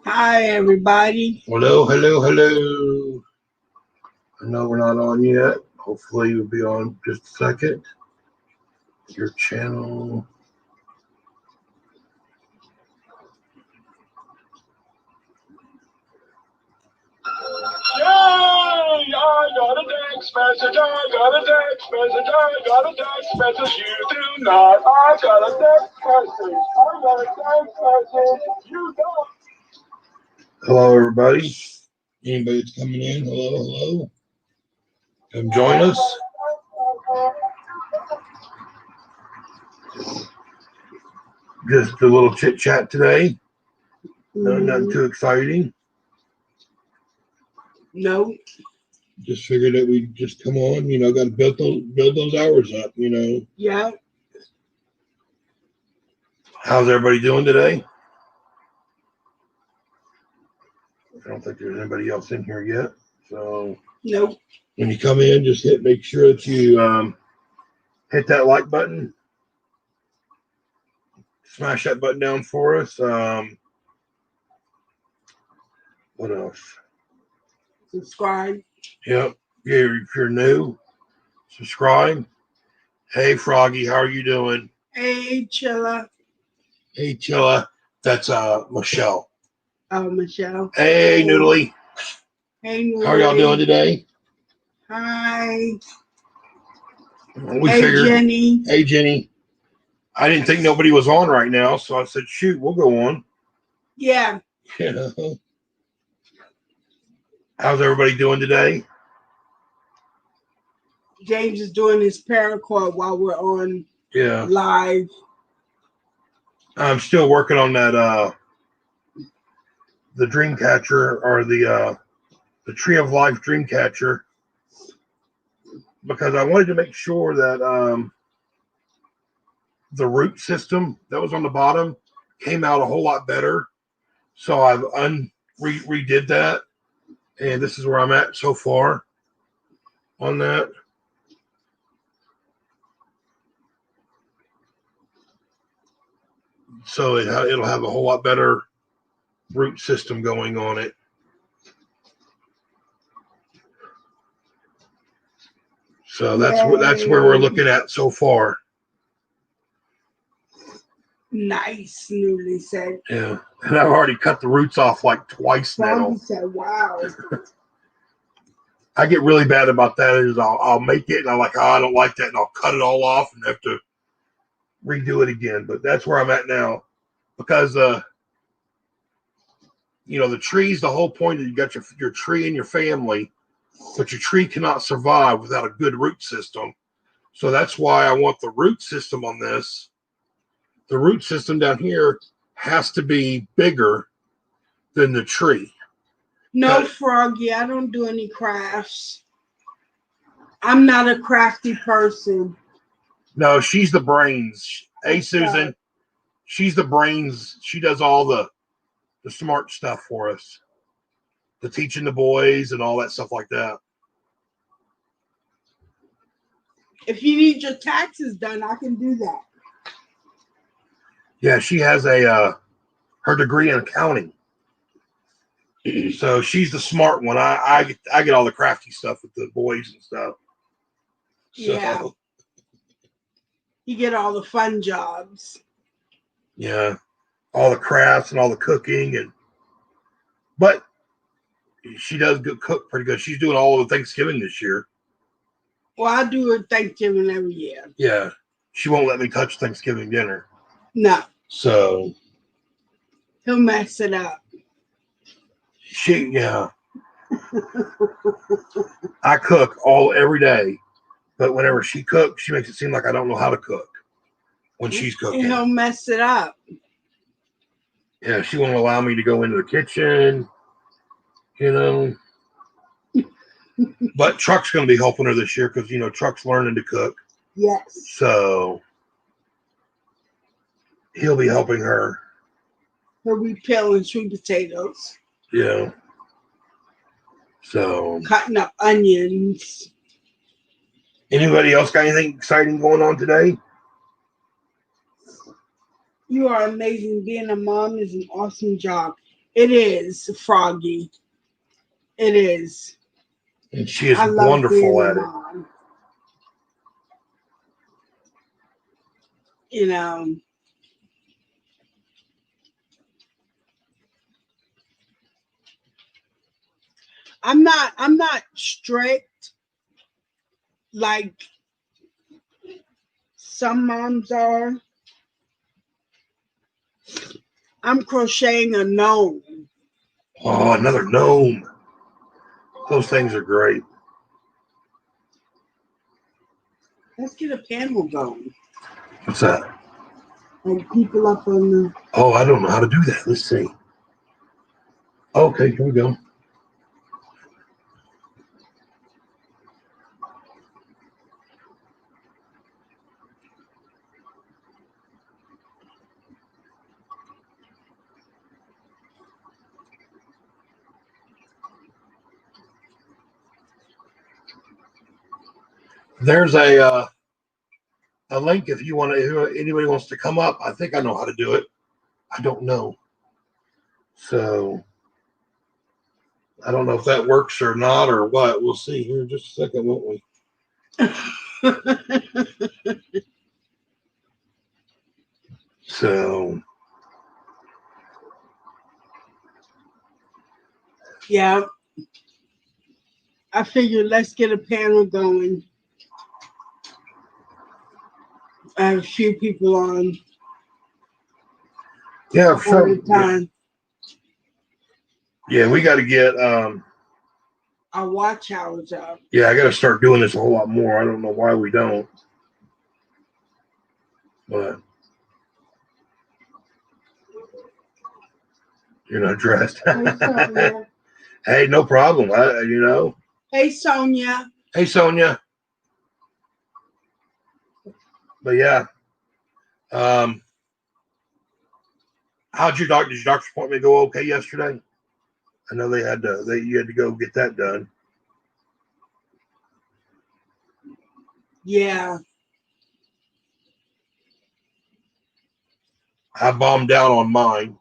Hi, everybody. Hello, hello, hello. I know we're not on yet. Hopefully, we'll be on just a second. Your channel. Yay! I got a text message. I got a text message. I got a text message. You do not. I got a text message. I got a text message. You don't. Hello, everybody. Anybody that's coming in, hello, hello. Come join us. Just a little chit chat today. Nothing too exciting. No, Just figured that we'd just come on. Got to build those hours up. yeah, How's everybody doing today? I don't think there's anybody else in here yet. So no, when you come in, just make sure that you hit that like button. Smash that button down for us. What else? subscribe. Yep. Yeah, if you're new, subscribe. Hey, Froggy, how are you doing? Hey, Chilla. Hey, Chilla. That's Michelle. Oh, Michelle. Hey, Noodly. Hey, How are y'all doing today? Hi. We Hey, figured. Jenny. Hey, Jenny. I didn't think nobody was on right now, so I said, shoot, we'll go on. Yeah, How's everybody doing today? James is doing his paracord while we're on live. I'm still working on that the dream catcher, or the tree of life dream catcher, because I wanted to make sure that the root system that was on the bottom came out a whole lot better. So I've redid that, and this is where I'm at so far on that. So it'll have a whole lot better root system going on it. So that's where we're looking at so far. Nice, Newly said. Yeah, and I've already cut the roots off like twice now. Froggy said, wow. I get really bad about that. Is I'll make it and I'm like, oh, I don't like that, and I'll cut it all off and have to redo it again. But that's where I'm at now, because the trees. The whole point is you got your tree and your family, but your tree cannot survive without a good root system. So that's why I want the root system on this. The root system down here has to be bigger than the tree. No, Froggy, I don't do any crafts. I'm not a crafty person. No, she's the brains. Hey, Susan, she's the brains. She does all the smart stuff for us, the teaching the boys and all that stuff like that. If you need your taxes done, I can do that. Yeah, she has her degree in accounting, so she's the smart one. I get all the crafty stuff with the boys and stuff. So, yeah, you get all the fun jobs. Yeah, all the crafts and all the cooking, but she does cook pretty good. She's doing all of the Thanksgiving this year. Well, I do a Thanksgiving every year. Yeah, she won't let me touch Thanksgiving dinner. No. So he'll mess it up. Yeah. I cook every day, but whenever she cooks, she makes it seem like I don't know how to cook when she's cooking. And he'll mess it up. Yeah, she won't allow me to go into the kitchen, But Truck's going to be helping her this year because, Truck's learning to cook. Yes. So he'll be helping her. He'll be peeling sweet potatoes. Yeah. So cutting up onions. Anybody else got anything exciting going on today? You are amazing. Being a mom is an awesome job. It is Froggy. It is. And she is I love wonderful being a at it. mom. You know, I'm not strict like some moms are. I'm crocheting a gnome. Oh, another gnome. Those things are great. Let's get a panel going. What's that? Like people up on the. Oh, I don't know how to do that. Let's see. Okay, here we go. There's a link if you want to. If anybody wants to come up, I think I know how to do it. I don't know. So I don't know if that works or not or what. We'll see here in just a second, won't we? So Yeah. I figured let's get a panel going. I have a few people on yeah, all sure. the time. Yeah, we got to get. Our watch hours up. Yeah, I got to start doing this a whole lot more. I don't know why we don't, but you're not dressed. Hey, no problem. Hey, Sonia. Hey, Sonia. But yeah, how'd your doctor's appointment go? Okay, yesterday. I know you had to go get that done. Yeah. I bombed out on mine.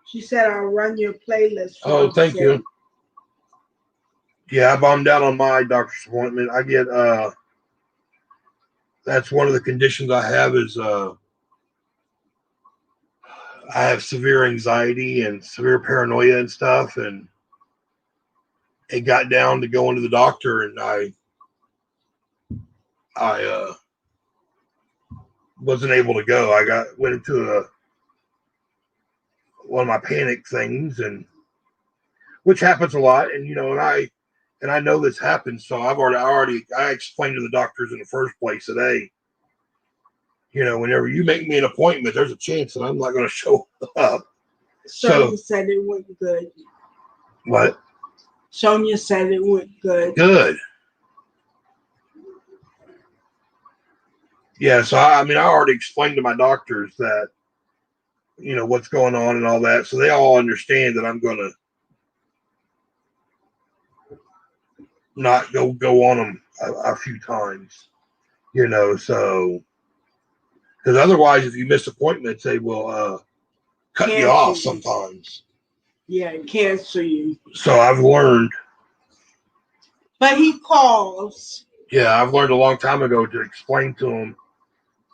She said I'll run your playlist. Oh, thank you. Yeah, I bombed out on my doctor's appointment. I get that's one of the conditions I have is I have severe anxiety and severe paranoia and stuff, and it got down to going to the doctor, and I wasn't able to go. I went into one of my panic things, and which happens a lot, and and I know this happens, so I explained to the doctors in the first place that, hey, whenever you make me an appointment, there's a chance that I'm not going to show up. Sonia said it went good. What? Sonia said it went good. Good. Yeah, so I already explained to my doctors that, what's going on and all that, so they all understand that I'm going to not go on them a few times, so because otherwise, if you miss appointments, they will cut you off sometimes. Yeah, cancel you. So I've learned. But he calls. Yeah, I've learned a long time ago to explain to him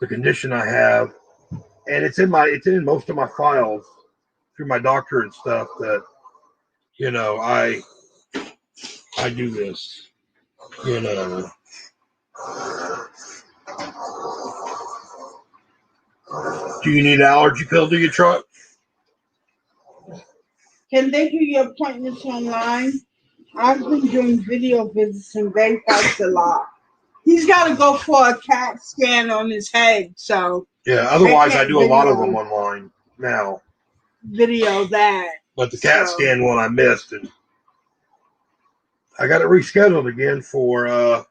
the condition I have, and it's in most of my files through my doctor and stuff that I do this. Do you need an allergy pill to your truck? Can they do your appointments online? I've been doing video visits and they helped a lot. He's got to go for a CAT scan on his head, so. Yeah, otherwise I do a lot of them online now. Video that. But the CAT scan one I missed, and I got it rescheduled again for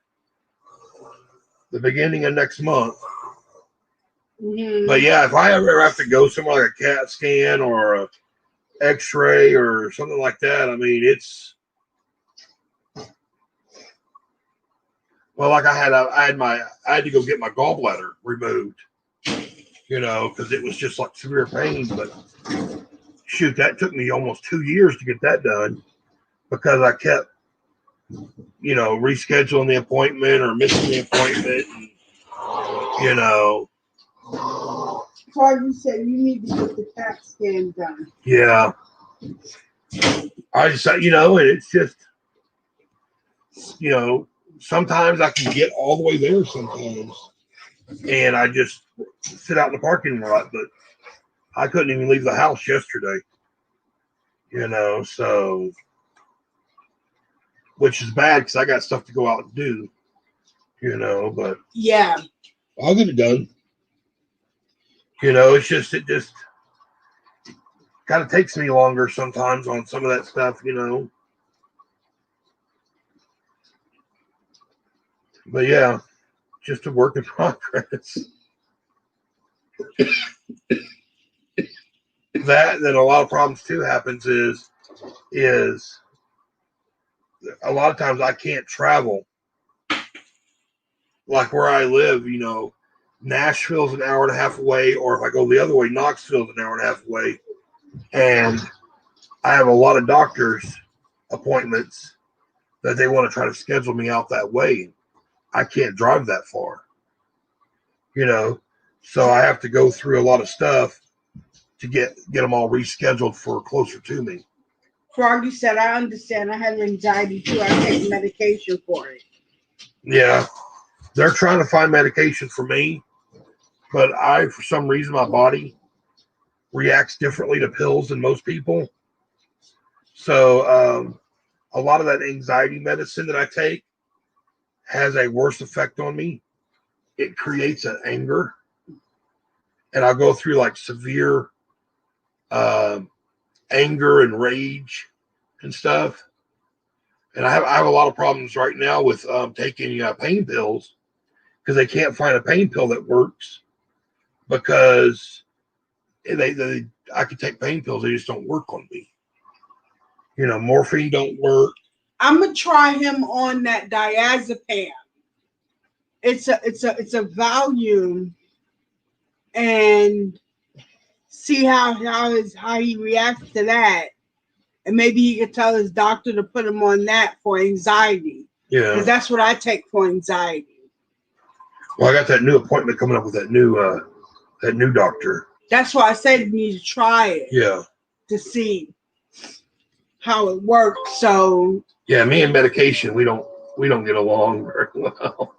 the beginning of next month. Mm-hmm. But yeah, if I ever have to go somewhere like a CAT scan or a X-ray or something like that, it's well, like I had to go get my gallbladder removed, because it was just like severe pain. But shoot, that took me almost 2 years to get that done because I kept, rescheduling the appointment or missing the appointment. And, Cardi said you need to get the CAT scan done. yeah. I just, and it's just, sometimes I can get all the way there sometimes. And I just sit out in the parking lot, but I couldn't even leave the house yesterday. So, which is bad because I got stuff to go out and do, but yeah, I'll get it done. It just kind of takes me longer sometimes on some of that stuff, But yeah, just a work in progress. That a lot of problems too happens is a lot of times I can't travel. Like where I live, Nashville's an hour and a half away, or if I go the other way, Knoxville's an hour and a half away. And I have a lot of doctor's appointments that they want to try to schedule me out that way. I can't drive that far, so I have to go through a lot of stuff to get them all rescheduled for closer to me. Froggy said, I understand. I have anxiety too. I take medication for it. Yeah. They're trying to find medication for me, but for some reason, my body reacts differently to pills than most people. So a lot of that anxiety medicine that I take has a worse effect on me. It creates an anger, and I'll go through like severe anger and rage and stuff. And I have a lot of problems right now with taking pain pills because they can't find a pain pill that works because I can take pain pills, they just don't work on me. Morphine don't work. I'm gonna try him on that diazepam. It's a Valium, and see how he reacts to that, and maybe he could tell his doctor to put him on that for anxiety. Yeah, because that's what I take for anxiety. Well, I got that new appointment coming up with that new doctor. That's why I said you need to try it. Yeah, to see how it works. So yeah, me and medication, we don't get along very well.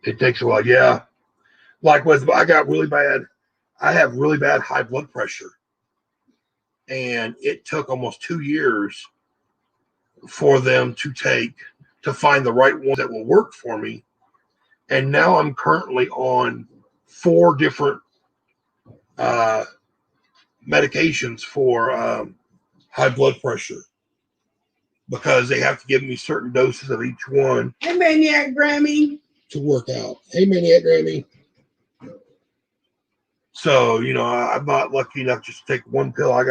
It takes a while. Yeah, like I have really bad high blood pressure, and it took almost 2 years for them to find the right one that will work for me. And now I'm currently on 4 different medications for high blood pressure because they have to give me certain doses of each one. Hey, Maniac Grammy. To work out. Hey, Maniac Grammy. So, I'm not lucky enough just to take one pill. I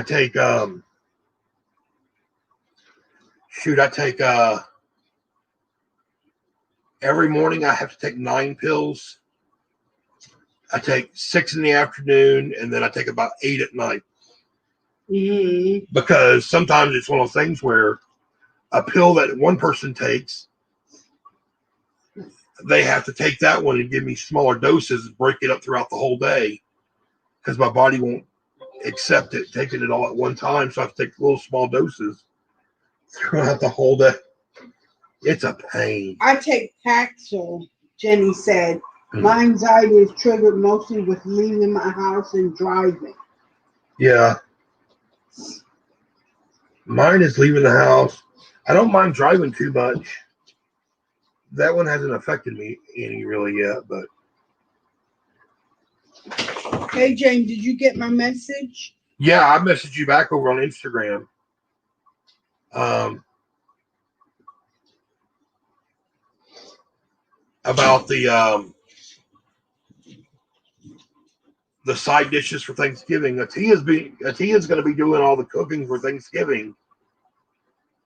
take every morning I have to take 9 pills. I take 6 in the afternoon, and then I take about 8 at night. Mm-hmm. Because sometimes it's one of those things where a pill that one person takes, they have to take that one and give me smaller doses and break it up throughout the whole day because my body won't accept it, taking it all at one time. So I have to take little small doses throughout the whole day. It's a pain. I take Paxil, Jenny said. My anxiety is triggered mostly with leaving my house and driving. Yeah. Mine is leaving the house. I don't mind driving too much. That one hasn't affected me any really yet, but. Hey, Jane, did you get my message? Yeah, I messaged you back over on Instagram. About the side dishes for Thanksgiving. Atia's going to be doing all the cooking for Thanksgiving.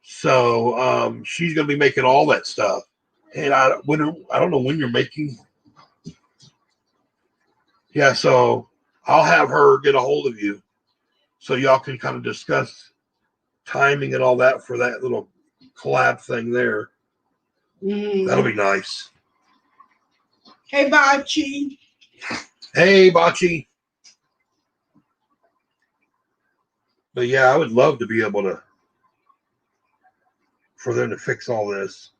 So she's going to be making all that stuff. And I don't know when you're making. Yeah, so I'll have her get a hold of you so y'all can kind of discuss timing and all that for that little collab thing there. That'll be nice. Hey, Bachi. Hey, Bachi. But yeah, I would love to be able to, for them to fix all this.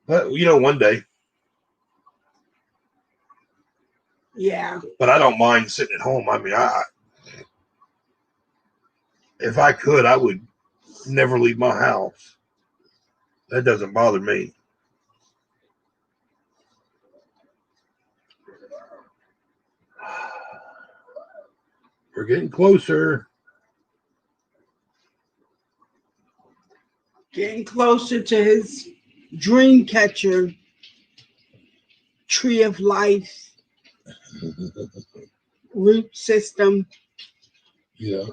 But, you know, one day. Yeah. But I don't mind sitting at home. I mean, if I could, I would never leave my house. That doesn't bother me. We're getting closer. Getting closer to his dream catcher, tree of life, root system. Yeah.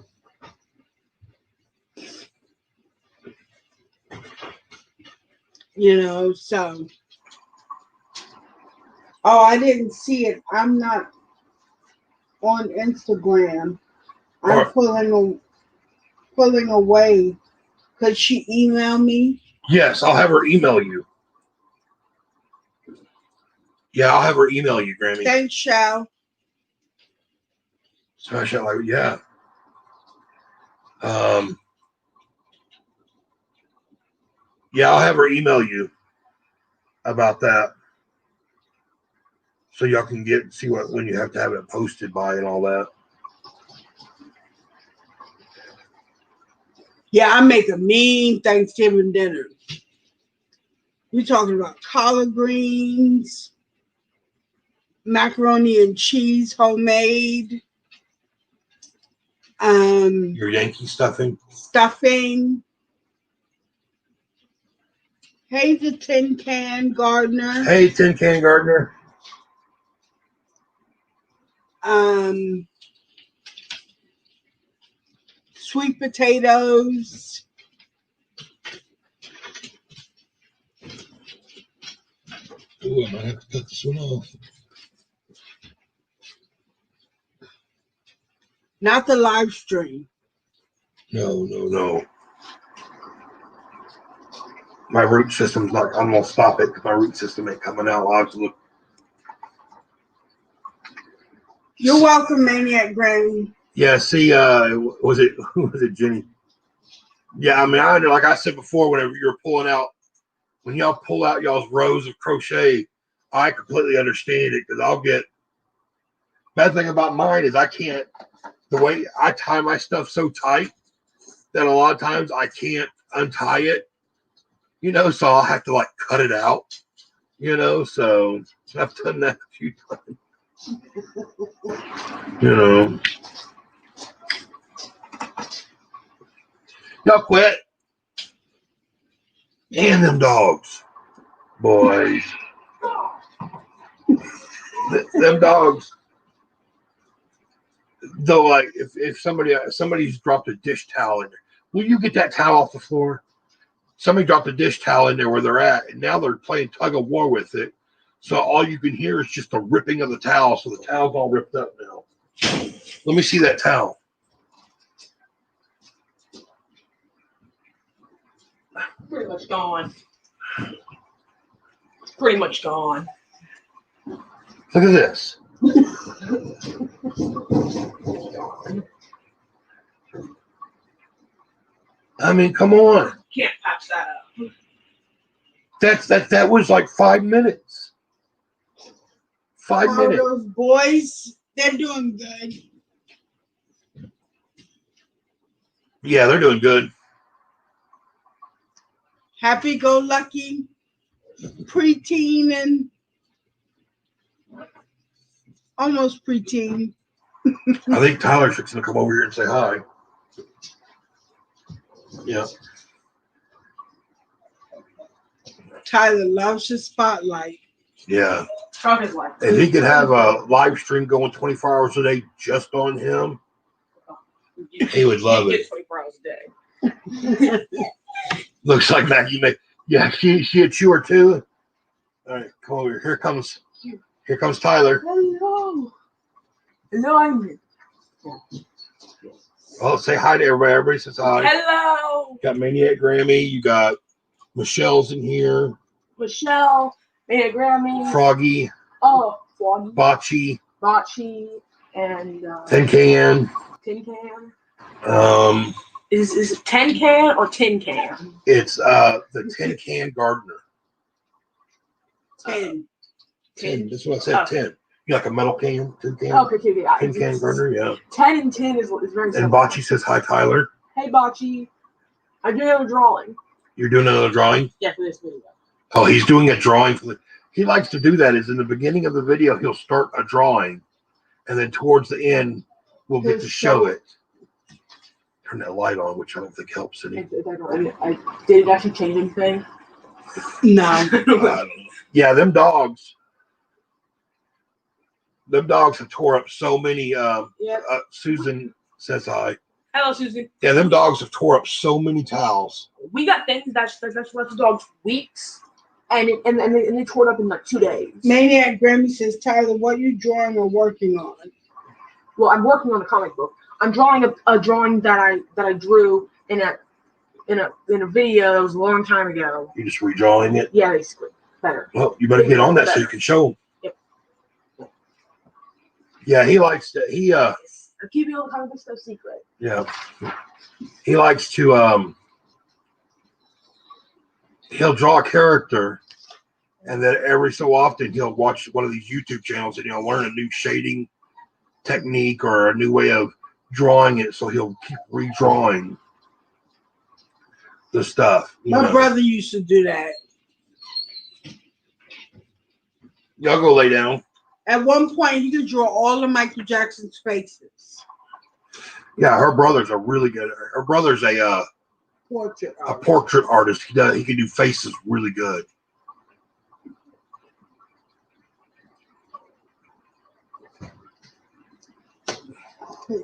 You know, so. Oh, I didn't see it. I'm not on Instagram. I'm pulling away because she emailed me. Yes, I'll have her email you. Yeah, I'll have her email you, Grammy. Thanks, Shal. Smash out like, yeah. Yeah, I'll have her email you about that. So y'all can see when you have to have it posted by and all that. Yeah, I make a mean Thanksgiving dinner. We're talking about collard greens, macaroni and cheese, homemade. Your Yankee stuffing. Hey, the Tin Can Gardener. Hey, Tin Can Gardener. Sweet potatoes. Ooh, I might have to cut this one off. Not the live stream. No. My root system's not. I'm gonna stop it because my root system ain't coming out. I'll have to look. You're welcome, Maniac Granny. Yeah. See, was it Jenny? Yeah. I mean, like I said before, whenever you're pulling out, when y'all pull out y'all's rows of crochet, I completely understand it because I'll get. Bad thing about mine is I can't. The way I tie my stuff so tight that a lot of times I can't untie it. You know, so I'll have to like cut it out. You know, so I've done that a few times. You know. Y'all quit. And them dogs. Boys. Them dogs. Though, like, if somebody's dropped a dish towel in there, will you get that towel off the floor? Somebody dropped a dish towel in there where they're at, and now they're playing tug of war with it. So all you can hear is just the ripping of the towel. So the towel's all ripped up now. Let me see that towel. Pretty much gone. Pretty much gone. Look at this. I mean, come on. Can't patch that up. That was like 5 minutes. 5 minutes. Those boys, they're doing good. Yeah, they're doing good. Happy-go-lucky, preteen, and almost preteen. I think Tyler's fixing to come over here and say hi. Yeah. Tyler loves his spotlight. Yeah. From his life. If he could have a live stream going 24 hours a day just on him, he would love it. 24 hours a day. Looks like Maggie Yeah, she a chewer too. All right, come over here. Here comes Tyler. Hello. Hello, I'm. Oh, say hi to everybody. Everybody says hi. Hello, You got Maniac Grammy. You got Michelle's in here. Michelle, Mania Grammy. Froggy. Oh, Froggy. Bocce. And Tin Can. Tin Can. Is it Tin Can or Tin Can? It's the Tin Can Gardener. 10. That's what I said. 10. You like a metal can? Tin can. Okay, yeah. Tin Can Gardener. Yeah. 10 and 10 is very simple. And Bocce says hi, Tyler. Hey, Bocce. I'm doing another drawing. You're doing another drawing? Yeah, for this video. Oh, he's doing a drawing for the. He likes to do that. Is in the beginning of the video, he'll start a drawing, and then towards the end, we'll get to show it. Turn that light on, which I don't think helps any. Did it actually change anything? No. I don't know. Yeah, them dogs. Them dogs have tore up so many. Susan says hi. Hello, Susan. Yeah, them dogs have tore up so many towels. We got things that's left the dogs weeks, and they tore it up in like 2 days. Maniac Grammy says, Tyler, what you drawing or working on? Well, I'm working on a comic book. I'm drawing a drawing that I drew in a video that was a long time ago. You just redrawing it? Yeah, basically. Better. Well, you better get on that so you can show him. Yep. Yeah, he likes to. I'm keeping all the comic book stuff secret. Yeah. He likes to. He'll draw a character, and then every so often he'll watch one of these YouTube channels and he'll learn a new shading technique or a new way of drawing it. So he'll keep redrawing the stuff. My brother used to do that. Y'all go lay down. At one point, he could draw all of Michael Jackson's faces. Yeah, her brother's a really good. Her brother's a portrait artist. He can do faces really good.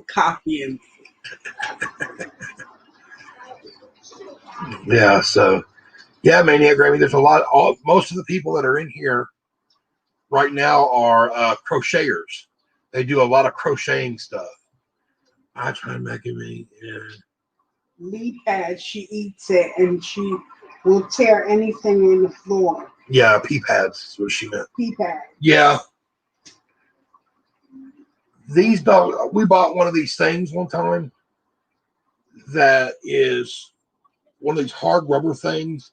Copying. Yeah. So, yeah, Maniac Grammy. There's a lot. Most of the people that are in here right now are crocheters. They do a lot of crocheting stuff. I try to make it me. Yeah. Lee pad, she eats it and she will tear anything on the floor. Yeah, pea pads is what she meant. Pea pad. Yeah. These dogs, we bought one of these things one time that is one of these hard rubber things.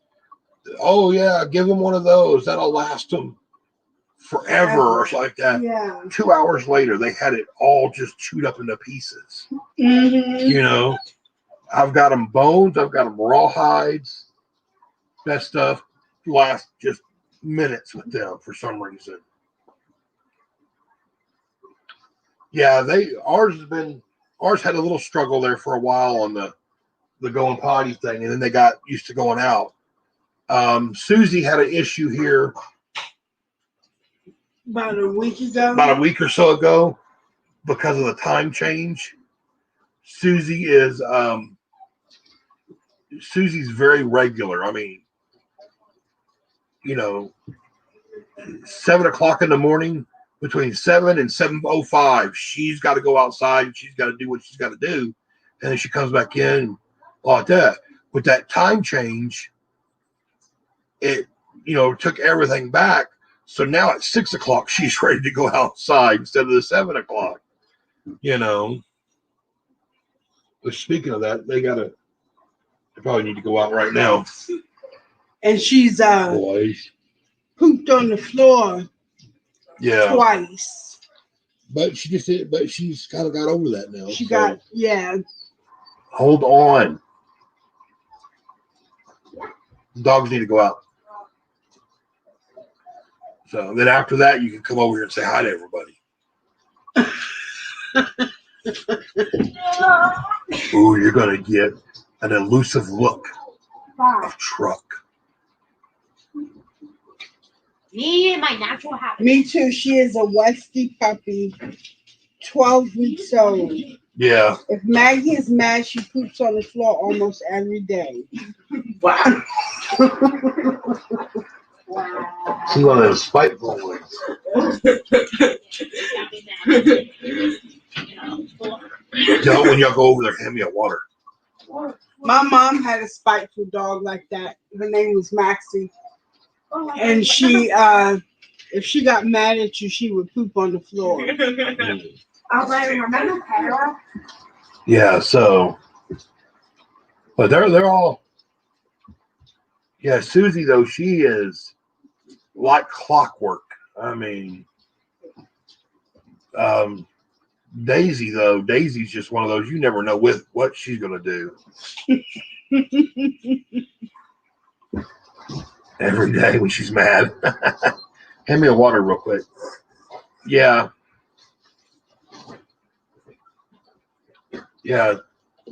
Oh, yeah, give them one of those. That'll last them forever or something like that. Yeah. 2 hours later, they had it all just chewed up into pieces. Mm-hmm. You know, I've got them bones. I've got them raw hides. That stuff lasts just minutes with them for some reason. Yeah, ours had a little struggle there for a while on the going potty thing, and then they got used to going out. Susie had an issue here about a week or so ago because of the time change. Susie's very regular. I mean, 7 o'clock in the morning, between 7 and 7:05, she's got to go outside and she's got to do what she's got to do, and then she comes back in like that. With that time change, it took everything back. So now at 6 o'clock, she's ready to go outside instead of the 7 o'clock. But speaking of that, they probably need to go out right now. And she's boys pooped on the floor. Yeah. Twice. But she's kind of got over that now. Yeah. Hold on. Dogs need to go out. So then after that, you can come over here and say hi to everybody. Ooh, you're going to get an elusive look of truck. Me and my natural habit. Me too. She is a Westie puppy, 12 weeks old. Yeah. If Maggie is mad, she poops on the floor almost every day. Wow. Wow. She's one of those spiteful ones. Y'all, when y'all go over there, hand me a water. My mom had a spiteful dog like that. Her name was Maxie. And she, if she got mad at you, she would poop on the floor. I was like, remember Kara? Yeah, so, but they're all, yeah, Susie, though, she is like clockwork. I mean, Daisy, though, Daisy's just one of those, you never know with what she's going to do every day when she's mad. Hand me a water real quick. Yeah. Yeah.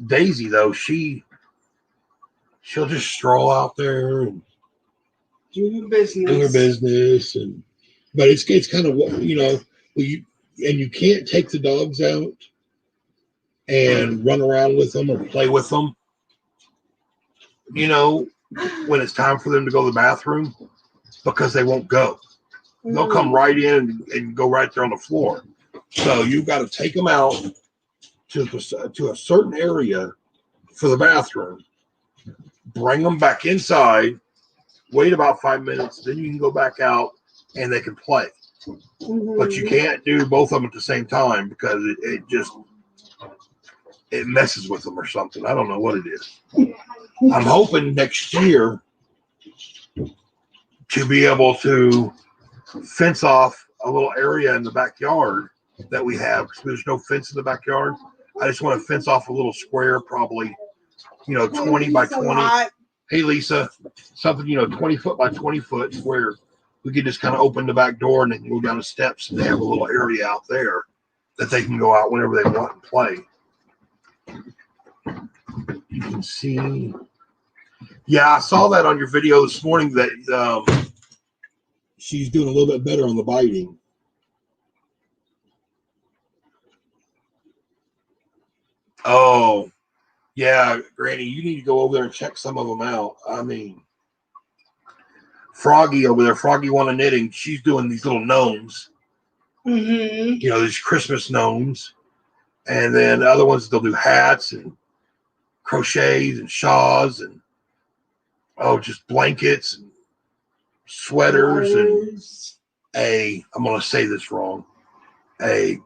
Daisy, though, she'll just stroll out there and Do her business. do her business. But it's kind of, you can't take the dogs out and run around with them or play with them, when it's time for them to go to the bathroom, because they won't go. They'll come right in and go right there on the floor. So you've got to take them out to a certain area for the bathroom, bring them back inside, wait about 5 minutes, then you can go back out and they can play. But you can't do both of them at the same time because it messes with them or something. I don't know what it is. I'm hoping next year to be able to fence off a little area in the backyard that we have, because there's no fence in the backyard. I just want to fence off a little square, probably, 20 by 20. Hey, Lisa, something, 20 foot by 20 foot, where we can just kind of open the back door and they can go down the steps, and they have a little area out there that they can go out whenever they want and play. You can see. Yeah, I saw that on your video this morning that she's doing a little bit better on the biting. Oh, yeah, Granny, you need to go over there and check some of them out. I mean, Froggy over there, Froggy Wanna Knitting, she's doing these little gnomes. These Christmas gnomes. And then the other ones, they'll do hats and crochets and shawls and, just blankets and sweaters and I'm going to say this wrong, a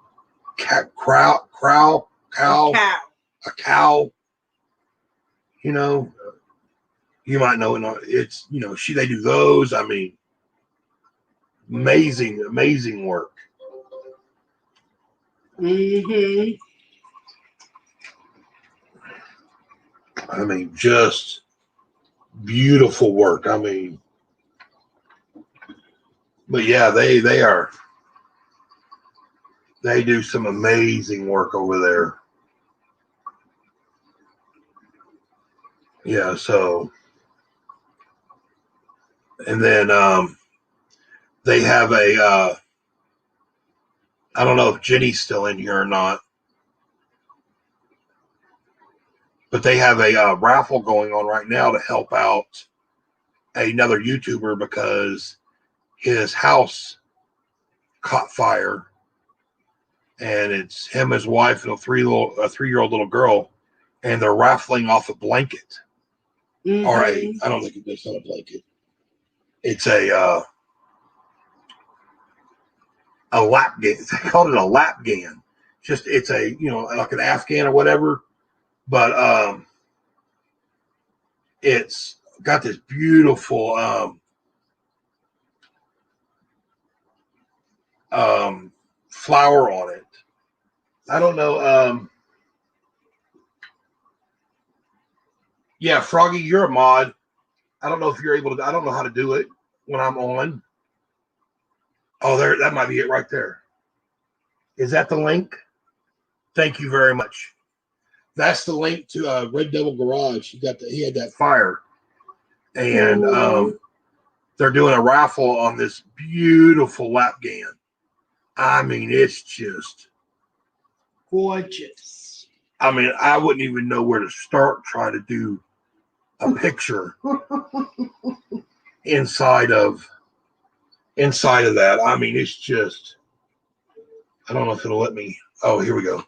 cow, you might know it. It's, they do those. I mean, amazing work. I mean, just beautiful work. I mean, but yeah, they do some amazing work over there. Yeah, so, and then they have I don't know if Jenny's still in here or not, but they have a raffle going on right now to help out another YouTuber because his house caught fire, and it's him, his wife, and a 3-year-old little girl, and they're raffling off a blanket. Or I don't think it's not a blanket. It's a lap gan. They called it a lap gan. It's a, like an Afghan or whatever, but it's got this beautiful flower on it. I don't know. Yeah, Froggy, you're a mod. I don't know if you're able to. I don't know how to do it when I'm on. Oh, there. That might be it right there. Is that the link? Thank you very much. That's the link to Red Devil Garage. He had that fire, and they're doing a raffle on this beautiful lap gan. I mean, it's just gorgeous. I mean, I wouldn't even know where to start trying to do a picture inside of that. I mean, it's just, I don't know if it'll let me. Oh, here we go.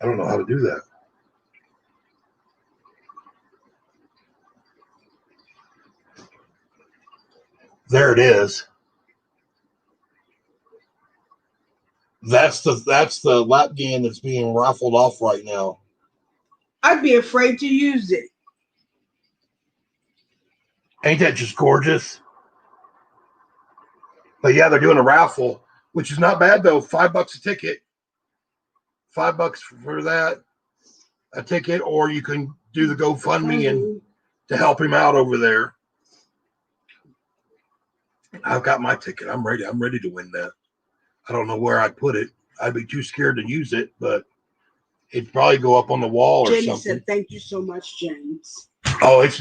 I don't know how to do that. There it is. That's the lap game that's being raffled off right now. I'd be afraid to use it. Ain't that just gorgeous? But yeah, they're doing a raffle, which is not bad though. $5 a ticket. $5 for that, a ticket, or you can do the GoFundMe and to help him out over there. I've got my ticket. I'm ready. I'm ready to win that. I don't know where I'd put it. I'd be too scared to use it, but it'd probably go up on the wall or Jenny something. said, "Thank you so much, James." Oh, it's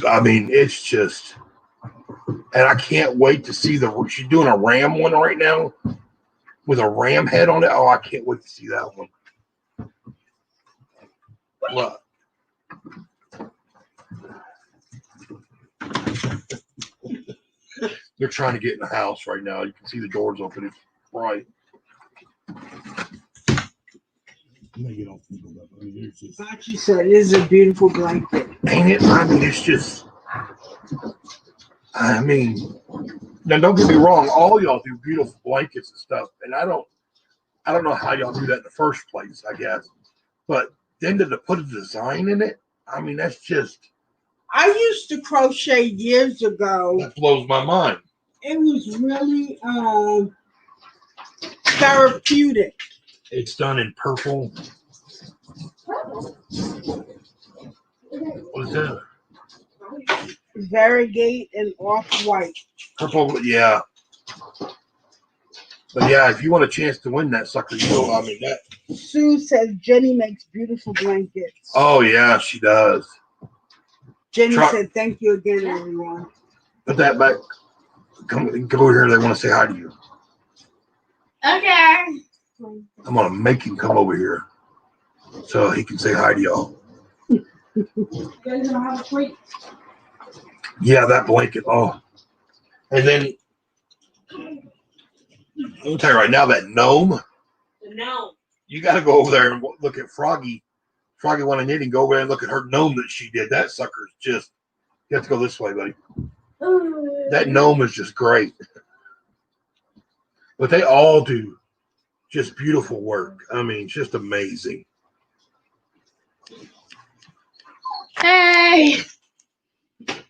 just, and I can't wait to see she's doing a ram one right now with a ram head on it. Oh, I can't wait to see that one. Well, they're trying to get in the house right now. You can see the doors open. It's bright. She said, "It is a beautiful blanket." Ain't it? I mean, it's just. I mean, now don't get me wrong. All y'all do beautiful blankets and stuff, and I don't know how y'all do that in the first place. I guess, but then to put a design in it, I mean, that's just. I used to crochet years ago. That blows my mind. It was really therapeutic. It's done in purple. What is that? Variegate and off-white. Purple, yeah. But yeah, if you want a chance to win that sucker, you know, I mean that. Sue says Jenny makes beautiful blankets. Oh yeah, she does. Jenny said, "Thank you again, everyone." Put that back. Come over here. They want to say hi to you. Okay. I'm gonna make him come over here so he can say hi to y'all. You guys don't have a treat. Yeah, that blanket. Oh, and then I'm gonna tell you right now that gnome. No. You got to go over there and look at Froggy. Froggy wanted knitting. Go over there and look at her gnome that she did. That sucker's just. You have to go this way, buddy. That gnome is just great. But they all do just beautiful work. I mean, just amazing. Hey. Is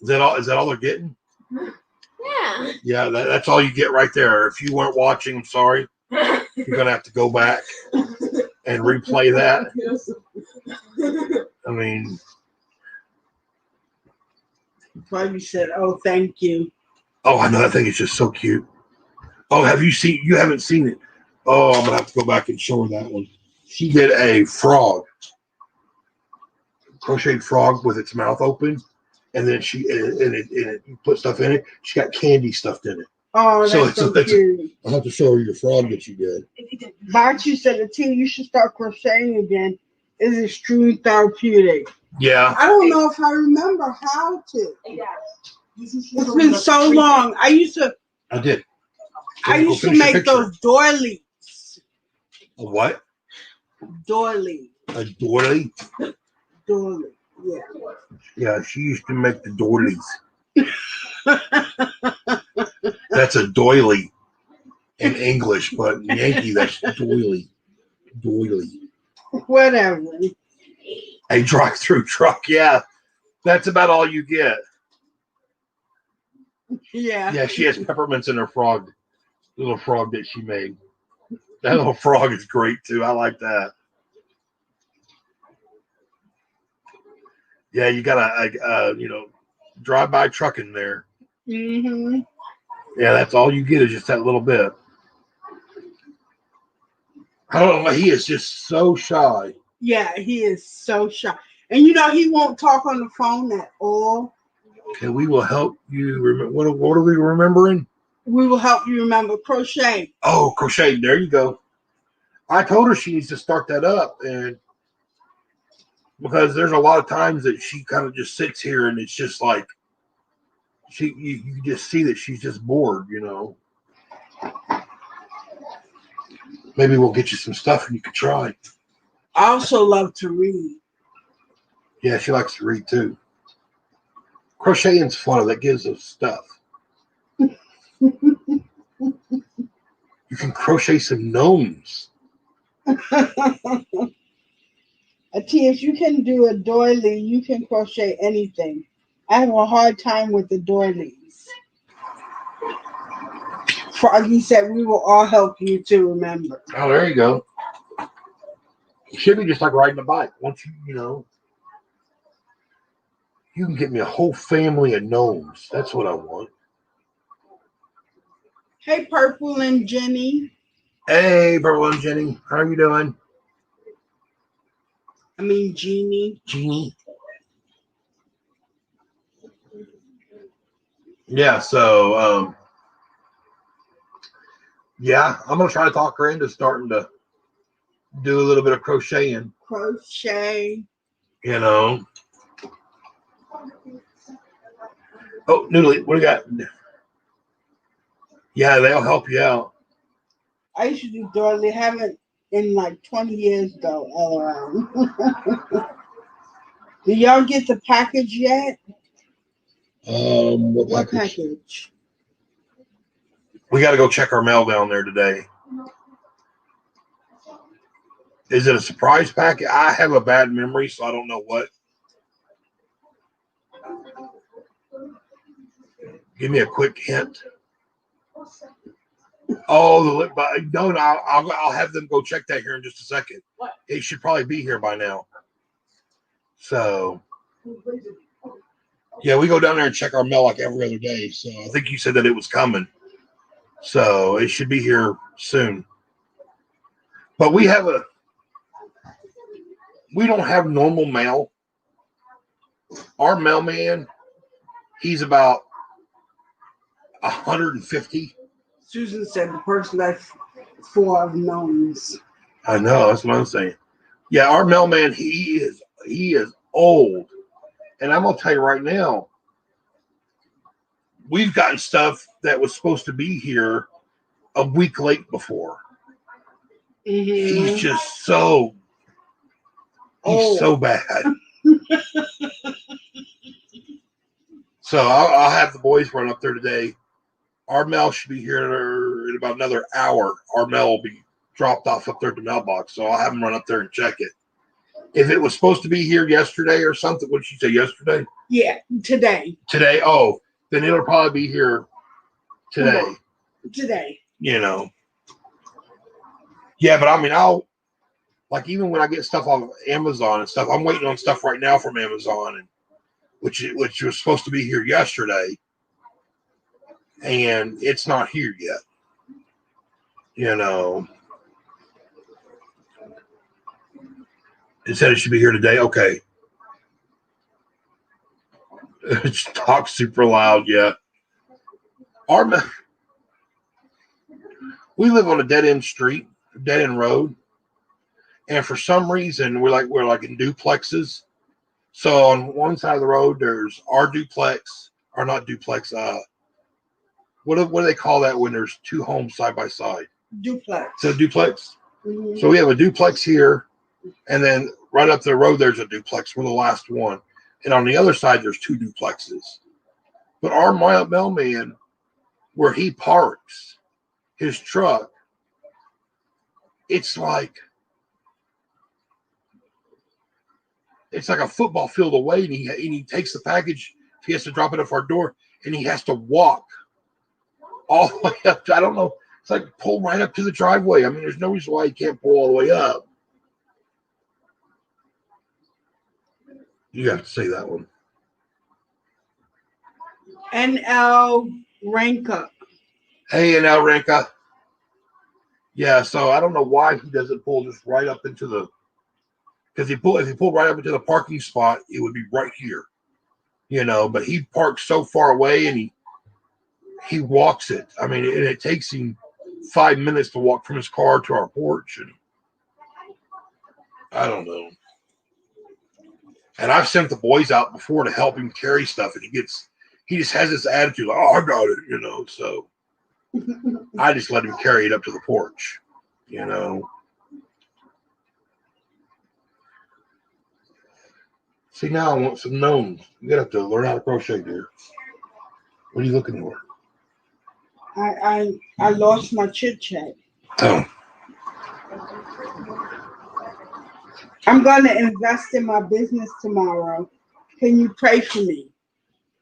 that all? Is that all they're getting? Yeah. Yeah, that's all you get right there. If you weren't watching, I'm sorry. You're gonna have to go back and replay that. I mean, Bobby said, "Oh, thank you." oh, I know that thing is just so cute. Oh, have you seen? You haven't seen it. Oh, I'm gonna have to go back and show her that one. She did a frog, crocheted frog with its mouth open, and then it put stuff in it. She got candy stuffed in it. Oh, that's so cute. I'll have to show her your frog that you did. Bocce said, "Tina, you should start crocheting again. It's extremely therapeutic." Yeah. I don't know if I remember how to. It's been so long. I used to make those doilies. A what? Doily. A doily? Doily, yeah. Yeah, she used to make the doilies. That's a doily in English, but in Yankee, that's doily. Doily. Whatever. A drive-through truck, yeah. That's about all you get. Yeah. Yeah, she has peppermints in her frog. Little frog that she made. That little frog is great too. I like that. Yeah, you got a drive-by truck in there. Mm-hmm. Yeah, that's all you get is just that little bit. I don't know. He is just so shy. Yeah, he is so shy. And he won't talk on the phone at all. Okay, we will help you remember. What are we remembering? We will help you remember crochet. Oh, crochet. There you go. I told her she needs to start that up, and because there's a lot of times that she kind of just sits here and it's just like you just see that she's just bored, you know. Maybe we'll get you some stuff and you could try. I also love to read. Yeah, she likes to read too. Crocheting's fun. That gives us stuff. You can crochet some gnomes. If you can do a doily, you can crochet anything. I have a hard time with the doilies. Froggy said we will all help you to remember. Oh, there you go. It should be just like riding a bike. Once you know, you can get me a whole family of gnomes. That's what I want. Hey, Purple and Jenny. Hey, Purple and Jenny. How are you doing? I mean, Jeannie. Jeannie. Yeah, so yeah, I'm gonna try to talk her into starting to do a little bit of crocheting. Crochet. You know. Oh, Noodly, what do you got? Yeah, they'll help you out. I used to do doily. Haven't in like 20 years though. LOL. Did y'all get the package yet? What package? We got to go check our mail down there today. Is it a surprise packet? I have a bad memory, so I don't know what. Give me a quick hint. Oh, the lip. No, I'll have them go check that here in just a second. What? It should probably be here by now. So, yeah, we go down there and check our mail like every other day. So I think you said that it was coming. So it should be here soon. But we don't have normal mail. Our mailman, he's about 150. Susan said the person that's full of gnomes. I know, that's what I'm saying. Yeah, our mailman, he is old. And I'm gonna tell you right now, we've gotten stuff that was supposed to be here a week late before. Mm-hmm. He's just so bad. So I'll have the boys run up there today. Our mail should be here in about another hour. Our mail will be dropped off up there at the mailbox. So I'll have them run up there and check it. If it was supposed to be here yesterday or something, what did you say, yesterday? Yeah, today. Today? Oh, then it'll probably be here today. Today. You know. Yeah, but I mean, like even when I get stuff off Amazon and stuff, I'm waiting on stuff right now from Amazon, and which was supposed to be here yesterday, and it's not here yet. You know, it said it should be here today. Okay, it's talk super loud. Yeah, we live on a dead end street, dead end road, and for some reason we're like in duplexes. So on one side of the road, there's our duplex, or not duplex. What do they call that when there's two homes side by side? Duplex. So duplex. Mm-hmm. So we have a duplex here, and then right up the road there's a duplex. We're the last one, and on the other side there's two duplexes. But our mailman, where he parks his truck, it's like a football field away, and he takes the package. He has to drop it off our door, and he has to walk all the way up to, I don't know. It's like pull right up to the driveway. I mean, there's no reason why he can't pull all the way up. You have to say that one. NL Ranka. Hey, NL Ranka. Yeah, so I don't know why he doesn't pull just right up into if he pulled right up into the parking spot, it would be right here. you know, but he parks so far away and he walks it. I mean, and it takes him 5 minutes to walk from his car to our porch. And I don't know. And I've sent the boys out before to help him carry stuff, and he just has this attitude like, oh, I got it, you know. So I just let him carry it up to the porch, you know. See, now I want some gnomes. You gotta have to learn how to crochet, dear. What are you looking for? I lost my Chit Chat. Oh, I'm gonna invest in my business tomorrow. Can you pray for me?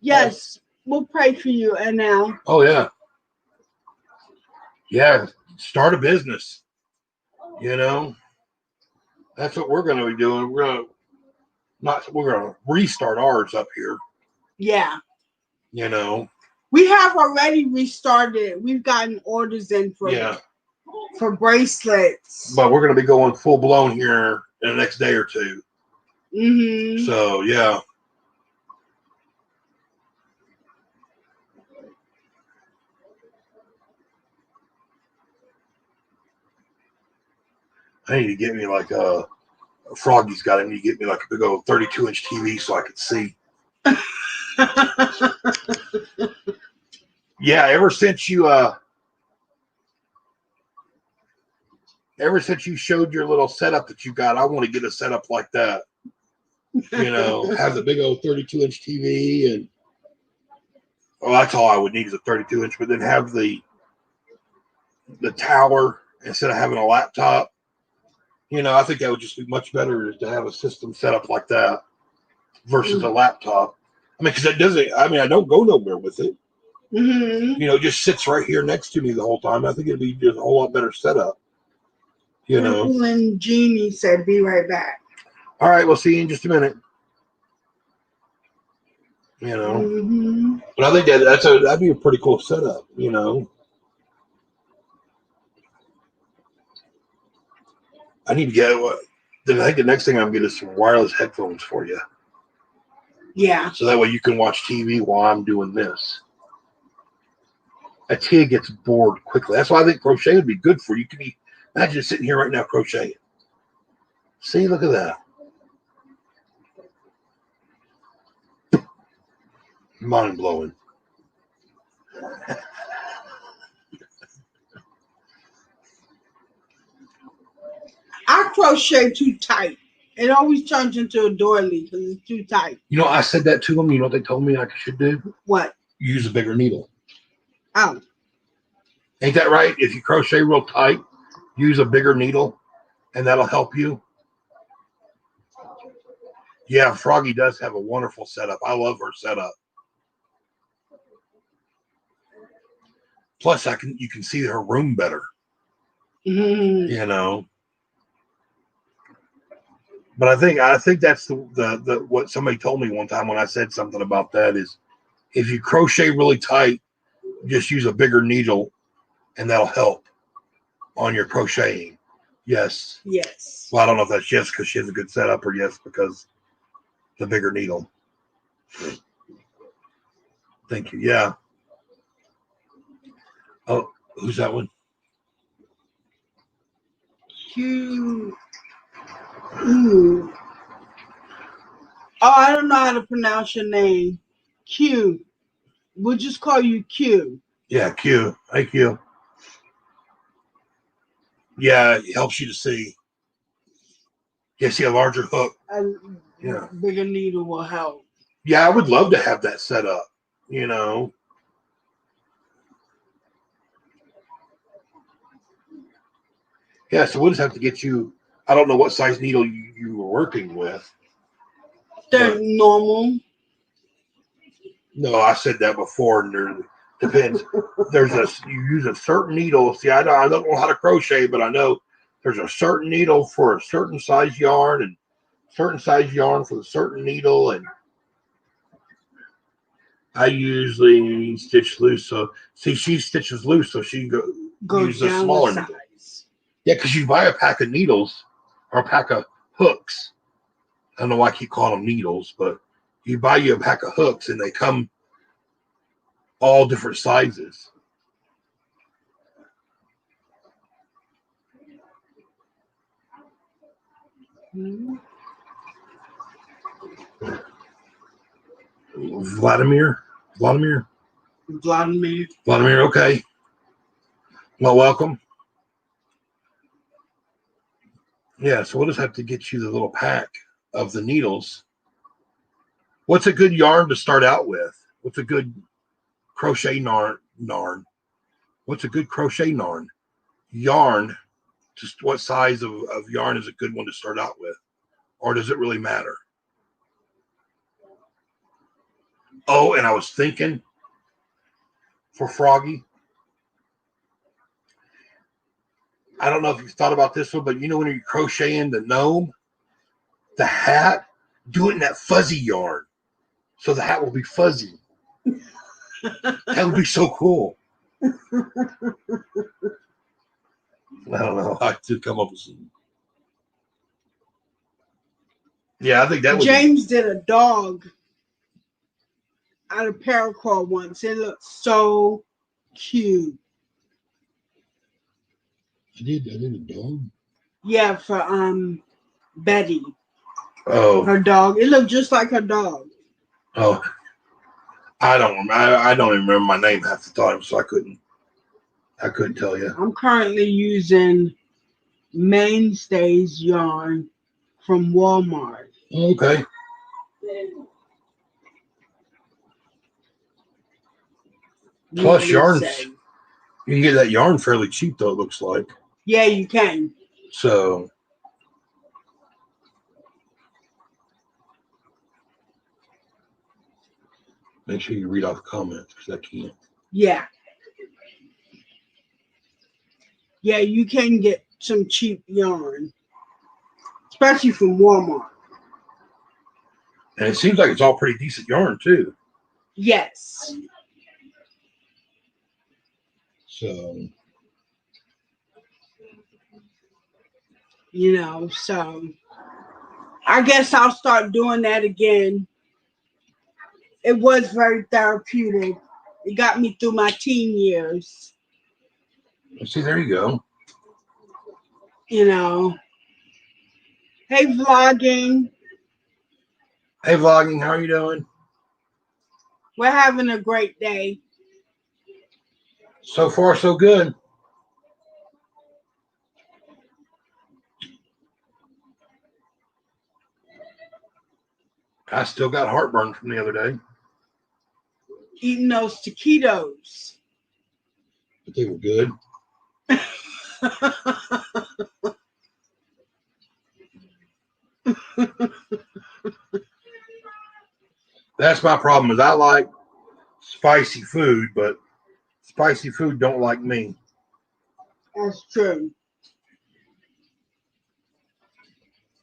Yes, we'll pray for you. And now, oh yeah, yeah. Start a business. You know, that's what we're gonna be doing. We're gonna restart ours up here. yeah, You know, we have already restarted. We've gotten orders in for bracelets. but we're gonna be going full blown here in the next day or two. Mm-hmm. So yeah. I need to get me like Froggy's got it. I need to get me like a big old 32-inch TV so I could see. Yeah, ever since you showed your little setup that you got, I want to get a setup like that. You know, have the big old 32-inch TV, and that's all I would need is a 32-inch, but then have the tower instead of having a laptop. You know, I think that would just be much better to have a system set up like that versus a laptop. I mean, because I don't go nowhere with it. Mm-hmm. You know, it just sits right here next to me the whole time. I think it'd be just a whole lot better setup. You know. And Jeannie said, "Be right back." All right, we'll see you in just a minute. You know, Mm-hmm. but I think that'd be a pretty cool setup. You know, I need to get. I think the next thing I'm getting is some wireless headphones for you. Yeah. So that way you can watch TV while I'm doing this. A kid gets bored quickly. That's why I think crochet would be good for you. You can imagine sitting here right now crocheting. See, look at that. Mind blowing. I crochet too tight. It always turns into a doily because it's too tight. You know, I said that to them. You know what they told me I should do? What? Use a bigger needle. Oh. Ain't that right? If you crochet real tight, use a bigger needle, and that'll help you. Yeah, Froggy does have a wonderful setup. I love her setup. Plus, you can see her room better. Mm-hmm. You know. But I think that's the what somebody told me one time when I said something about that is if you crochet really tight, just use a bigger needle, and that'll help on your crocheting. Yes. Yes. Well, I don't know if that's yes because she has a good setup or yes because the bigger needle. Thank you. Yeah. Oh, who's that one? Q. Ooh. Oh, I don't know how to pronounce your name. Q. We'll just call you Q. Yeah, Q. Hi, Q. Yeah, it helps you to see. Yeah, see a larger hook. Yeah. Bigger needle will help. Yeah, I would love to have that set up, you know. Yeah, so we'll just have to get you. I don't know what size needle you were working with. They're normal. No, I said that before, and there depends. You use a certain needle. See, I don't know how to crochet, but I know there's a certain needle for a certain size yarn, and certain size yarn for the certain needle, and I usually stitch loose. So see, she stitches loose, so she goes a smaller needle. Yeah, because you buy a pack of needles or a pack of hooks. I don't know why I keep calling them needles, but You buy you a pack of hooks, and they come all different sizes. Vladimir. Okay. Well, welcome. Yeah, so we'll just have to get you the little pack of the needles. What's a good yarn to start out with? What's a good crochet yarn? What's a good crochet yarn? Just what size of yarn is a good one to start out with? Or does it really matter? Oh, and I was thinking for Froggy, I don't know if you've thought about this one, but you know when you're crocheting the gnome, the hat, do it in that fuzzy yarn. So the hat will be fuzzy. That would be so cool. I don't know. I could come up with some. Yeah, I think that would James did a dog out of paracord once. It looked so cute. I did a dog. Yeah, for Betty. Oh. Her dog. It looked just like her dog. Oh. I don't remember. I don't even remember my name half the time, so I couldn't tell you. I'm currently using Mainstays yarn from Walmart. Okay. Plus yarns. You can get that yarn fairly cheap, though, it looks like. Yeah, you can. So. Make sure you read off the comments, because I can't. Yeah. Yeah, you can get some cheap yarn, especially from Walmart. And it seems like it's all pretty decent yarn, too. Yes. So. You know, so I guess I'll start doing that again. It was very therapeutic. It got me through my teen years. See, there you go. You know. Hey, vlogging. Hey, vlogging. How are you doing? We're having a great day. So far, so good. I still got heartburn from the other day. Eating those taquitos. But they were good. That's my problem is I like spicy food, but spicy food don't like me. That's true.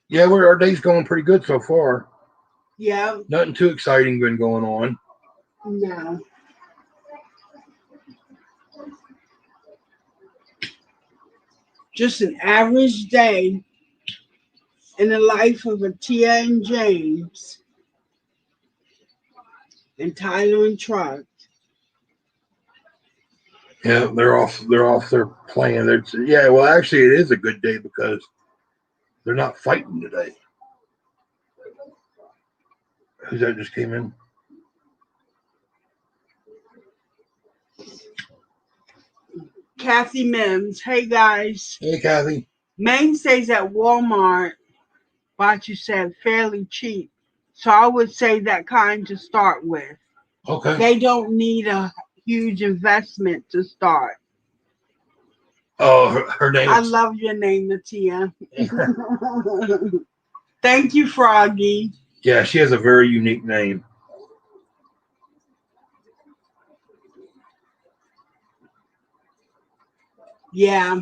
Yeah, our day's going pretty good so far. Yeah. Nothing too exciting been going on. No. Just an average day in the life of a Tia and James and Tyler and Trot. Yeah, they're off their playing. Yeah, well actually it is a good day because they're not fighting today. Who's that just came in? Kathy Mims. Hey guys. Hey Kathy. Mainstays at Walmart, but you said fairly cheap. So I would say that kind to start with. Okay. They don't need a huge investment to start. Oh, her name. I love your name, Natia. Thank you, Froggy. Yeah, she has a very unique name. Yeah.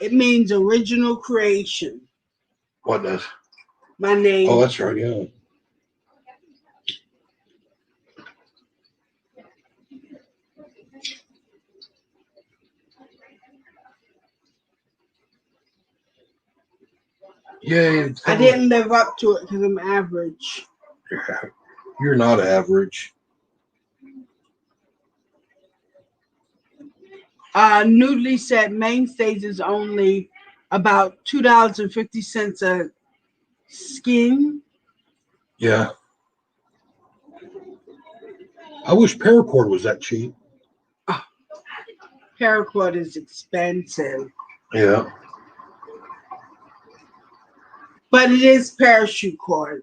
It means original creation. What does? My name. Oh, that's right, yeah. Yeah, I didn't live up to it because I'm average. You're not average. Noodly said mainstays is only about $2.50 a skin. Yeah. I wish paracord was that cheap. Paracord is expensive, Yeah. but it is parachute cord.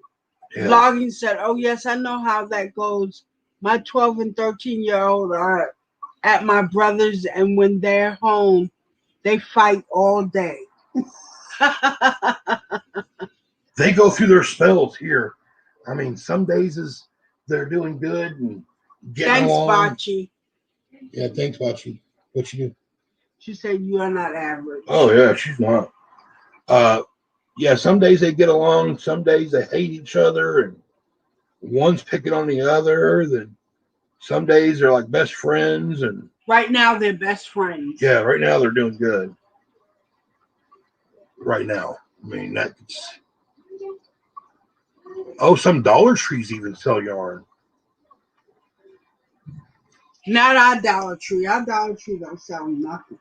Yeah. Vlogging said, "Oh yes, I know how that goes. My 12 and 13-year-old are at my brother's, and when they're home, they fight all day." They go through their spells here. I mean, some days they're doing good and getting Thanks, along. Bachi. Yeah, thanks, Bachi. What you do? She said, "You are not average." Oh yeah, she's not. Yeah, some days they get along. Some days they hate each other, and one's picking on the other. Then some days they're like best friends, and Right now, they're best friends. yeah, right now they're doing good. Right now, I mean that's. Oh, some Dollar Trees even sell yarn. Not our Dollar Tree. Our Dollar Tree don't sell nothing.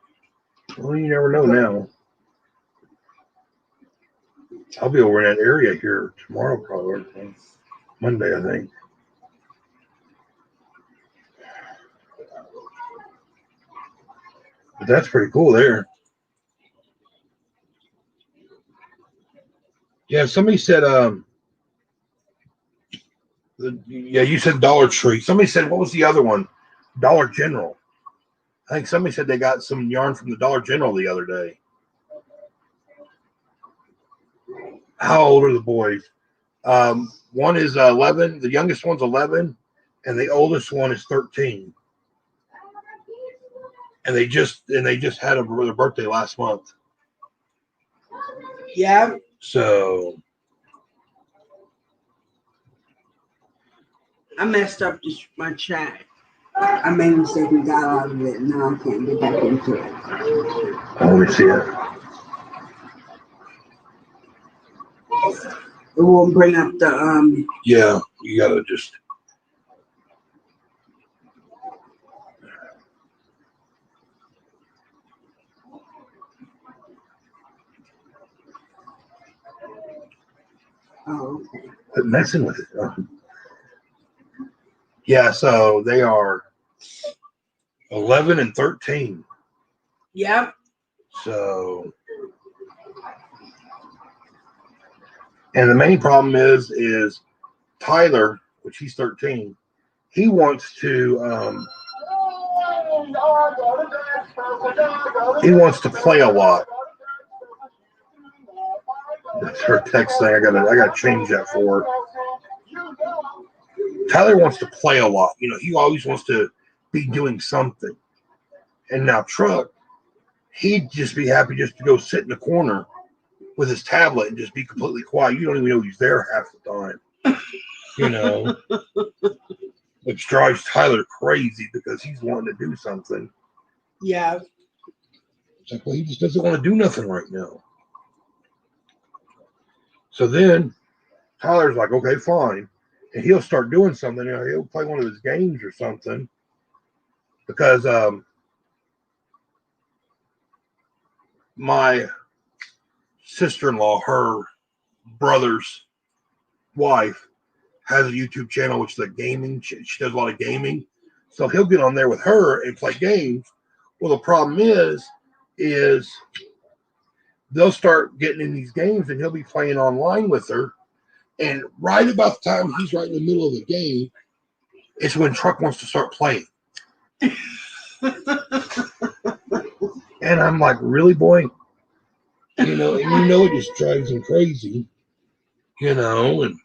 Well, you never know now. I'll be over in that area here tomorrow, probably. Monday, I think. But that's pretty cool there. Yeah, somebody said, yeah, you said Dollar Tree. Somebody said, what was the other one? Dollar General. I think somebody said they got some yarn from the Dollar General the other day. How old are the boys? One is 11. The youngest one's 11, and the oldest one is 13. And they just had their birthday last month. Yeah. So I messed up my chat. I made a mistake and got out of it. Now I can't get back into it. let me see it. It won't bring up the Yeah, you gotta just. Oh, okay. Quit messing with it. Yeah, so they are 11 and 13. Yep. So, and the main problem is Tyler, which he's 13. He wants to play a lot. That's her text thing. I gotta change that for her. Tyler wants to play a lot. You know, he always wants to be doing something. And now Truck, he'd just be happy just to go sit in the corner with his tablet and just be completely quiet. You don't even know he's there half the time. You know, which drives Tyler crazy because he's wanting to do something. Yeah. It's like, well, he just doesn't want to do nothing right now. So then Tyler's like, okay, fine. And he'll start doing something. You know, he'll play one of his games or something. Because my sister-in-law, her brother's wife, has a YouTube channel, which is a gaming. She does a lot of gaming. So he'll get on there with her and play games. Well, the problem is they'll start getting in these games and he'll be playing online with her. And right about the time he's right in the middle of the game, it's when Truck wants to start playing. And I'm like, really, boy? You know, and you know it just drives him crazy. You know, and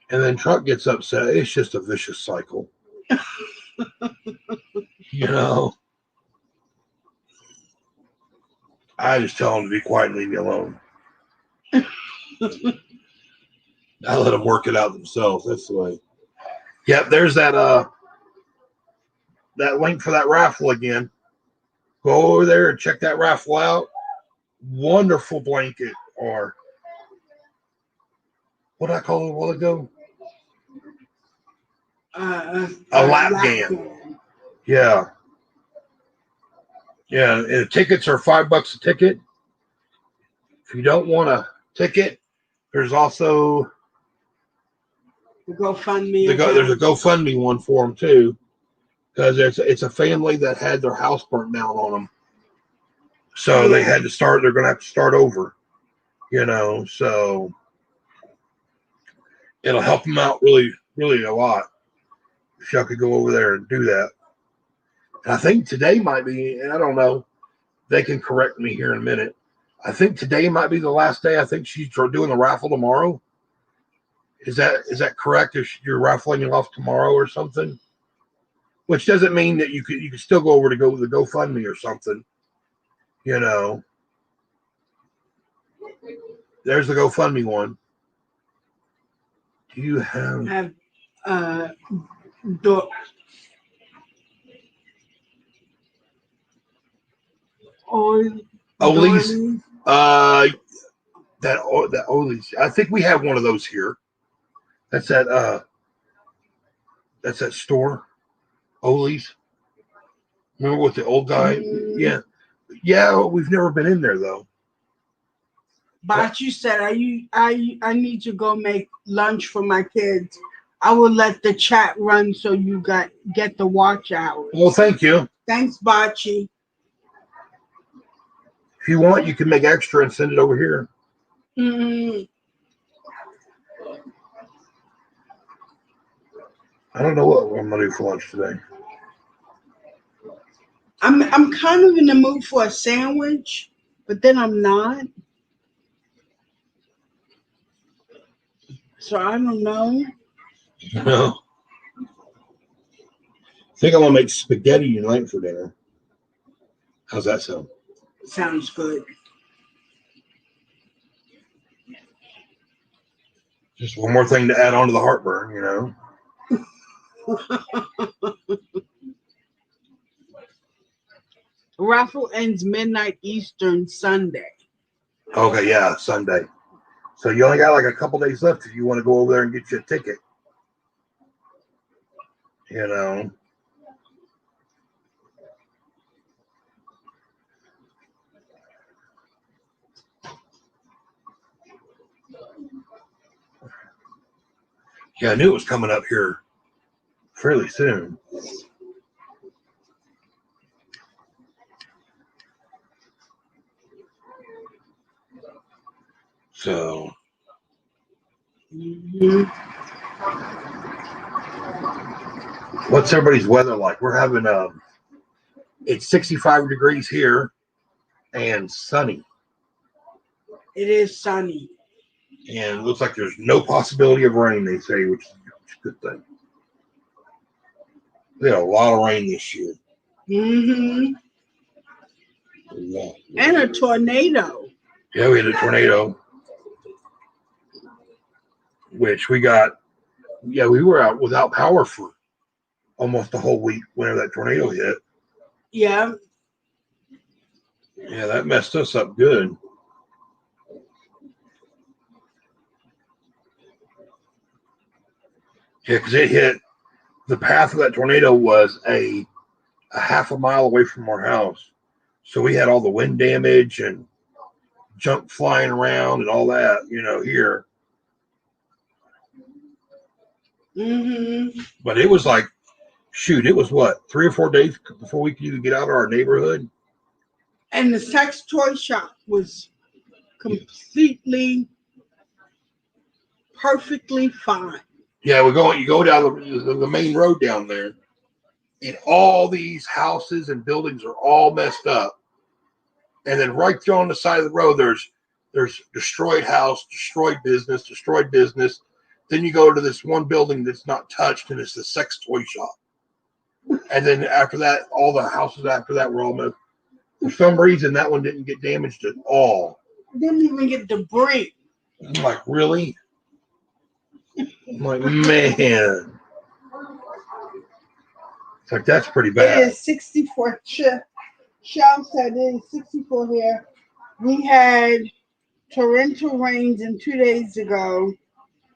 then Truck gets upset. It's just a vicious cycle. You know. I just tell him to be quiet and leave me alone. I let them work it out themselves. That's the way. Yep, there's that link for that raffle again. Go over there and check that raffle out. wonderful blanket, or what did I call it a while ago? A lap gown. Yeah. Yeah. And the tickets are $5 a ticket. If you don't want a ticket, there's also The GoFundMe. there's a GoFundMe one for them too, because it's a family that had their house burnt down on them, so they had to start. They're going to have to start over, So it'll help them out really, really a lot. If y'all could go over there and do that. And I think today might be, and I don't know, they can correct me here in a minute. I think today might be the last day. I think she's doing the raffle tomorrow. Is that correct? If you're raffling it off tomorrow or something, which doesn't mean that you could still go over to the GoFundMe or something. There's the GoFundMe one. Do you have Ollie's? That Ollie's. I think we have one of those here. That's that store, Ollie's. Remember with the old guy? Yeah. We've never been in there though. But you said I need to go make lunch for my kids. I will let the chat run so you get the watch hours. Well, thank you. Thanks, Bachi. If you want, you can make extra and send it over here. I don't know what I'm gonna do for lunch today. I'm kind of in the mood for a sandwich, but then I'm not. So I don't know. No. I think I'm gonna make spaghetti tonight for dinner. How's that sound? Sounds good. Just one more thing to add on to the heartburn, Raffle ends midnight Eastern Sunday. Okay, yeah, Sunday. So you only got like a couple days left if you want to go over there and get you a ticket. Yeah, I knew it was coming up here fairly soon. So, what's everybody's weather like? We're having it's 65 degrees here and sunny. It is sunny. And it looks like there's no possibility of rain, they say, which is a good thing. We had a lot of rain this year. And a tornado. Yeah, we had a tornado. Which we got, we were out without power for almost a whole week whenever that tornado hit. Yeah. Yeah, that messed us up good. Yeah, because it hit, the path of that tornado was a half a mile away from our house. So we had all the wind damage and junk flying around and all that, here. But it was like, it was what, 3 or 4 days before we could even get out of our neighborhood? And the sex toy shop was completely, perfectly fine. Yeah, you go down the main road down there, and all these houses and buildings are all messed up. And then right there on the side of the road, there's destroyed house, destroyed business. Then you go to this one building that's not touched, and it's the sex toy shop. And then after that, all the houses after that were all messed. For some reason, that one didn't get damaged at all. Didn't even get debris. I'm like, really? I'm like, man. It's like, that's pretty bad. It is 64. Shell said it is 64 here. We had torrential rains 2 days ago,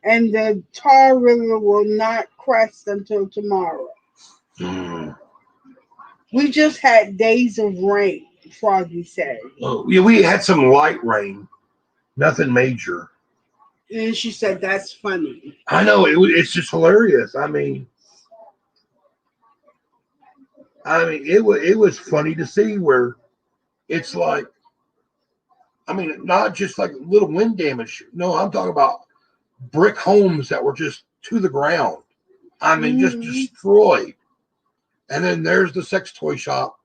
and the Tar River will not crest until tomorrow. Mm. We just had days of rain, Froggy said. Oh, yeah, we had some light rain, nothing major. And she said, that's funny. I know it's just hilarious. I mean, it was funny to see where it's like, I mean, not just like little wind damage. No, I'm talking about brick homes that were just to the ground. I mean, just destroyed. And then there's the sex toy shop.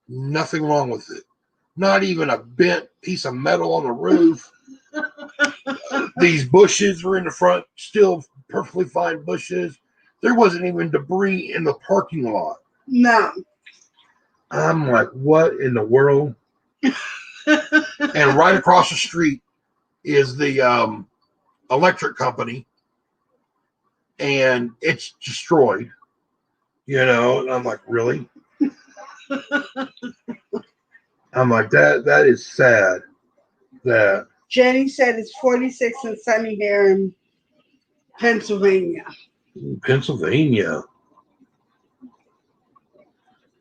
Nothing wrong with it. Not even a bent piece of metal on the roof. These bushes were in the front, still perfectly fine bushes. There wasn't even debris in the parking lot. No. I'm like, what in the world? And right across the street is the electric company, and it's destroyed. And I'm like, really? I'm like, that is sad. That Jenny said it's 46 and sunny here in Pennsylvania. Pennsylvania.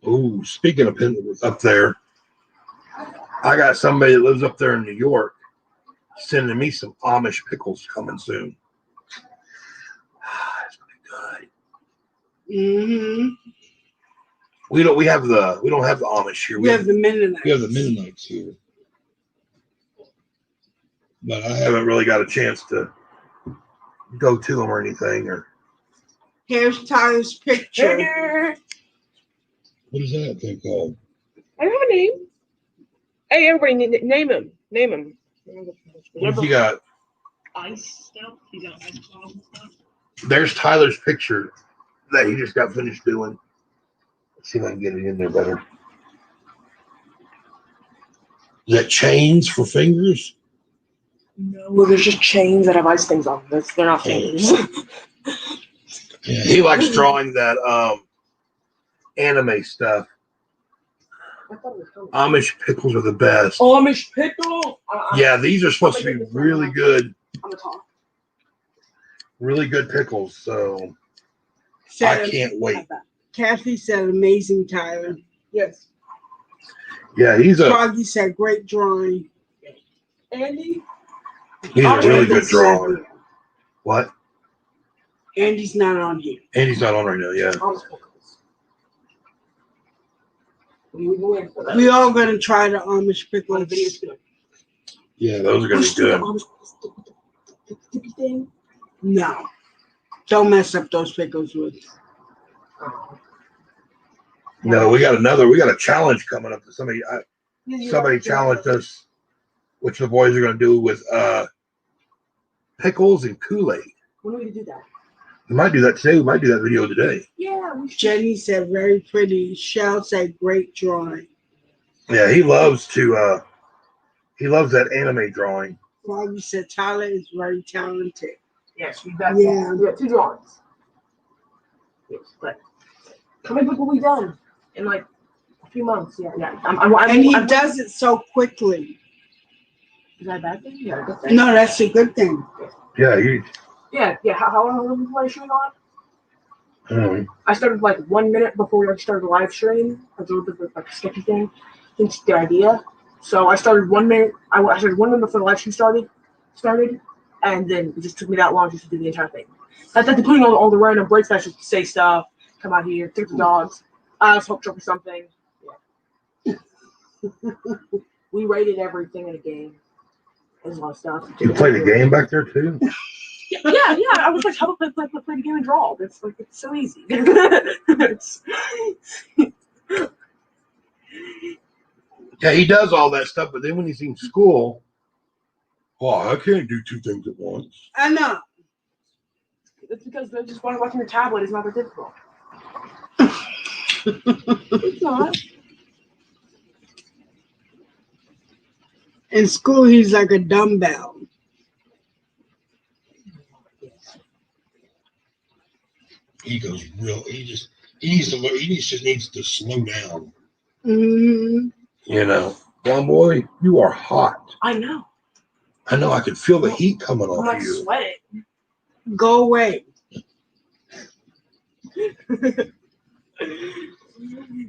Oh, speaking of up there, I got somebody that lives up there in New York sending me some Amish pickles coming soon. It's gonna be good. We don't have the Amish here. We have the Mennonites. We have the Mennonites here. But I haven't really got a chance to go to them or anything. Or here's Tyler's picture. what is that thing called? I don't have a name. Hey, everybody, name him. Name him. What you got? Ice stuff. You got ice balls and stuff. There's Tyler's picture that he just got finished doing. Let's see if I can get it in there better. Is that chains for fingers? No, there's just chains that have ice things on them. They're not fingers. Yeah, he likes drawing that anime stuff. Amish pickles are the best. Amish pickle. Yeah, these are supposed to be really good. I'm gonna talk. Really good pickles. So Said, I can't wait. Kathy said, amazing, Tyler. Yes. Yeah, he's Froggy said, great drawing. Andy. a really good drawer. What? Andy's not on here. Andy's not on right now. Yeah. We all gonna try the Amish pickles. Yeah, those are gonna be good. No, don't mess up those pickles with. No, we got a challenge coming up. Somebody challenged us, which the boys are gonna do with pickles and Kool-Aid. When are we gonna do that? We might do that today. We might do that video today. Yeah. Jenny said, very pretty. Shell said, great drawing. Yeah, he loves that anime drawing. Froggy said, Tyler is very talented. Yes, we got Yeah. we got 2 drawings. Yes, but comic book will be done in like a few months. Yeah. And he does it so quickly. Is that a bad thing? Yeah, good thing. No, that's a good thing. Yeah, Yeah. How long was I shooting on? Mm-hmm. I started like 1 minute before we started the live stream. I was a little bit like a sketchy thing. It's the idea. So I started 1 minute. I started 1 minute before the live stream started, and then it just took me that long just to do the entire thing. That's like including all the random breaks that I should say stuff. Come out here, take the dogs. I was hooked up or something. Yeah. We rated everything in the game. There's a lot of stuff. You play the game back there too. Yeah. I was like, how about play the game and draw? It's so easy. Yeah, he does all that stuff, but then when he's in school, I can't do 2 things at once. I know. It's because they're just watching the tablet is not that difficult. It's not. In school, he's like a dumbbell. He goes real. He needs to slow down. Mm-hmm. Young boy, you are hot. I know. I know. I can feel the heat coming I'm off like you. sweating. Go away.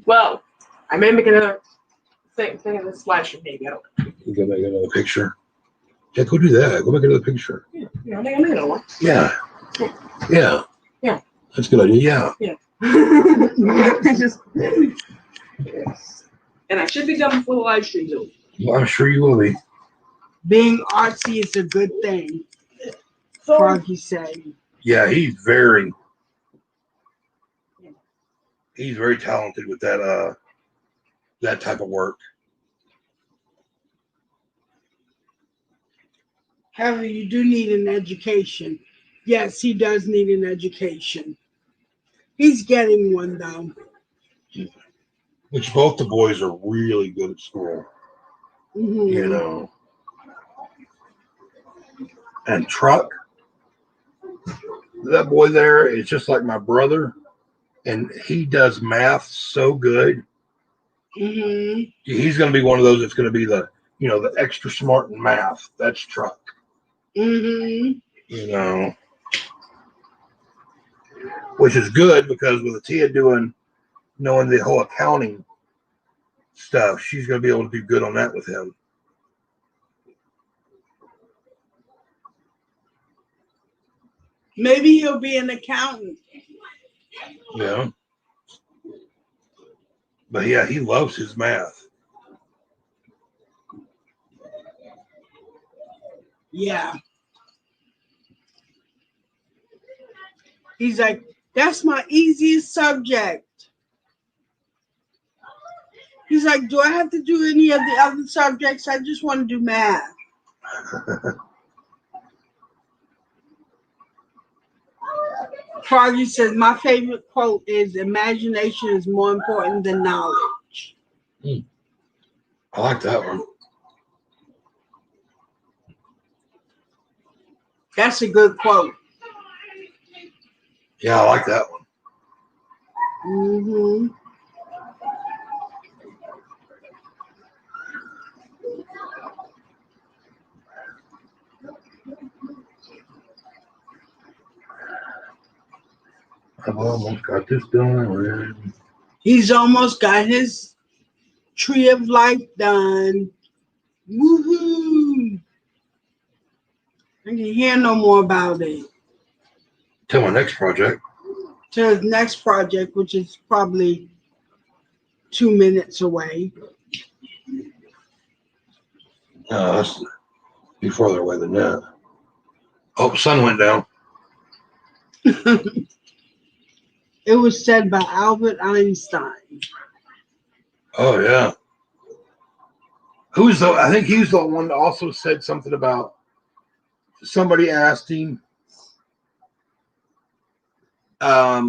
Well, I may make another thing of this live stream, maybe. I don't know. You go make another picture. Yeah, go do that. Go make another picture. Yeah, I'll make another one. Yeah. Yeah. Yeah. That's a good idea. Yeah. Just, yes. And I should be done before the live stream's over. Well, I'm sure you will be. Being artsy is a good thing, So, Froggy said. Yeah, he's very talented with that that type of work. However, you do need an education. Yes, he does need an education. He's getting one, though. Which both the boys are really good at school. Mm-hmm. You know. And Truck, that boy there is just like my brother, and he does math so good. Mm-hmm. He's going to be one of those that's going to be the extra smart in math. That's Truck. Mm-hmm. You know, which is good because with Tia knowing the whole accounting stuff, she's going to be able to do good on that with him. Maybe he'll be an accountant. Yeah. But yeah, he loves his math. Yeah. He's like, that's my easiest subject. He's like, do I have to do any of the other subjects? I just want to do math. Froggy says, my favorite quote is, imagination is more important than knowledge. I like that one. That's a good quote. Yeah, I like that one. Mm-hmm. I've almost got this done. He's almost got his tree of life done. Woohoo! I can hear no more about it. Till my next project. To his next project, which is probably 2 minutes away. That's be farther away than that. Oh, the sun went down. It was said by Albert Einstein. Oh yeah. I think he was the one that also said something about somebody asked him. I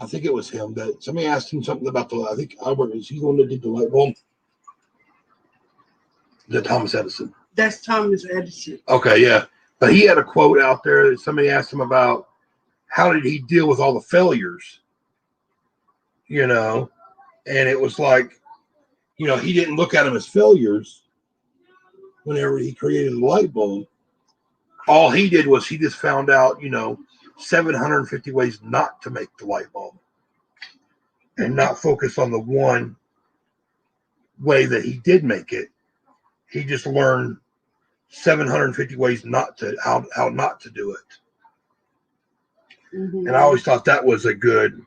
think it was him that somebody asked him something about I think Albert is he the one that did the light bulb? Is that Thomas Edison? That's Thomas Edison. Okay, yeah. But he had a quote out there that somebody asked him about how did he deal with all the failures? And it was like, he didn't look at them as failures whenever he created the light bulb. All he did was he just found out, 750 ways not to make the light bulb and not focus on the one way that he did make it. He just learned 750 ways how not to do it. Mm-hmm. And I always thought that was a good,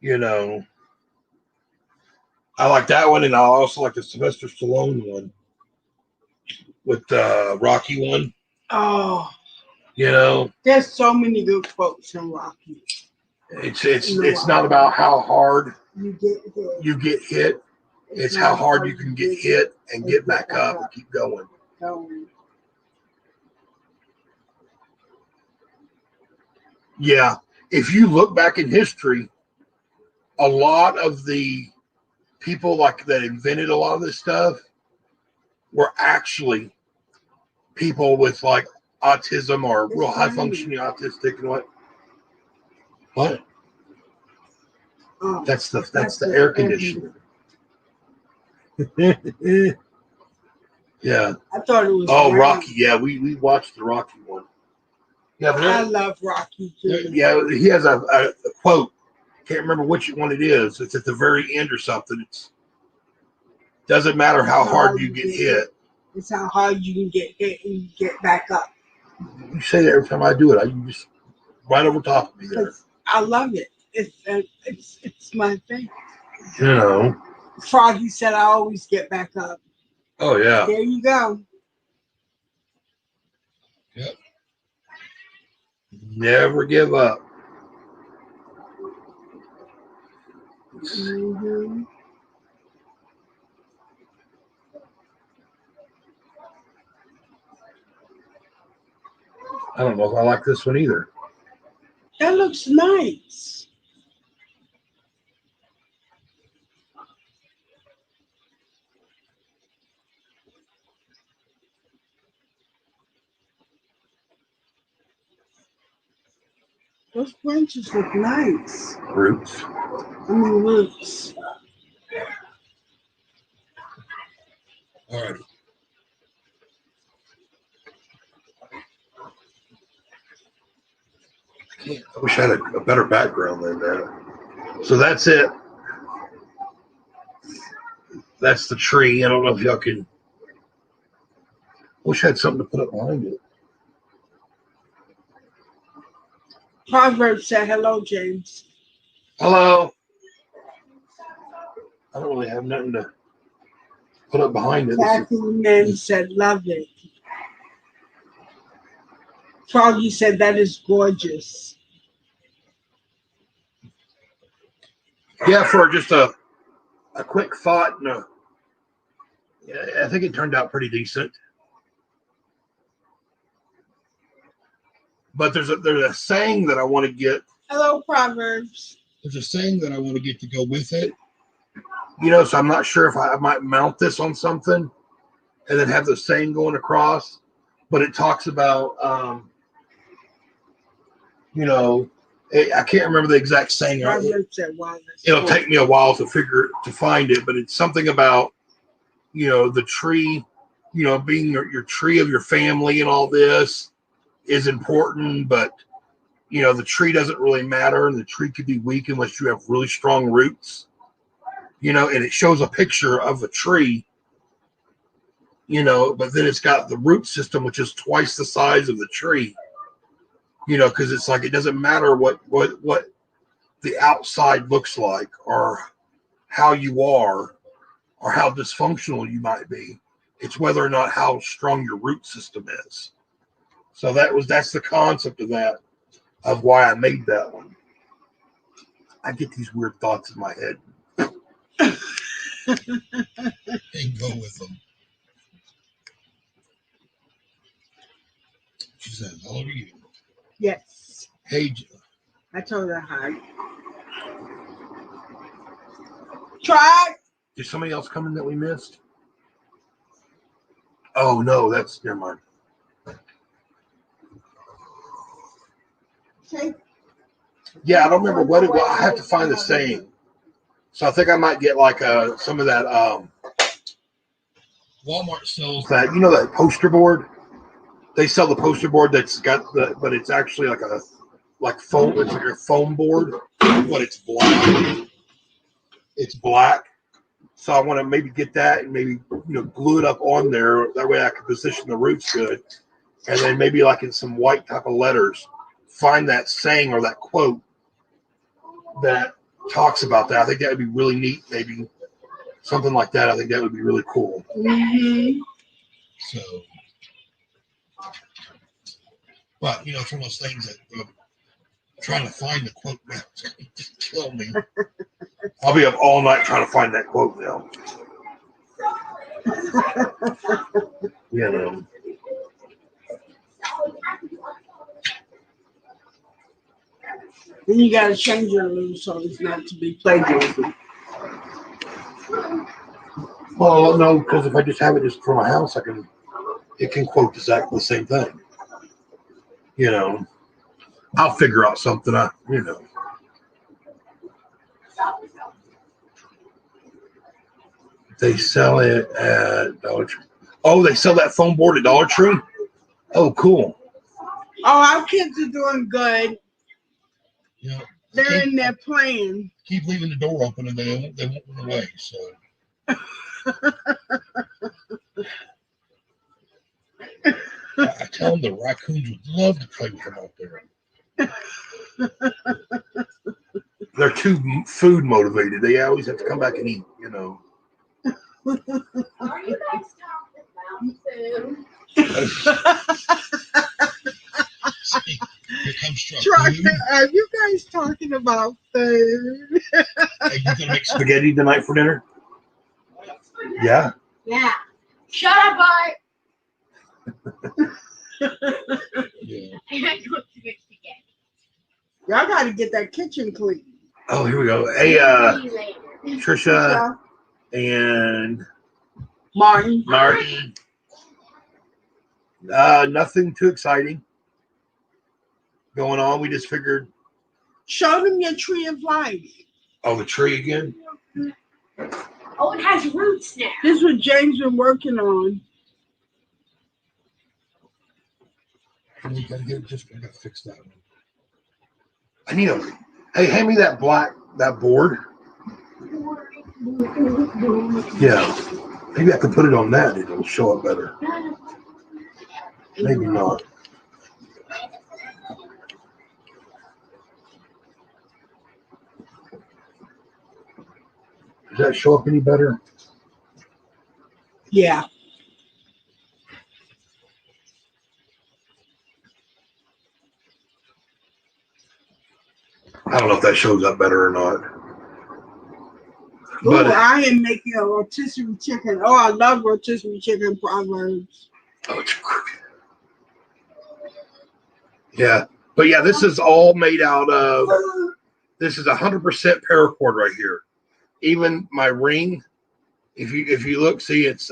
I like that one, and I also like the Sylvester Stallone one with the Rocky one. Oh, there's so many good quotes in Rocky. It's not about how hard you get hit. It's how hard you can get hit and get back up and keep going. Yeah, if you look back in history, a lot of the people that invented a lot of this stuff were actually people with autism or real high functioning autistic and what? Oh, that's the air conditioner. Yeah. I thought it was. Oh, great. Rocky. Yeah, we watched the Rocky one. Yeah, but I love Rocky too. yeah, he has a quote. Can't remember which one it is. It's at the very end or something. It's doesn't matter how hard you get hit. It's how hard you can get hit and get back up. You say that every time I do it. You just right over top of me there. I love it. It's my thing. You know. Froggy said I always get back up. Oh yeah. There you go. Yep. Never give up. Mm-hmm. I don't know if I like this one either. That looks nice. Those branches look nice. Roots. Roots. All right. I wish I had a better background than that. So that's it. That's the tree. I don't know if y'all can. Wish I had something to put up behind it. Proverbs said hello, James. Hello. I don't really have nothing to put up behind it. Kathy Men said love it. Froggy said that is gorgeous. Yeah, for just a quick thought and I think it turned out pretty decent. But there's a saying that I want to get. Hello, Proverbs. There's a saying that I want to get to go with it. You know, so I'm not sure if I might mount this on something and then have the saying going across. But it talks about, you know, I can't remember the exact saying. Proverbs said, wow, It'll take me a while to find it, but it's something about, you know, the tree, you know, being your tree of your family and all this is important, but you know, the tree doesn't really matter, and the tree could be weak unless you have really strong roots. You know, and it shows a picture of a tree, you know, but then it's got the root system, which is twice the size of the tree. You know, because it's like it doesn't matter what the outside looks like or how you are or how dysfunctional you might be. It's whether or not how strong your root system is. So that's the concept of that, of why I made that one. I get these weird thoughts in my head. And go with them. She says, hello to you. Yes. Hey, I told her hi. Try. Did somebody else come in that we missed? Oh no, that's never mind. Okay. Yeah, I don't remember what it was. I have to find the saying. So I think I might get like some of that. Walmart sells that. You know that poster board. They sell the poster board that's got but it's actually like foam. It's like a foam board, but it's black. It's black. So I want to maybe get that and maybe glue it up on there. That way I can position the roots good, and then maybe like in some white type of letters, find that saying or that quote that talks about that. I think that would be really neat. Maybe something like that. I think that would be really cool. Mm-hmm. So, but it's one of those things that trying to find the quote now just kill me. I'll be up all night trying to find that quote now. Then you got to change your loom so it's not to be plagiarism. Well, no, because if I just have it just for my house, it can quote exactly the same thing. I'll figure out something. They sell it at Dollar Tree. Oh, they sell that foam board at Dollar Tree? Oh, cool. Oh, our kids are doing good. Yeah. They're in there playing. Keep leaving the door open and they won't run away. So I tell them the raccoons would love to play with them out there. They're too food motivated. They always have to come back and eat, you know. Are you guys talking about food? See, here comes Truck. Are you guys talking about food? Hey, you gonna make spaghetti tonight for dinner? Yeah. Yeah. Shut up, Art. Yeah. I got to make spaghetti. Y'all got to get that kitchen clean. Oh, here we go. Hey, See you later. Trisha and Martin. Martin. Nothing too exciting going on. We just figured. Show them your tree of life. Oh, the tree again? Oh, it has roots now. This is what James been working on. I gotta fix that one. I need a. Hey, hand me that board. Yeah. Maybe I can put it on that. It'll show up better. Maybe not. Does that show up any better? Yeah. I don't know if that shows up better or not. Ooh, But I am making a rotisserie chicken. Oh, I love rotisserie chicken proverbs. oh, it's crooked. Yeah, but yeah, this is all made out of. This is 100% paracord right here. Even my ring, if you look, see it's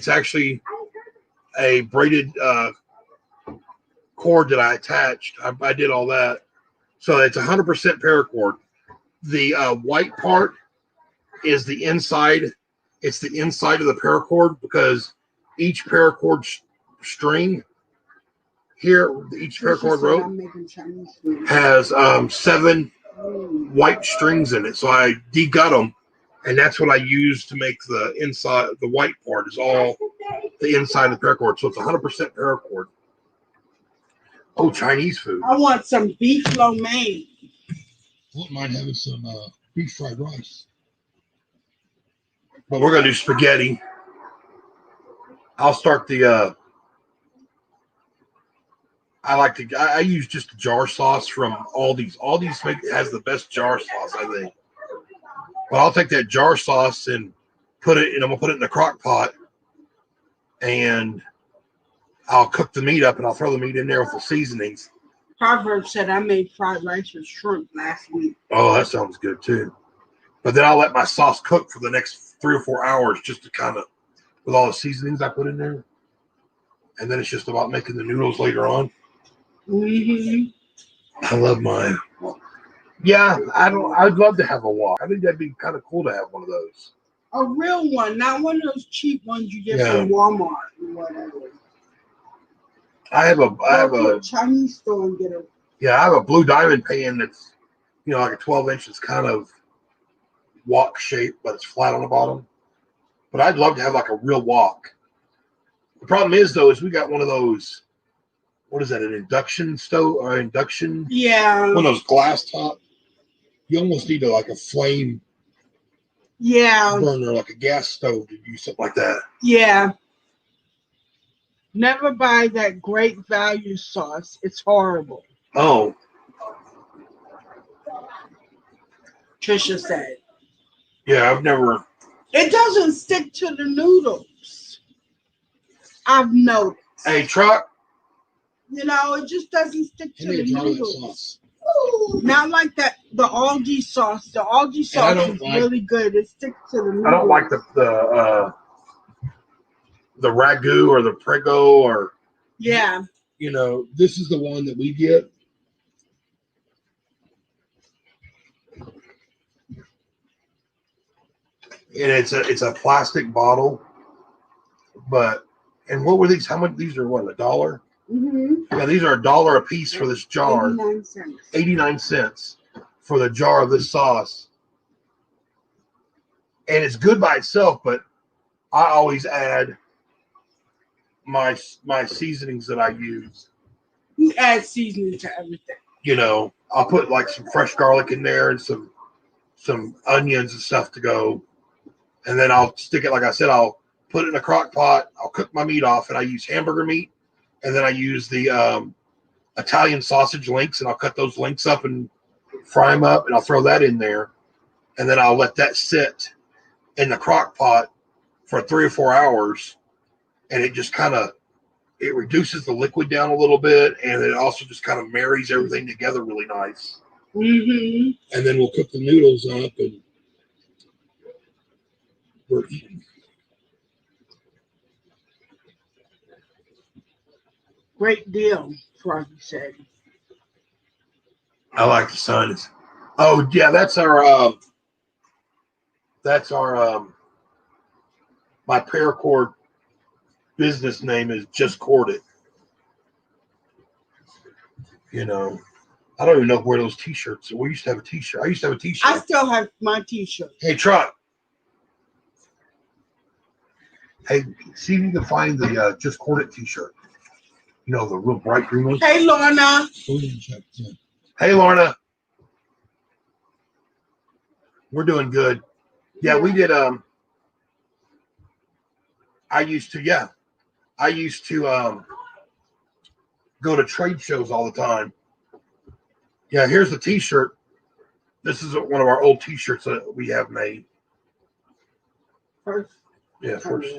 actually a braided cord that I attached. I did all that, so it's 100% paracord. The white part is the inside. It's the inside of the paracord because each paracord string here, each paracord rope has 7 white strings in it. So I degut them, and that's what I use to make the inside. The white part is all the inside of the paracord. So it's 100% paracord. Oh, Chinese food. I want some beef lo mein. Wouldn't mind having some beef fried rice. But we're gonna do spaghetti. I'll start the. I use just the jar sauce from Aldi's. Aldi's has the best jar sauce, I think. But I'll take that jar sauce and put it, and I'm gonna put it in the crock pot, and I'll cook the meat up, and I'll throw the meat in there with the seasonings. Proverbs said I made fried rice with shrimp last week. Oh, that sounds good too. But then I'll let my sauce cook for the next 3 or 4 hours, just to kind of, with all the seasonings I put in there, and then it's just about making the noodles later on. Mm-hmm. I love mine. Yeah, I'd love to have a wok. I think that'd be kind of cool to have one of those. A real one, not one of those cheap ones you get Yeah. from Walmart or whatever. I have Go to a Chinese store and get a. yeah, I have a blue diamond pan that's like a 12-inch. It's kind of wok shape, but it's flat on the bottom. But I'd love to have like a real wok. The problem is though, is we got one of those. What is that? An induction stove or induction? Yeah. One of those glass top. You almost need like a flame burner, like a gas stove to use something like that. Yeah. Never buy that great value sauce. It's horrible. Oh. Trisha said. Yeah, I've never. It doesn't stick to the noodles. I've noticed. Hey, truck. It just doesn't stick to the noodles. Sauce. Not like that. The Aldi sauce. The Aldi sauce is really good. It sticks to the noodles. I don't like the ragu or the prego or. Yeah. This is the one that we get. and it's a plastic bottle. But and what were these? How much? These are what, $1? Mm-hmm. Yeah, these are $1 a piece for this jar. 89 cents. 89 cents for the jar of this sauce. And it's good by itself, but I always add my seasonings that I use. You add seasoning to everything. You know, I'll put like some fresh garlic in there and some onions and stuff to go. And then I'll stick it, like I said, I'll put it in a crock pot. I'll cook my meat off, and I use hamburger meat. And then I use the Italian sausage links, and I'll cut those links up and fry them up, and I'll throw that in there. And then I'll let that sit in the crock pot for 3 or 4 hours. And it just kind of, it reduces the liquid down a little bit, and it also just kind of marries everything together really nice. Mm-hmm. And then we'll cook the noodles up, and we're eating. Great deal, Froggy said. I like the sun. Oh yeah, that's our my paracord business name is Just Cord It. You know, I don't even know where those t-shirts. We used to have a t-shirt. I used to have a t-shirt. I still have my t-shirt. Hey, Truck. Hey, see if you can find the Just Cord It t-shirt. You know, the real bright green ones. Hey, Lorna. Hey, Lorna. We're doing good. Yeah, we did. I used to go to trade shows all the time. Yeah, here's the t-shirt. This is one of our old t-shirts that we have made. First. Yeah, first.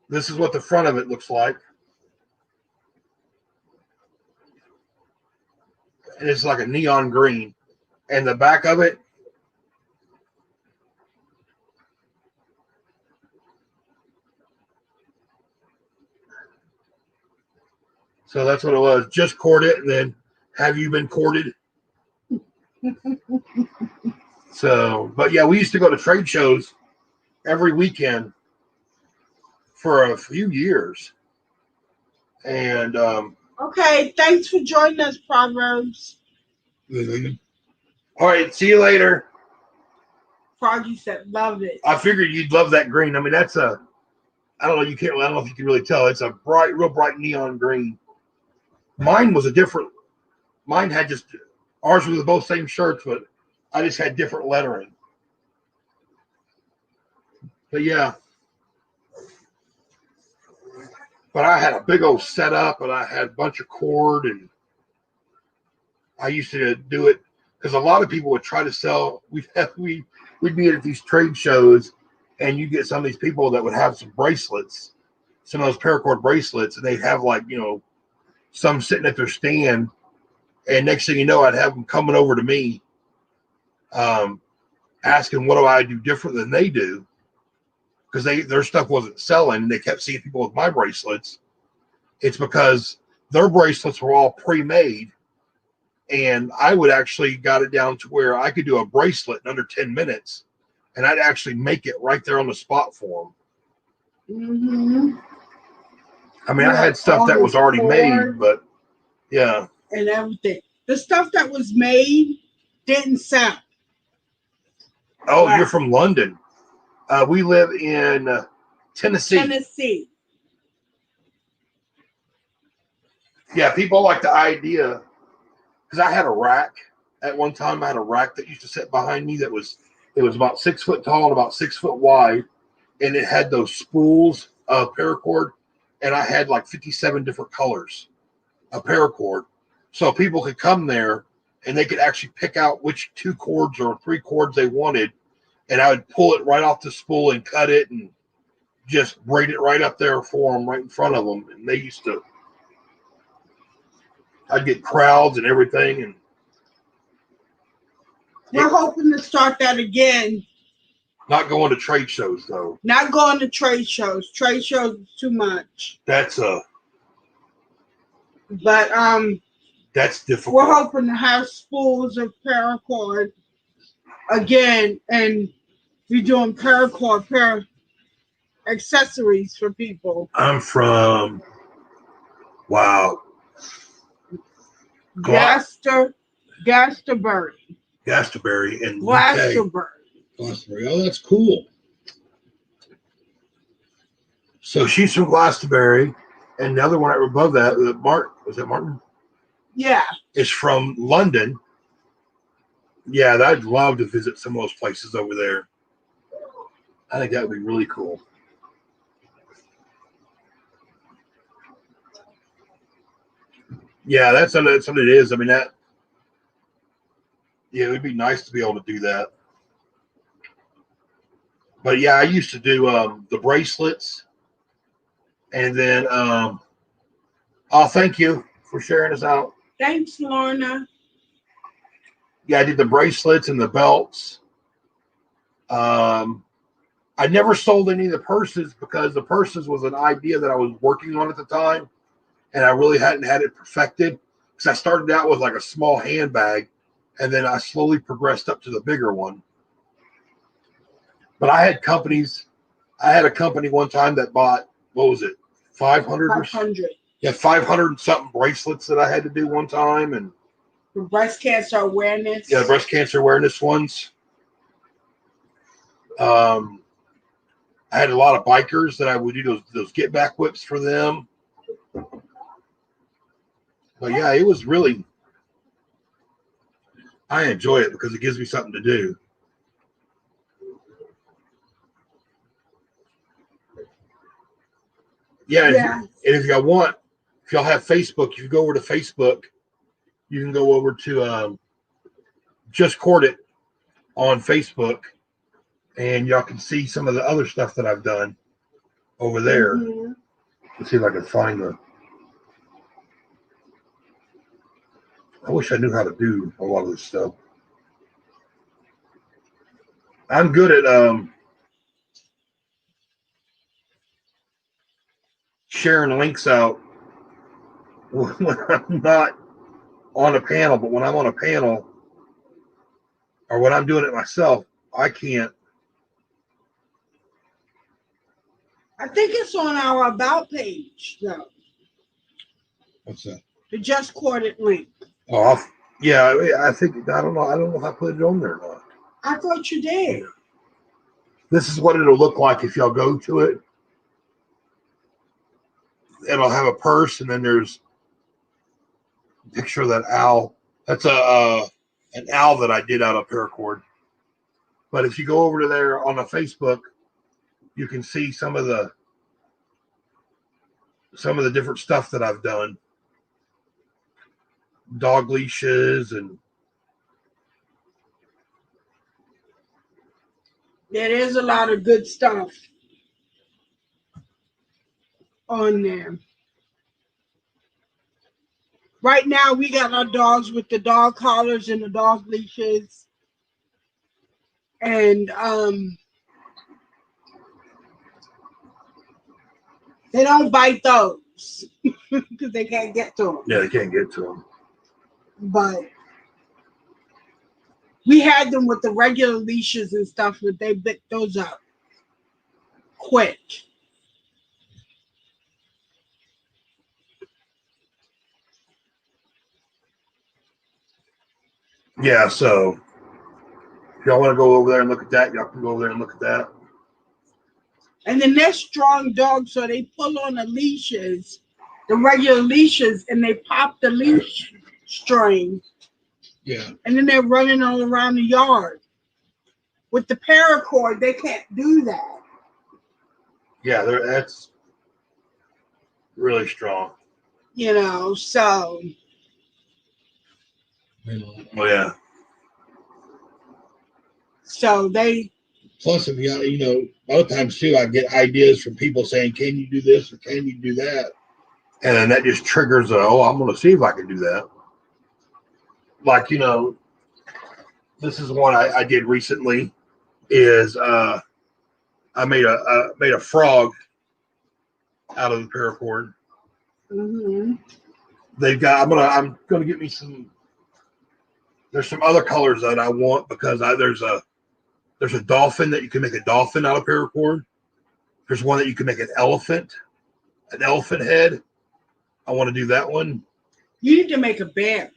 This is what the front of it looks like. And it's like a neon green. And the back of it, so that's what it was. Just court it, and then have you been courted? So, but yeah, we used to go to trade shows every weekend for a few years. And Okay, thanks for joining us, Proverbs. all right, see you later. Froggy said, love it. I figured you'd love that green. I mean, that's I don't know, I don't know if you can really tell. It's a real bright neon green. Mine was mine had ours were both same shirts, but I just had different lettering. But yeah. But I had a big old setup, and I had a bunch of cord, and I used to do it because a lot of people would try to sell. We'd be at these trade shows, and you get some of these people that would have some bracelets, some of those paracord bracelets, and they'd have some sitting at their stand, and next thing you know, I'd have them coming over to me, asking what do I do different than they do. Because their stuff wasn't selling, and they kept seeing people with my bracelets. It's because their bracelets were all pre-made, and I would actually got it down to where I could do a bracelet in under 10 minutes, and I'd actually make it right there on the spot for them. Mm-hmm. I mean, I had stuff that was already made, but yeah. And everything. The stuff that was made didn't sell. Oh, wow. You're from London. We live in Tennessee. Yeah, people like the idea, because I had a rack at one time. I had a rack that used to sit behind me it was about 6 foot tall and about 6 foot wide, and it had those spools of paracord, and I had like 57 different colors of paracord, so people could come there and they could actually pick out which 2 cords or 3 cords they wanted. And I would pull it right off the spool and cut it and just braid it right up there for them, right in front of them. And they used to, I'd get crowds and everything. And we're hoping to start that again. Not going to trade shows, though. Not going to trade shows. Trade shows is too much. That's difficult. We're hoping to have spools of paracord. again, and we're doing paracord pair accessories for people. I'm from, wow, Glastonbury Glastonbury in UK. Glastonbury. Oh, that's cool. So she's from Glastonbury, and the other one right above that, was it Martin? Yeah. Is from London. Yeah, I'd love to visit some of those places over there. I think that would be really cool. Yeah, that's something it is. I mean, it would be nice to be able to do that. But yeah, I used to do the bracelets, and then thank you for sharing this out. Thanks, Lorna. Yeah, I did the bracelets and the belts. I never sold any of the purses because the purses was an idea that I was working on at the time, and I really hadn't had it perfected. Because I started out with like a small handbag, and then I slowly progressed up to the bigger one. But I had companies. I had a company one time that bought, what was it, 500? 500. Yeah, 500 and something bracelets that I had to do one time, and For breast cancer awareness. yeah, breast cancer awareness ones. I had a lot of bikers that I would do those get back whips for them. But yeah, it was really, I enjoy it because it gives me something to do. Yeah. And if y'all want, if y'all have Facebook, you go over to Facebook, you can go over to Just Court It on Facebook, and y'all can see some of the other stuff that I've done over there. Mm-hmm. Let's see if I can find I wish I knew how to do a lot of this stuff. I'm good at sharing links out when I'm not on a panel, but when I'm on a panel or when I'm doing it myself, I can't. I think it's on our About page, though. What's that? The Just Courted link. Oh, yeah. I think I don't know. I don't know if I put it on there or not. I thought you did. This is what it'll look like if y'all go to it. It'll have a purse, and then there's a picture of that owl. That's an owl that I did out of paracord. But if you go over to there on the Facebook, you can see some of the different stuff that I've done. Dog leashes and There's a lot of good stuff on there. Right now, we got our dogs with the dog collars and the dog leashes. And they don't bite those because they can't get to them. yeah, they can't get to them. But we had them with the regular leashes and stuff, but they bit those up quick. Yeah, so if y'all want to go over there and look at that, y'all can go over there and look at that. And then they're strong dogs, so they pull on the leashes, the regular leashes, and they pop the leash string. Yeah. And then they're running all around the yard. With the paracord, they can't do that. Yeah, that's really strong. You know, so. Oh, yeah. So they. Plus, if you other times too, I get ideas from people saying, "Can you do this or can you do that?" And then that just triggers, I'm going to see if I can do that. Like, this is one I did recently. Is I made a frog out of the paracord. Mm-hmm. I'm gonna get me some There's some other colors that I want because there's a dolphin that you can make a dolphin out of paracord. There's one that you can make an elephant head. I want to do that one. You need to make a bear.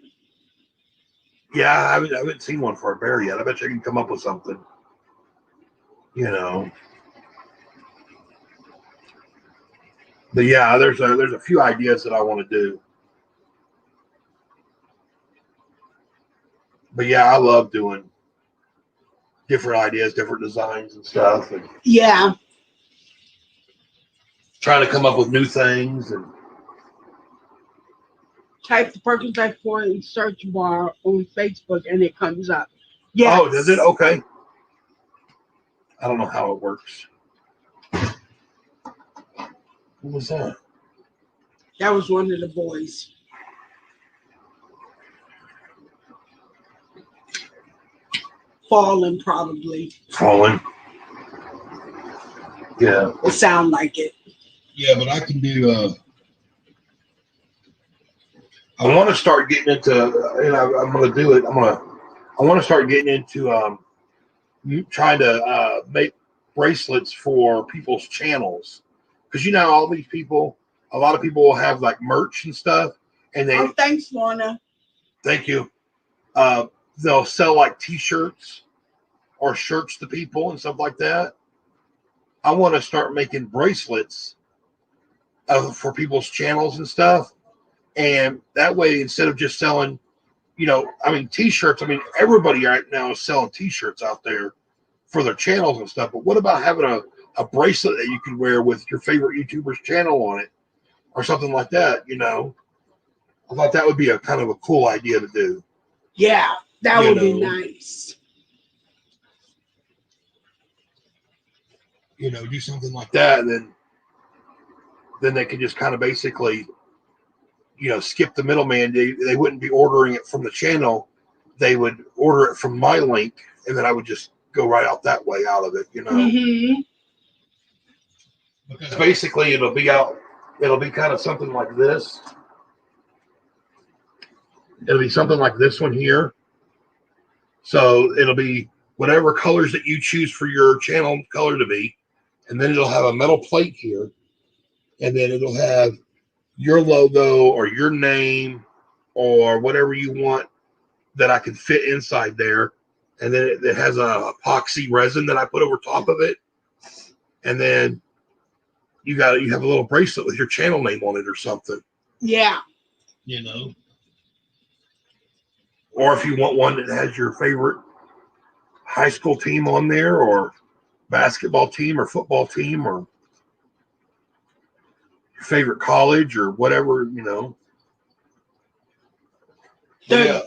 Yeah, I haven't seen one for a bear yet. I bet you can come up with something. You know. But yeah, there's a few ideas that I want to do. But yeah, I love doing different ideas, different designs and stuff, and Yeah. trying to come up with new things. And Type the Perkins Life 4 in search bar on Facebook and it comes up. Yes. oh, does it? Okay. I don't know how it works. What was that? That was one of the boys. Falling, probably. Falling. Yeah. It sound like it. Yeah, but I can do. I want to start getting into, and I'm going to do it. I want to start getting into trying to make bracelets for people's channels, because all these people, a lot of people will have like merch and stuff, and they. Oh, thanks, Lorna. Thank you. They'll sell like T-shirts or shirts to people and stuff like that. I want to start making bracelets for people's channels and stuff. And that way, instead of just selling, T-shirts, everybody right now is selling T-shirts out there for their channels and stuff. But what about having a bracelet that you can wear with your favorite YouTuber's channel on it or something like that, I thought that would be a kind of a cool idea to do. Yeah, that would be nice. Do something like that, and then they could just kind of basically, skip the middleman. They wouldn't be ordering it from the channel. They would order it from my link, and then I would just go right out that way out of it, Mm-hmm. Because basically it'll be kind of something like this. It'll be something like this one here. So it'll be whatever colors that you choose for your channel color to be. And then it'll have a metal plate here. And then it'll have your logo or your name or whatever you want that I can fit inside there. And then it has a epoxy resin that I put over top of it. And then you have a little bracelet with your channel name on it or something. Yeah. Or if you want one that has your favorite high school team on there, or basketball team, or football team, or your favorite college, or whatever, Yeah,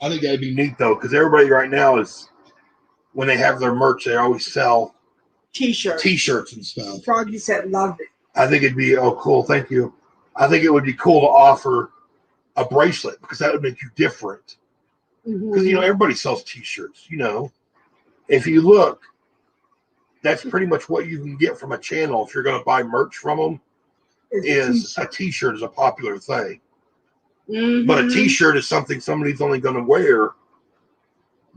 I think that'd be neat though, because everybody right now is, when they have their merch, they always sell T-shirts and stuff. Froggy said, "Love it." I think it'd be cool. Thank you. I think it would be cool to offer a bracelet, because that would make you different. Because everybody sells T-shirts. If you look, that's pretty much what you can get from a channel if you're going to buy merch from them. A T-shirt is a popular thing, but a T-shirt is something somebody's only going to wear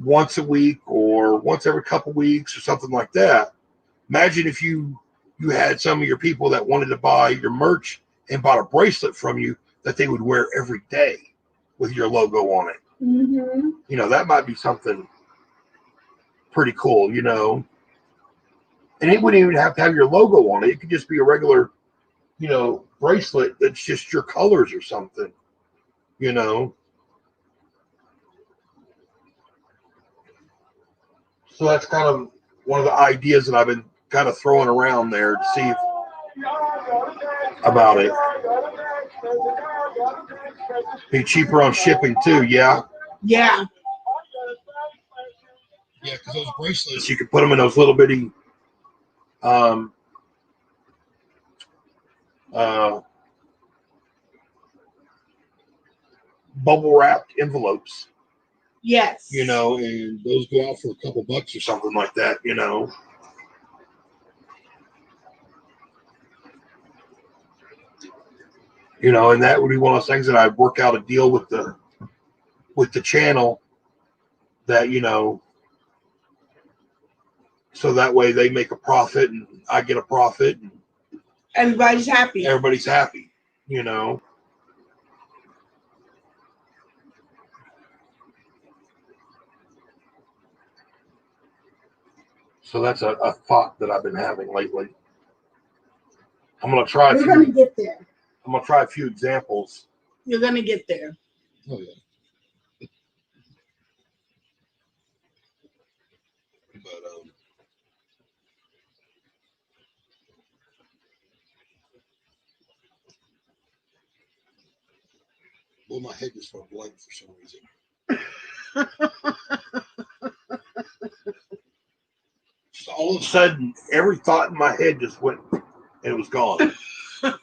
once a week or once every couple weeks or something like that. Imagine if you had some of your people that wanted to buy your merch and bought a bracelet from you that they would wear every day with your logo on it. That might be something pretty cool, and it wouldn't even have to have your logo on it. It could just be a regular, bracelet that's just your colors or something, So that's kind of one of the ideas that I've been kind of throwing around there to see about it. Be cheaper on shipping too, yeah. Yeah. Yeah, because those bracelets, you could put them in those little bitty bubble wrapped envelopes. Yes. And those go out for a couple bucks or something like that, and that would be one of those things that I'd work out a deal with the channel that, so that way they make a profit and I get a profit and Everybody's happy. everybody's happy, So that's a thought that I've been having lately. I'm gonna try You're gonna get there. I'm gonna try a few examples. You're gonna get there. Oh yeah. But well, my head just went blank for some reason. So all of a sudden, every thought in my head just went, and it was gone. I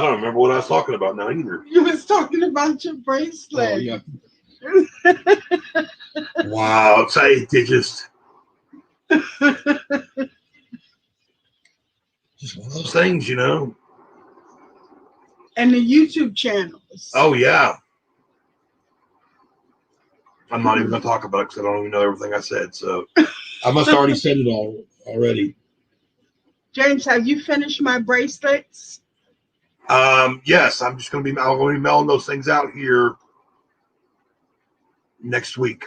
don't remember what I was talking about now either. You was talking about your bracelet. Oh yeah. Wow, it just one of those things, And the YouTube channels. Oh yeah. I'm not even gonna talk about it because I don't even know everything I said. So I must have already said it all already. James, have you finished my bracelets? Yes, I'm gonna be mailing those things out here next week.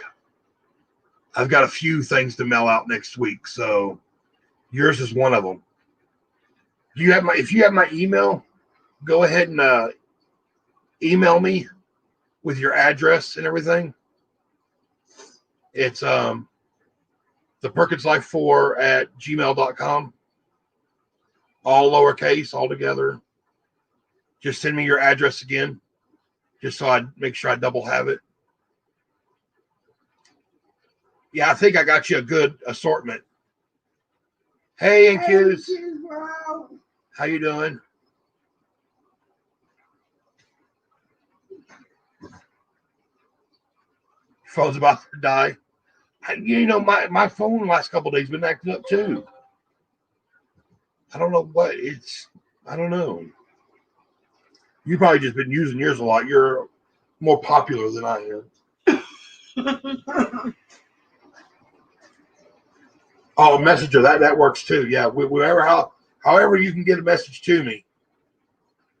I've got a few things to mail out next week, so yours is one of them. If you have my email, go ahead and email me with your address and everything. It's the PerkinsLife4@gmail.com. All lowercase, all together. Just send me your address again, just so I make sure I double have it. Yeah, I think I got you a good assortment. Hey, NQs. Wow. How you doing? Phone's about to die. My phone the last couple of days been acting up too. I don't know what I don't know. You probably just been using yours a lot. You're more popular than I am. Oh, Messenger, that works too. Yeah, however you can get a message to me.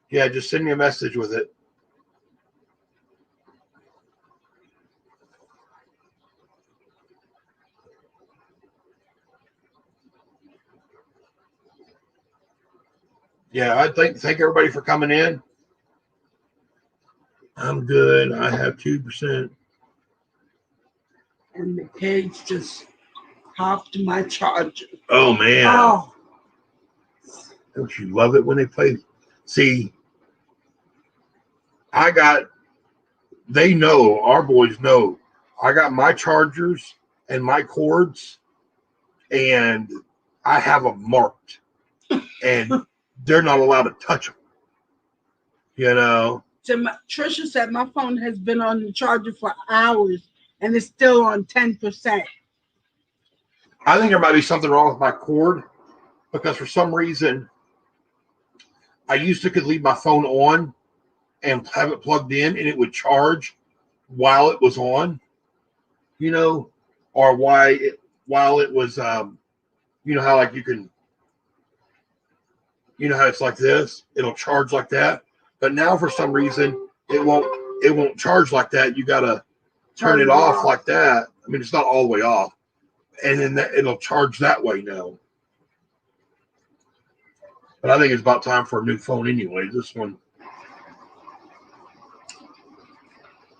Yeah, just send me a message with it. Yeah, I thank everybody for coming in. I'm good. I have 2%. And the kids just popped my charger. Oh man. Oh. Don't you love it when they play? See, they know, our boys know, I got my chargers and my cords, and I have them marked, and they're not allowed to touch them. So Trisha said my phone has been on the charger for hours, and it's still on 10%. I think there might be something wrong with my cord, because for some reason, I used to could leave my phone on and have it plugged in, and it would charge while it was on, or while it was, how like you can, how it's like this, it'll charge like that. But now for some reason it won't charge like that. You gotta turn it off like that. I mean, it's not all the way off, and then it'll charge that way now. But I think it's about time for a new phone anyway. This one.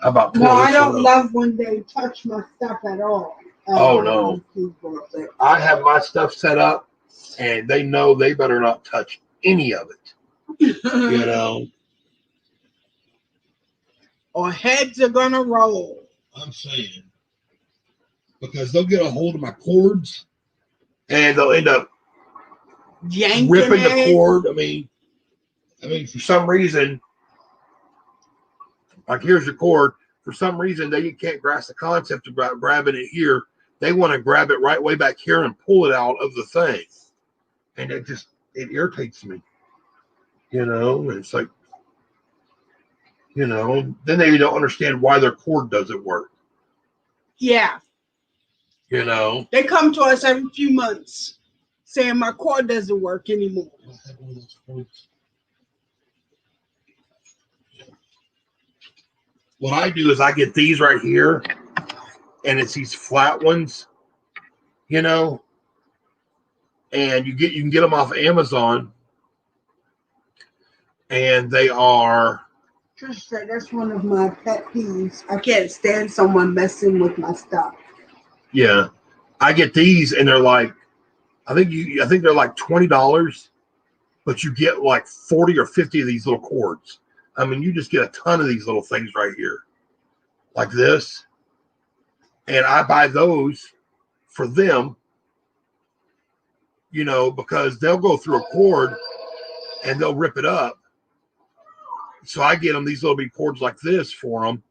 About no, I don't love when they touch my stuff at all. Oh no. I have my stuff set up, and they know they better not touch any of it. Or heads are gonna roll. I'm saying, because they'll get a hold of my cords, and they'll end up yanking ripping the cord. I mean, for some reason, like here's your cord. For some reason, they can't grasp the concept of grabbing it here. They want to grab it right way back here and pull it out of the thing, and it irritates me. It's like, You know, then they don't understand why their cord doesn't work. Yeah. You know, They come to us every few months saying my cord doesn't work anymore. What I do is I get these right here, and it's these flat ones, you know, and you can get them off Amazon, and they are. Just say that's one of my pet peeves. I can't stand someone messing with my stuff. Yeah, I get these, and they're like, I think they're like $20, but you get like 40 or 50 of these little cords. I mean, you just get a ton of these little things right here, like this, and I buy those for them, you know, because they'll go through a cord and they'll rip it up. So I get them these little big cords like this for them,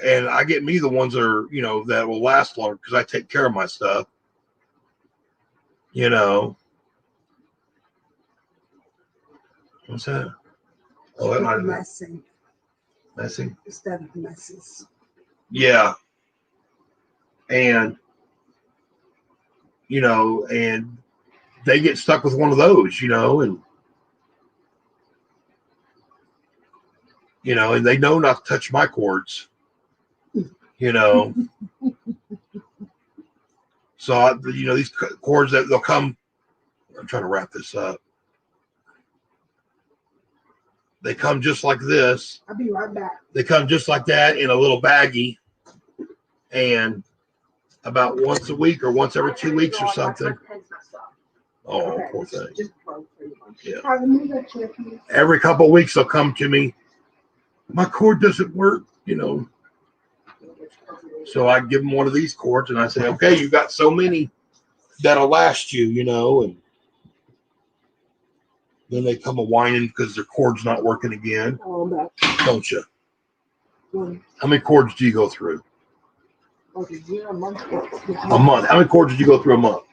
and I get me the ones that are, you know, that will last longer because I take care of my stuff. You know, what's that? Oh, that might have been Messing messing. instead of messes. Yeah, and you know, and they get stuck with one of those, you know, and they know not to touch my cords, you know. So these cords that they'll come. I'm trying to wrap this up. They come just like this. I'll be right back. They come just like that in a little baggie, and about once a week or once every 2 weeks or something. Oh, Okay, poor thing. just broke pretty much. Yeah. Yeah. Every couple of weeks they'll come to me. My cord doesn't work, you know. So I give them one of these cords and I say, okay, you got so many that'll last you, you know, and then they come a whining because their cord's not working again. Oh, I'm back. Don't you? How many cords do you go through? Okay, a month. A month. How many cords did you go through a month?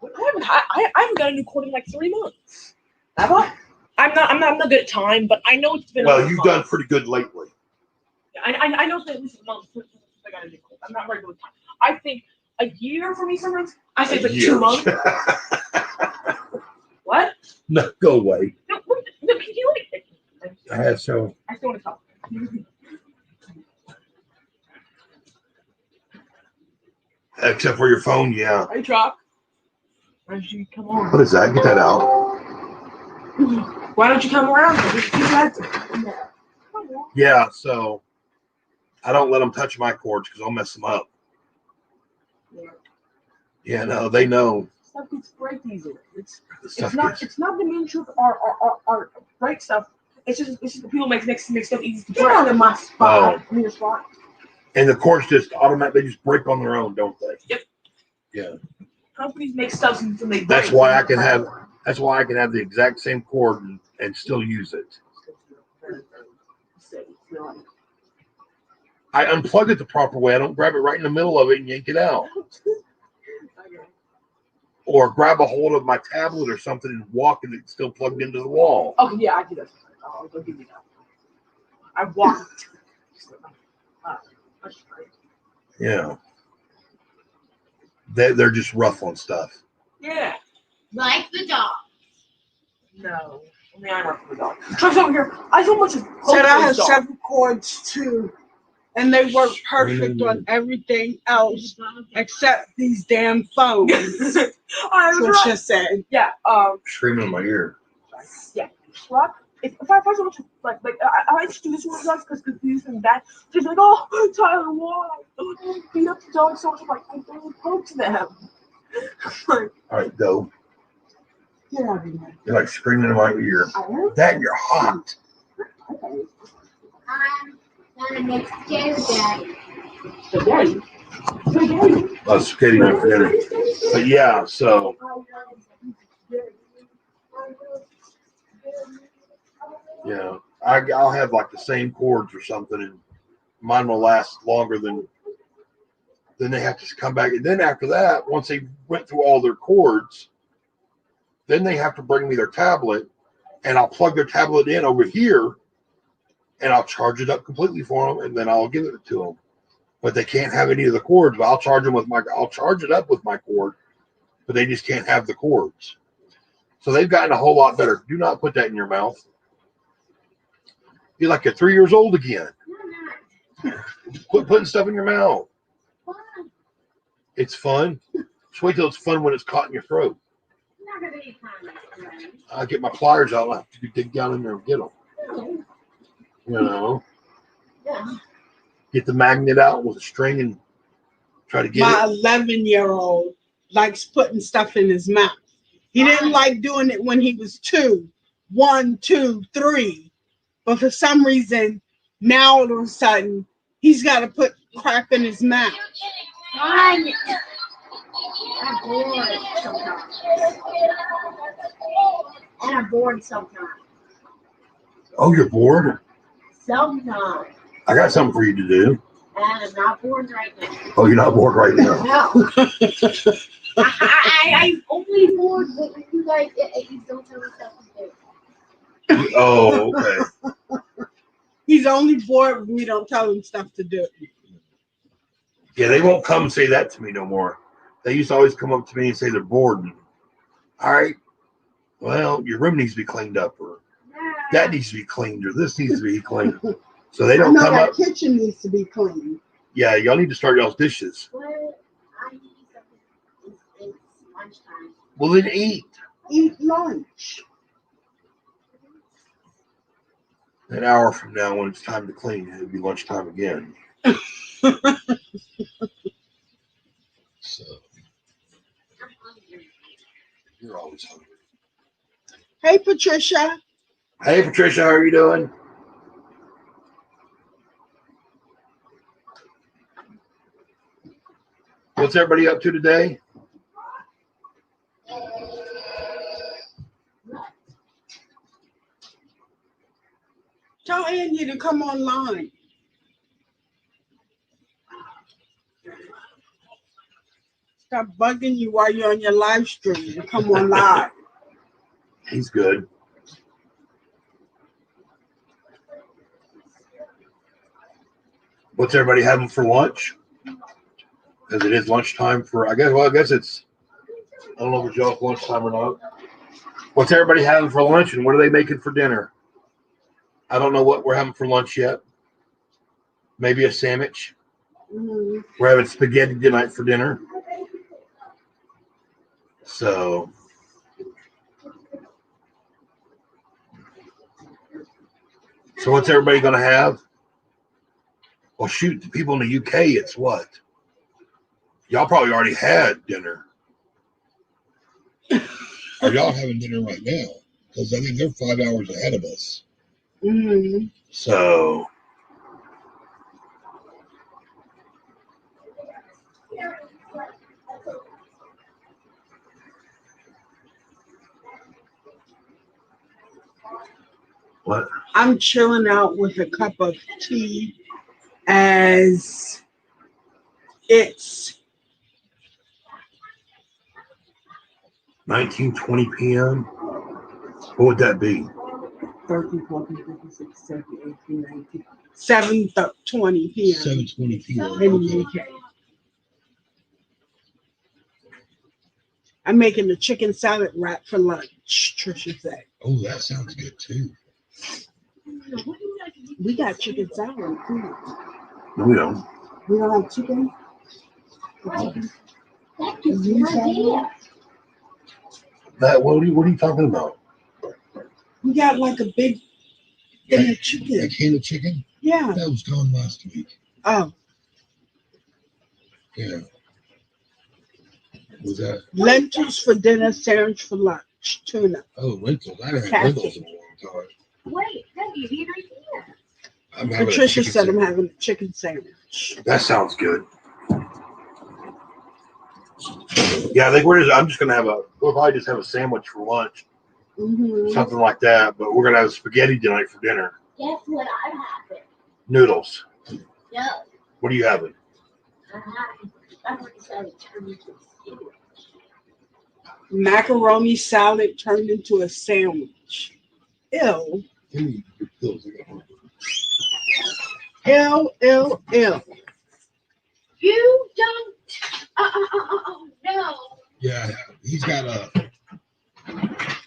I haven't got a new cord in like 3 months. Have I? I'm not good at time, but I know it's been. Well, you've done pretty good lately. I know it's been at least a month since I got a new cord. I'm not very good with time. I think a year for me sometimes. I say it's like 2 months. What? No, go away. No, can you like? I had so. I still want to talk. Except for your phone, yeah. Hey, Chuck. Why don't you come on? What is that? Get that out. Why don't you come around? Yeah, so I don't let them touch my cords because I'll mess them up. Yeah, no, they know. Stuff gets break easily. It's Stuff not gets- it's not the main truth or break stuff. It's just the people make stuff easy to Get break. out of my spot. I mean your spot. And the cords just automatically just break on their own, don't they? Yep. Yeah. Companies make stuff and they break. That's why I can have the exact same cord and still use it. I unplug it the proper way. I don't grab it right in the middle of it and yank it out. Or grab a hold of my tablet or something and walk and it's still plugged into the wall. Okay, yeah, I do that. I'll give you that. I walked. Yeah. They're just rough on stuff. Yeah. Like the dog. No. I mean, I'm not for the dog. Truck's over here. I so much. Said I have several cords too, and they work perfect on everything else except these damn phones. Trisha said. Yeah. Screaming in my ear. Yeah. Truck. If I so much like I like to do this one because these and that. She's like, oh, Tyler, why? Beat up the dog so much. I'm like, I don't poke them. Like, All right, go. Get out of here. You're like screaming in my ear. Dad, you're hot. I'm gonna make spaghetti. spaghetti. I was kidding you for dinner. But yeah, so yeah, I'll have like the same cords or something, and mine will last longer than. Then they have to come back, and then after that, once they went through all their cords, then they have to bring me their tablet, and I'll plug their tablet in over here, and I'll charge it up completely for them, and then I'll give it to them. But they can't have any of the cords. But I'll charge it up with my cord, but they just can't have the cords. So they've gotten a whole lot better. Do not put that in your mouth. You're like you're 3 years old again. Quit putting stuff in your mouth. It's fun. Just wait till it's fun when it's caught in your throat. I get my pliers out. I have to dig down in there and get them. You know, get the magnet out with a string and try to get My it. 11-year-old likes putting stuff in his mouth. He didn't like doing it when he was 2, 1, 2, 3. But for some reason, now all of a sudden, he's got to put crap in his mouth. I'm bored sometimes. And I'm bored sometimes. Oh, you're bored? Sometimes. I got something for you to do. And I'm not bored right now. Oh, you're not bored right now. No. I'm only bored when you guys don't tell me stuff to do. Oh, okay. He's only bored when we don't tell him stuff to do. Yeah, they won't come and say that to me no more. They used to always come up to me and say they're bored. All right, well, your room needs to be cleaned up, or that needs to be cleaned, or this needs to be cleaned. So they don't come that up. kitchen needs to be clean. Yeah, y'all need to start y'all's dishes. Well, I need something. It's lunchtime. Well, then eat. Eat lunch. An hour from now, when it's time to clean, it'll be lunchtime again. So I'm hungry. you're always hungry. Hey, Patricia. Hey, Patricia, how are you doing? What's everybody up to today? Tell Andy to come online. Stop bugging you while you're on your live stream. Come on live. He's good. What's everybody having for lunch? Because it is lunchtime for, I guess it's, I don't know if it's y'all's lunchtime or not. What's everybody having for lunch, and what are they making for dinner? I don't know what we're having for lunch yet. Maybe a sandwich. Mm-hmm. We're having spaghetti tonight for dinner. So what's everybody going to have? Well, shoot, the people in the UK, it's what? Y'all probably already had dinner. Are y'all having dinner right now? Because I think they're 5 hours ahead of us. Mm-hmm. So what? I'm chilling out with a cup of tea as it's 19:20 p.m. What would that be? 13, 14, 15, 16, 17, 18, 19, 7:20 p.m. 7:20 p.m. in the UK. I'm making the chicken salad wrap for lunch, Trisha said. Oh, that sounds good too. We got chicken salad too. No, we don't. We don't have chicken? That's just an idea. That what are you talking about? We got like a big thing of A chicken. can of chicken? Yeah. That was gone last week. Oh, Yeah. Was that? lentils for dinner, sandwich for lunch, tuna. Oh, lentils. I haven't had Catfish. lentils in a long time. Wait, that'd be an idea. I'm having a Patricia chicken said I'm sandwich. having a chicken sandwich. That sounds good. Yeah, I think I'm just gonna we'll probably just have a sandwich for lunch, Mm-hmm. something like that. But we're gonna have spaghetti tonight for dinner. Guess what I'm having? Noodles. No. What are you having? I'm already said it turned into a sandwich. Macaroni salad turned into a sandwich. Ew. Give me your pills. Ill, ill, ill. You don't. No. Yeah, he's got a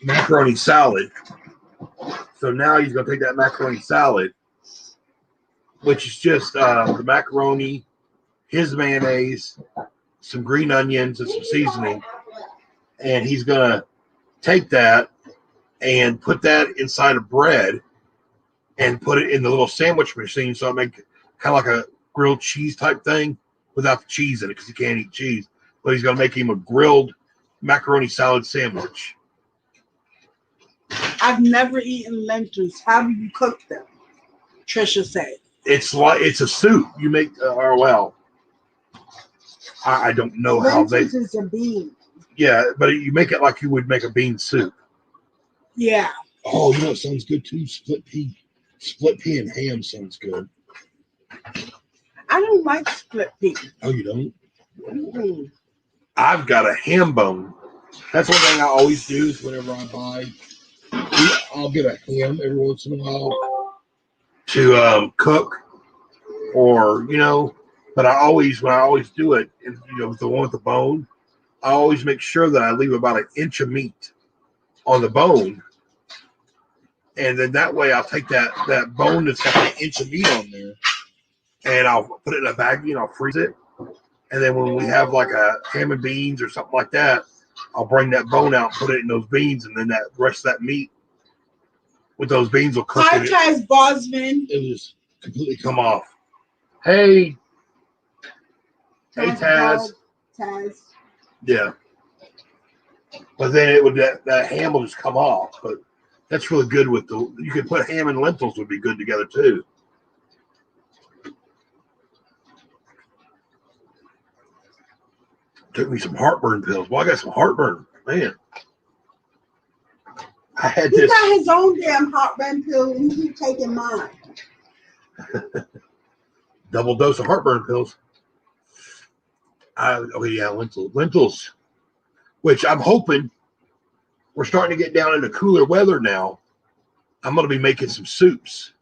macaroni salad. So now he's going to take that macaroni salad, which is just the macaroni, his mayonnaise, some green onions, and some seasoning. And he's going to take that and put that inside of bread and put it in the little sandwich machine. So I make kind of like a grilled cheese type thing without the cheese in it because he can't eat cheese. But he's going to make him a grilled macaroni salad sandwich. I've never eaten lentils. How do you cook them? Trisha said. It's a soup. You make, or well, I don't know how they. Lentils is a bean. Yeah, but you make it like you would make a bean soup. Yeah. Oh, you know what sounds good too? Split pea and ham sounds good. I don't like split pea. Oh, you don't? Mm-mm. I've got a ham bone. That's one thing I always do is whenever I buy, I'll get a ham every once in a while to cook, or But when I always do it, with the one with the bone, I always make sure that I leave about an inch of meat on the bone, and then that way I'll take that bone that's got an inch of meat on there, and I'll put it in a baggie and I'll freeze it. And then when we have like a ham and beans or something like that, I'll bring that bone out, put it in those beans, and then that rest of that meat with those beans will cook. Hi, Taz Bosman. It will just completely come off. Hey, Taz. Taz. Yeah. But then that ham will just come off. But that's really good with you could put ham and lentils would be good together too. Took me some heartburn pills. Well, I got some heartburn, man. I had He this. got his own damn heartburn pill, and he keep taking mine. Double dose of heartburn pills. Lentils. Which I'm hoping we're starting to get down into cooler weather now. I'm going to be making some soups,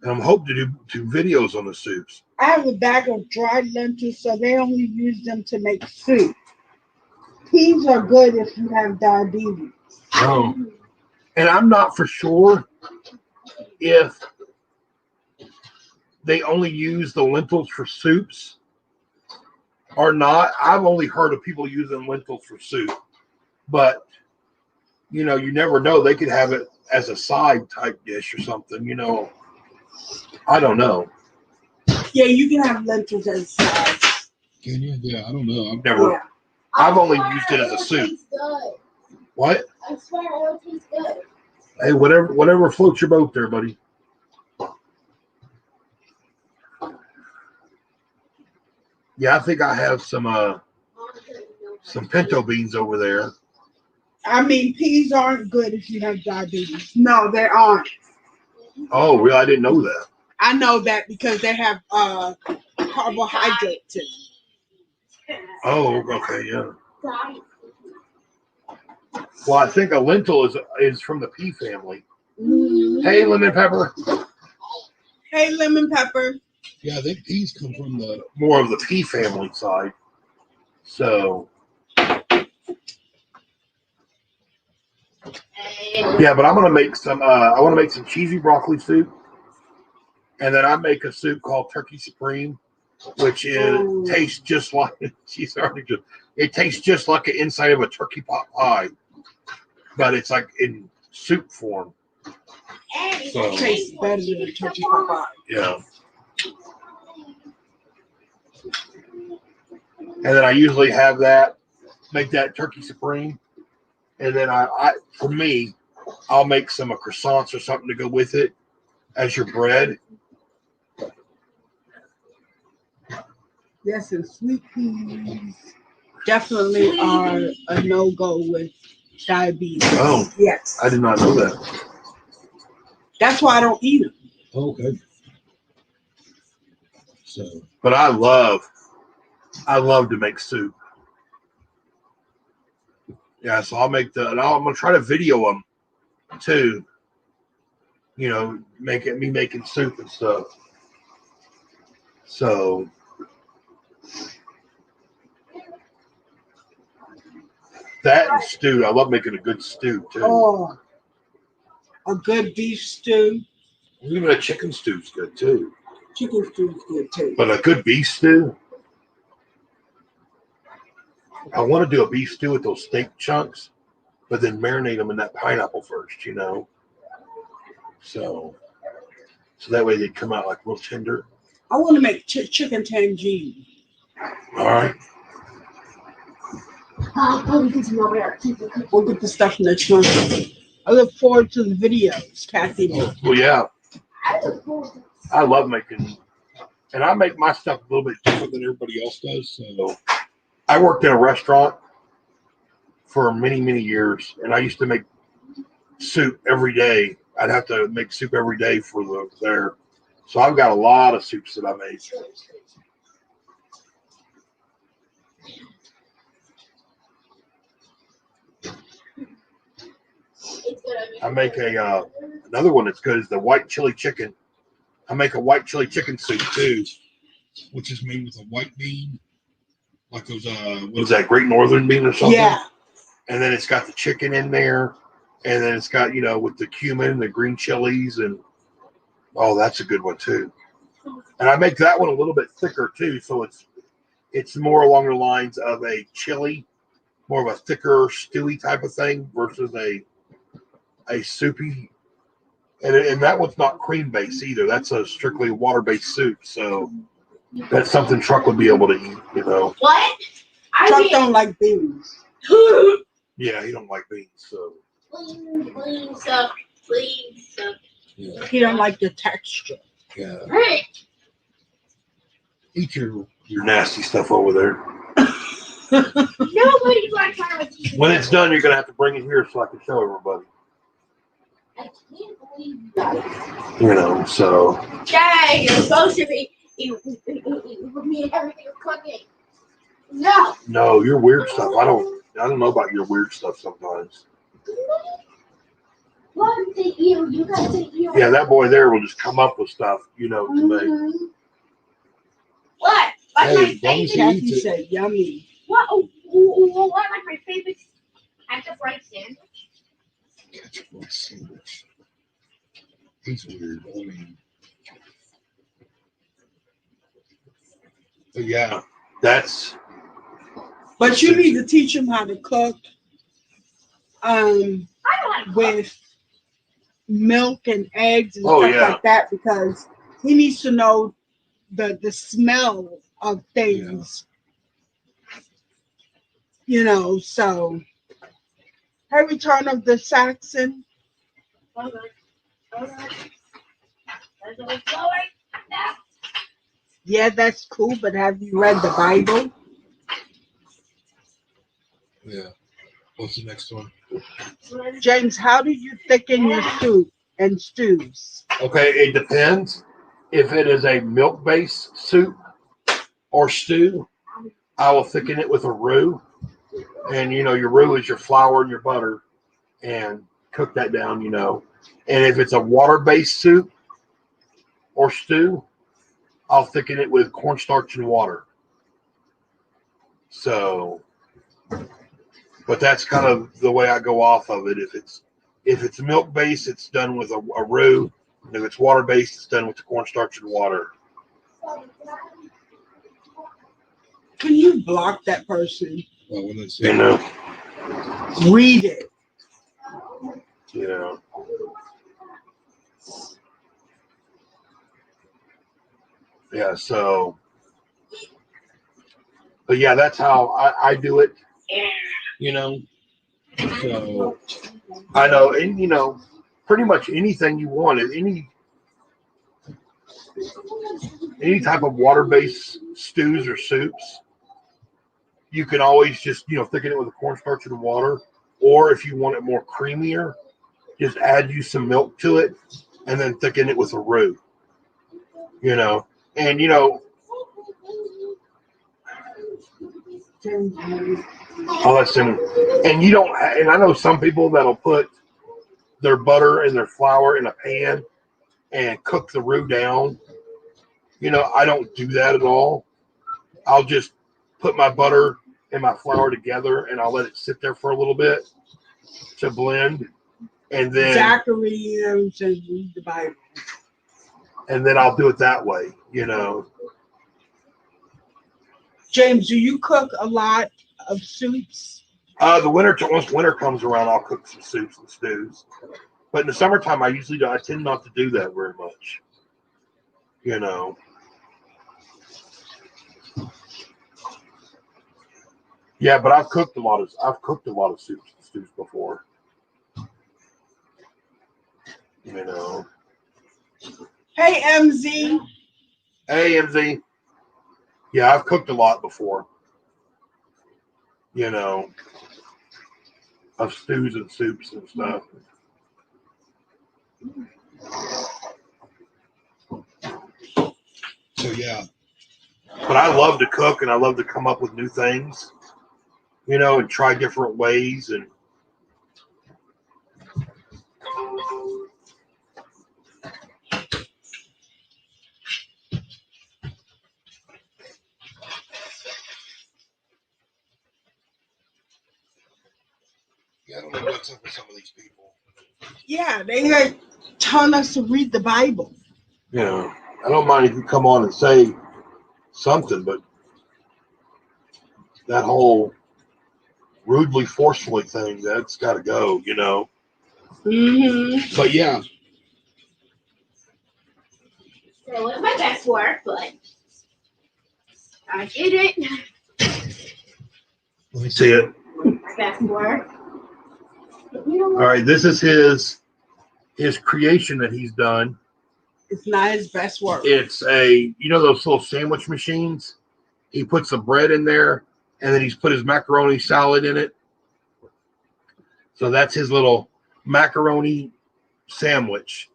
and I'm hoping to do videos on the soups. I have a bag of dried lentils, so they only use them to make soup. Peas are good if you have diabetes. Oh. And I'm not for sure if they only use the lentils for soups or not. I've only heard of people using lentils for soup. But, you never know. They could have it as a side type dish or something, I don't know. Yeah, you can have lentils as sides. Can you? Yeah, I don't know. I've only used it as a soup. What? I swear it'll taste good. Hey, whatever floats your boat there, buddy. Yeah, I think I have some pinto beans over there. I mean, peas aren't good if you have diabetes. No, they aren't. Oh, really? I didn't know that. I know that because they have carbohydrates in it. Oh, okay, yeah. Well, I think a lentil is from the pea family. Mm-hmm. Hey, lemon pepper. Hey, lemon pepper. Yeah, I think peas come from more of the pea family side. So, yeah, but I'm gonna make some. I want to make some cheesy broccoli soup, and then I make a soup called Turkey Supreme, which tastes just like it tastes just like the inside of a turkey pot pie, but it's like in soup form. So It tastes better than a turkey pot pie. yeah. And then I usually have make that turkey supreme, and then for me, I'll make some croissants or something to go with it as your bread. Yes, and sweet peas definitely are a no-go with diabetes. Oh, yes. I did not know that. That's why I don't eat them. Okay. So, but I love to make soup. Yeah, so I'll make and I'm gonna try to video them too. Me making soup and stuff. So that and stew, I love making a good stew too. Oh, a good beef stew. Even a chicken stew's good too. Chicken stew's good too. But a good beef stew, I want to do a beef stew with those steak chunks, but then marinate them in that pineapple first, you know. So that way they come out like real tender. I want to make chicken tangine. All right. Oh, because you over there. We'll get the stuff next month. I look forward to the videos, Kathy. Well, yeah, I look forward to I love making, and I make my stuff a little bit different than everybody else does. So I worked in a restaurant for many, many years, and I used to make soup every day. I'd have to make soup every day for there. So I've got a lot of soups that I make. I make another one that's good is the white chili chicken. I make a white chili chicken soup too, which is made with a white bean, like those what is that, Great Northern bean or something? Yeah. And then it's got the chicken in there, and then it's got, you know, with the cumin, the green chilies, and oh, that's a good one too. And I make that one a little bit thicker too, so it's more along the lines of a chili, more of a thicker stewy type of thing versus a soupy. And that one's not cream based either. That's a strictly water based soup. So that's something Truck would be able to eat, you know. What? Chuck don't like beans. Yeah, he don't like beans, so Please suck. Please suck. yeah. He don't like the texture. Yeah. Right. Eat your nasty stuff over there. Nobody's like trying to. When it's done, you're gonna have to bring it here so I can show everybody. I can't believe that. You know, so Dang, you're supposed to be eat with me and everything cooking. No. no, your weird stuff. I don't know about your weird stuff sometimes. One to you. You got to you. Yeah, that boy there will just come up with stuff, you know, to make. Mhm. What? What's Hey, my as long as favorite? you Kathy eat it. said yummy. What? What? Like my favorite ketchup fried sandwich? Ketchup on a sandwich. He's weird. I mean, but yeah, that's But you need to teach him how to cook I don't have with milk and eggs and Oh, stuff yeah. like that, because he needs to know the smell of things. You know, so hey, Return of the Saxon. Yeah, that's cool, but have you read the Bible? yeah. What's the next one? James, how do you thicken your soup and stews? Okay, it depends. If it is a milk-based soup or stew, I will thicken it with a roux. And, you know, your roux is your flour and your butter. And cook that down, you know. And if it's a water-based soup or stew, I'll thicken it with cornstarch and water. So, but that's kind of the way I go off of it. If it's milk-based, it's done with a roux. And if it's water-based, it's done with the cornstarch and water. Can you block that person? Well, when it's, you know, Read it. you know. Yeah, so, but yeah, that's how I do it, you know. So, I know, and you know, pretty much anything you want, any type of water-based stews or soups, you can always just, you know, thicken it with a cornstarch and water, or if you want it more creamier, just add you some milk to it, and then thicken it with a roux, you know. And, you know, all that's in, and you don't, and I know some people that'll put their butter and their flour in a pan and cook the roux down I don't do that at all. I'll just put my butter and my flour together, and I'll let it sit there for a little bit to blend, and then Zachary says read the Bible. I'll do it that way. James, do you cook a lot of soups? Once winter comes around, I'll cook some soups and stews. But in the summertime, I tend not to do that very much. Yeah, but I've cooked a lot of soups and stews before. Hey, MZ. Hey, MZ. Yeah, I've cooked a lot before. Of stews and soups and stuff. So yeah. But I love to cook, and I love to come up with new things, and try different ways. And I don't know what's up with some of these people. Yeah, they like telling us to read the Bible. I don't mind if you come on and say something, but that whole rudely, forcefully thing, that's got to go, Mm-hmm. But yeah. It was my best work, but I did it. Let me see it. My best work. All right, this is his creation that he's done. It's not his best work. It's those little sandwich machines. He puts the bread in there, and then he's put his macaroni salad in it. So that's his little macaroni sandwich.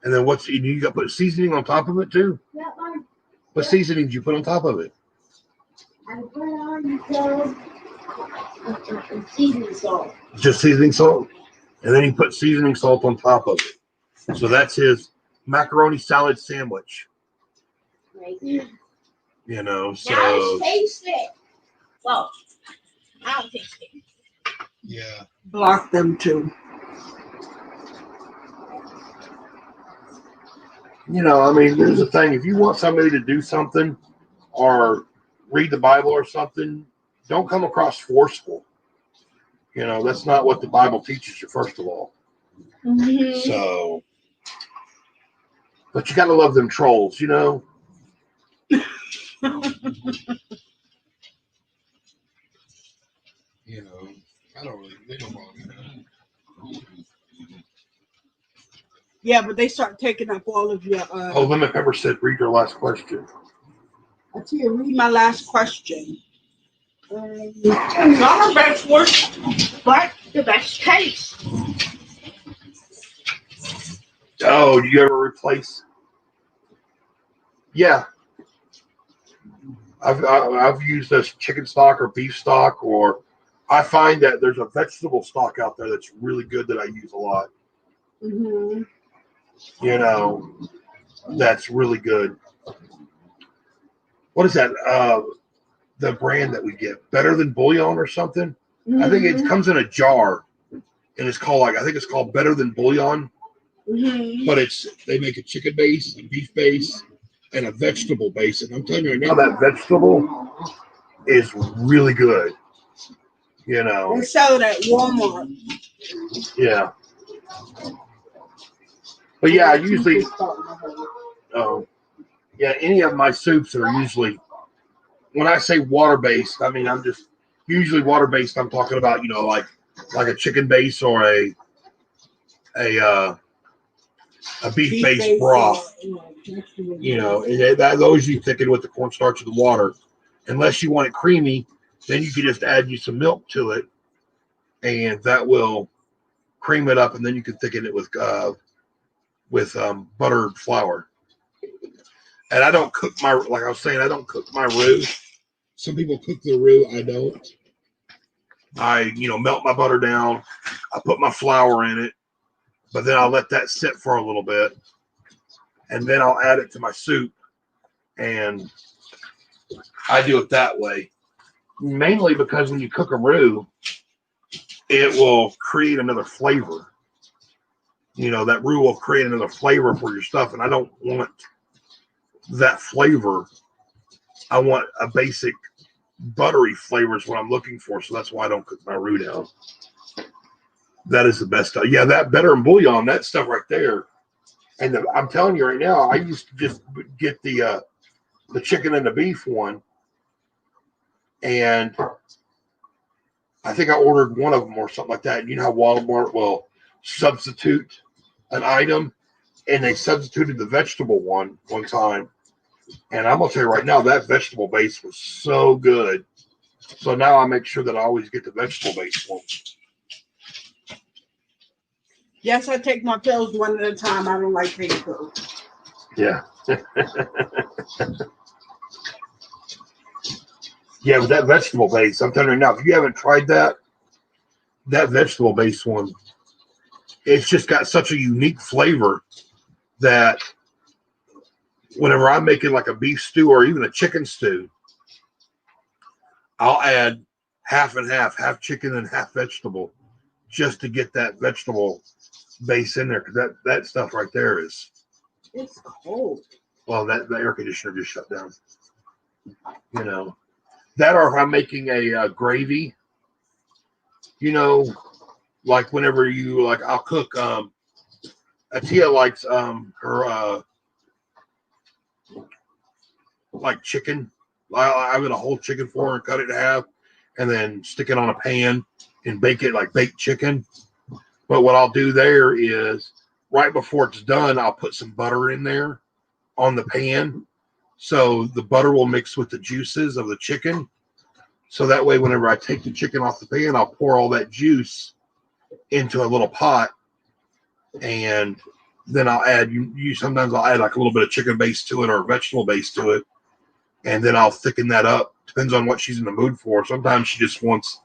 And then you got to put seasoning on top of it too? Yeah, What seasoning did you put on top of it? I put on seasoning salt. Just seasoning salt? And then he put seasoning salt on top of it. So that's his macaroni salad sandwich. Right. So. Now let's taste it. Well, I'll taste it. Yeah. Block them too. There's a thing. If you want somebody to do something or read the Bible or something, don't come across forceful. That's not what the Bible teaches you, first of all. Mm-hmm. So, but you got to love them trolls, I don't really, they don't bother me. Yeah, but they start taking up all of your. Lemon Pepper said, read your last question. I tell you, read my last question. Not her best work, but the best taste. Oh, do you ever replace? Yeah. I've used this chicken stock or beef stock, or I find that there's a vegetable stock out there that's really good that I use a lot. Mm-hmm. That's really good. What is that? The brand that we get, Better Than Bouillon or something. Mm-hmm. I think it comes in a jar, and it's called I think it's called Better Than Bouillon. Mm-hmm. But they make a chicken base, a beef base, and a vegetable base. And I'm telling you right now, that vegetable is really good. They sell it at Walmart. Yeah. But yeah, I usually, any of my soups are usually, when I say water-based, I'm just, usually water-based, I'm talking about, like a chicken base or a beef-based broth. Those you thicken with the cornstarch and the water. Unless you want it creamy, then you can just add you some milk to it, and that will cream it up, and then you can thicken it with buttered flour. And I don't cook like I was saying, I don't cook my roux. Some people cook the roux, I don't. I melt my butter down, I put my flour in it, but then I'll let that sit for a little bit, and then I'll add it to my soup, And I do it that way. Mainly because when you cook a roux, it will create another flavor. That roux will create another flavor for your stuff. And I don't want that flavor. I want a basic buttery flavor is what I'm looking for. So that's why I don't cook my roux down. That is the best. Yeah, that better and bouillon, that stuff right there. And I'm telling you right now, I used to just get the chicken and the beef one. And I think I ordered one of them or something like that. And you know how Walmart will substitute an item, and they substituted the vegetable one time. And I'm gonna tell you right now, that vegetable base was so good. So now I make sure that I always get the vegetable base one. Yes, I take my pills one at a time. I don't like taking pills. Yeah. Yeah, with that vegetable base, I'm telling you now, if you haven't tried that vegetable base one, it's just got such a unique flavor that whenever I'm making like a beef stew or even a chicken stew, I'll add half and half chicken and half vegetable, just to get that vegetable base in there. Because that stuff right there is. It's cold. Well, the air conditioner just shut down. That, or if I'm making a gravy, like whenever I'll cook. Atia likes her like chicken. I get a whole chicken for her and cut it in half, and then stick it on a pan and bake it like baked chicken. But what I'll do there is right before it's done, I'll put some butter in there on the pan, so the butter will mix with the juices of the chicken. So that way, whenever I take the chicken off the pan, I'll pour all that juice into a little pot, and then I'll add. Sometimes I'll add like a little bit of chicken base to it or vegetable base to it, and then I'll thicken that up. Depends on what she's in the mood for. Sometimes she just wants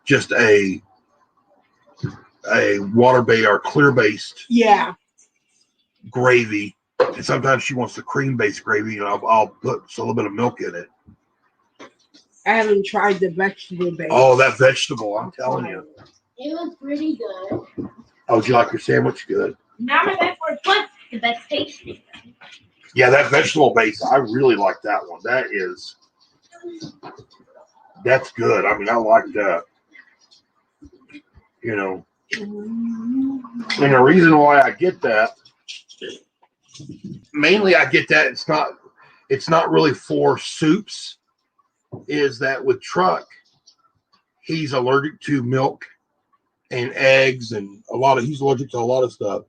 just a water based or clear based gravy, and sometimes she wants the cream based gravy, and I'll put a little bit of milk in it. I haven't tried the vegetable base. Oh, that vegetable! I'm telling you, It was pretty good. oh, do you like your sandwich? Good. Now my best word was the best tasting. Yeah, that vegetable base, I really like that one. That's good. I mean, I like that. And the reason why I get that, mainly I get that it's not really for soups, is that with Truck, he's allergic to milk and eggs and he's allergic to a lot of stuff.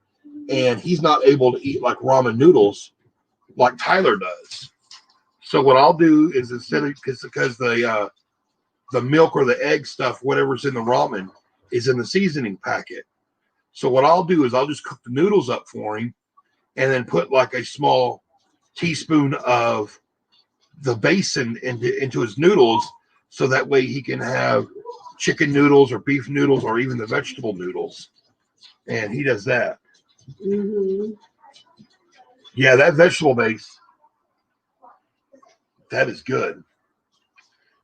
And he's not able to eat like ramen noodles like Tyler does. So what I'll do is instead of because the milk or the egg stuff, whatever's in the ramen, is in the seasoning packet. So what I'll do is I'll just cook the noodles up for him, and then put like a small teaspoon of the base into his noodles, so that way he can have chicken noodles or beef noodles or even the vegetable noodles. And he does that. Mm-hmm. Yeah, that vegetable base, that is good.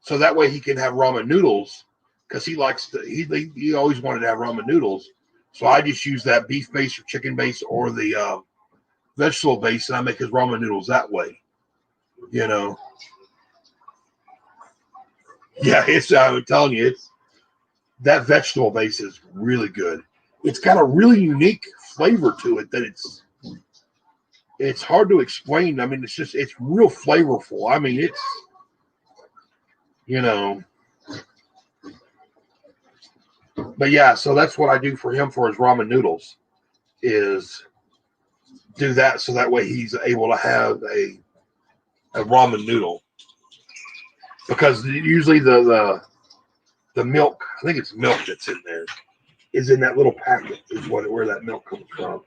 So that way he can have ramen noodles, because he always wanted to have ramen noodles. So I just use that beef base or chicken base or the vegetable base, and I make his ramen noodles that way. Yeah, I'm telling you, that vegetable base is really good. It's got a really unique flavor to it that it's hard to explain. I mean, it's real flavorful. I mean, it's, but yeah, so that's what I do for him for his ramen noodles, is do that, so that way he's able to have a ramen noodle, because usually the milk, I think it's milk that's in there, is in that little packet, is where that milk comes from.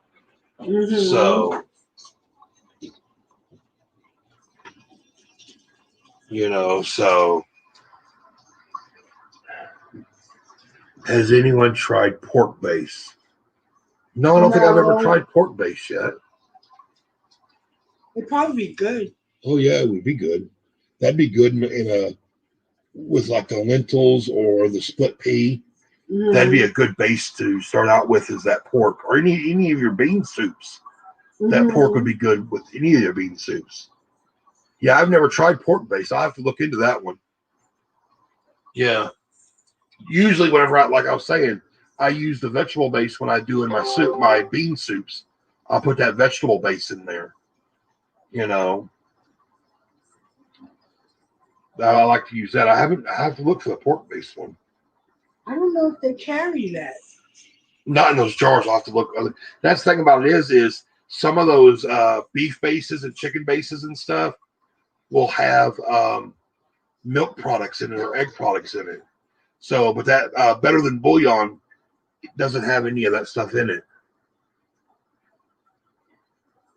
Mm-hmm. So so has anyone tried pork base? No, I don't think I've ever tried pork base yet. It'd probably be good. Oh yeah, it would be good. That'd be good in a with like the lentils or the split pea. That'd be a good base to start out with. Is that pork or any of your bean soups? That pork would be good with any of your bean soups. Yeah, I've never tried pork base. I have to look into that one. Yeah. Usually, whenever like I was saying, I use the vegetable base when I do in my soup, my bean soups. I'll put that vegetable base in there. You know, I like to use that. I have to look for the pork based one. I don't know if they carry that. Not in those jars. I'll have to look. That's the thing about it is some of those beef bases and chicken bases and stuff will have milk products in it or egg products in it. So, but that better than bouillon doesn't have any of that stuff in it.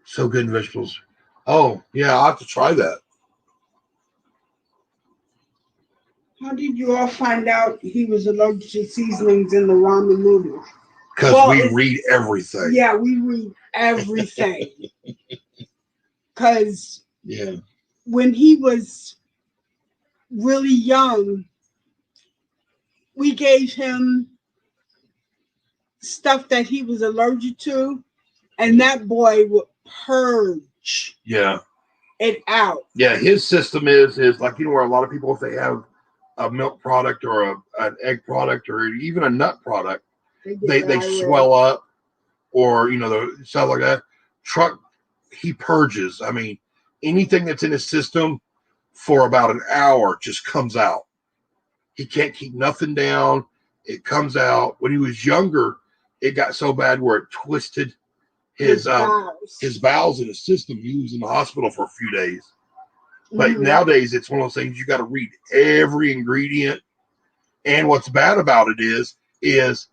So good in vegetables. Oh yeah, I'll have to try that. How did you all find out he was allergic to seasonings in the ramen noodles? Because Well, we read everything. Yeah, we read everything. Because Yeah. when he was really young, we gave him stuff that he was allergic to, and that boy would purge Yeah. it out. Yeah, his system is like, you know, where a lot of people, if they have a milk product or an egg product or even a nut product, they swell up, or you know, the stuff like that. Truck, he purges. I mean, anything that's in his system for about an hour just comes out. He can't keep nothing down. It comes out. When he was younger, it got so bad where it twisted his bowels in his system. He was in the hospital for a few days. But nowadays, it's one of those things you got to read every ingredient. And what's bad about it is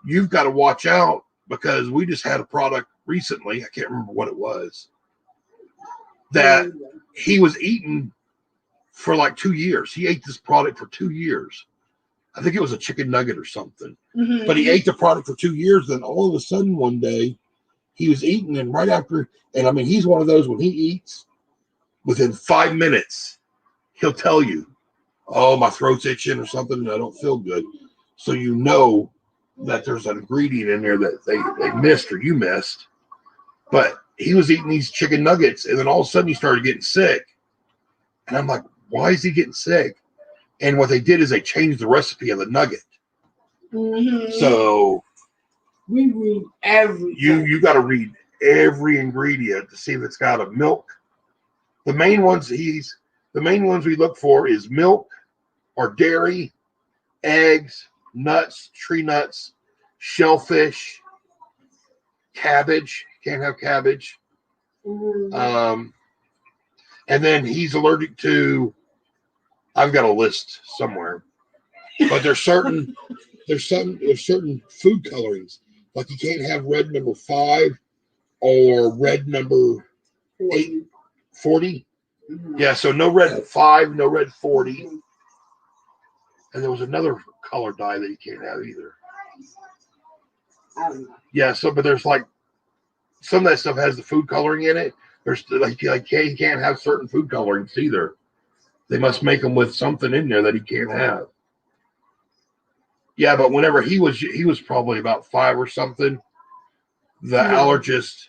you've got to watch out, because we just had a product recently. I can't remember what it was, that he was eating for like 2 years. He ate this product for 2 years. I think it was a chicken nugget or something. But he ate the product for 2 years. Then all of a sudden one day he was eating, and right after, and I mean, he's one of those, when he eats, within 5 minutes, he'll tell you, oh, my throat's itching or something, and I don't feel good. So you know that there's an ingredient in there that they missed or you missed. But he was eating these chicken nuggets, and then all of a sudden he started getting sick. And I'm like, why is he getting sick? And what they did is they changed the recipe of the nugget. So we read everything. You got to read every ingredient to see if it's got a milk. The main ones we look for is milk or dairy, eggs, nuts, tree nuts, shellfish, cabbage. Can't have cabbage. And then he's allergic to, I've got a list somewhere, but there's certain food colorings. Like you can't have red number 5 or red number 40. Yeah, so no red 5, no red 40. And there was another color dye that you can't have either. Yeah, so but there's like some of that stuff has the food coloring in it. There's like you can't have certain food colorings either. They must make them with something in there that he can't have. Yeah, but whenever he was probably about 5 or something, the allergist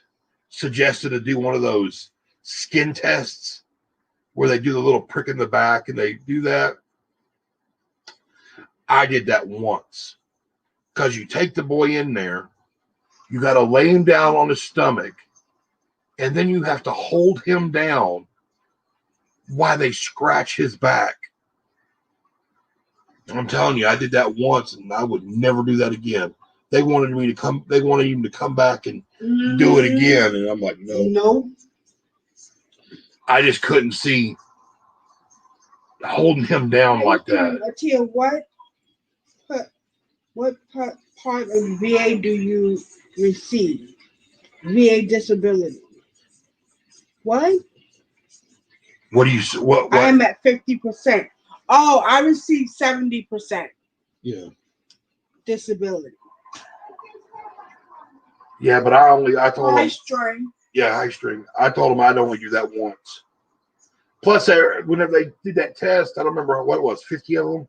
suggested to do one of those skin tests where they do the little prick in the back and they do that. I did that once, because you take the boy in there, you got to lay him down on his stomach, and then you have to hold him down while they scratch his back. I'm telling you, I did that once, and I would never do that again. They wanted him to come back and do it again, and I'm like, no. I just couldn't see holding him down like that. Atia, what part of VA do you receive? VA disability. What? What do you? What? I am at 50%. Oh, I received 70%. Yeah. Disability. Yeah, but I told him. High string. Yeah, high string. I told him I'd only do that once. Plus, whenever they did that test, I don't remember what it was, 50 of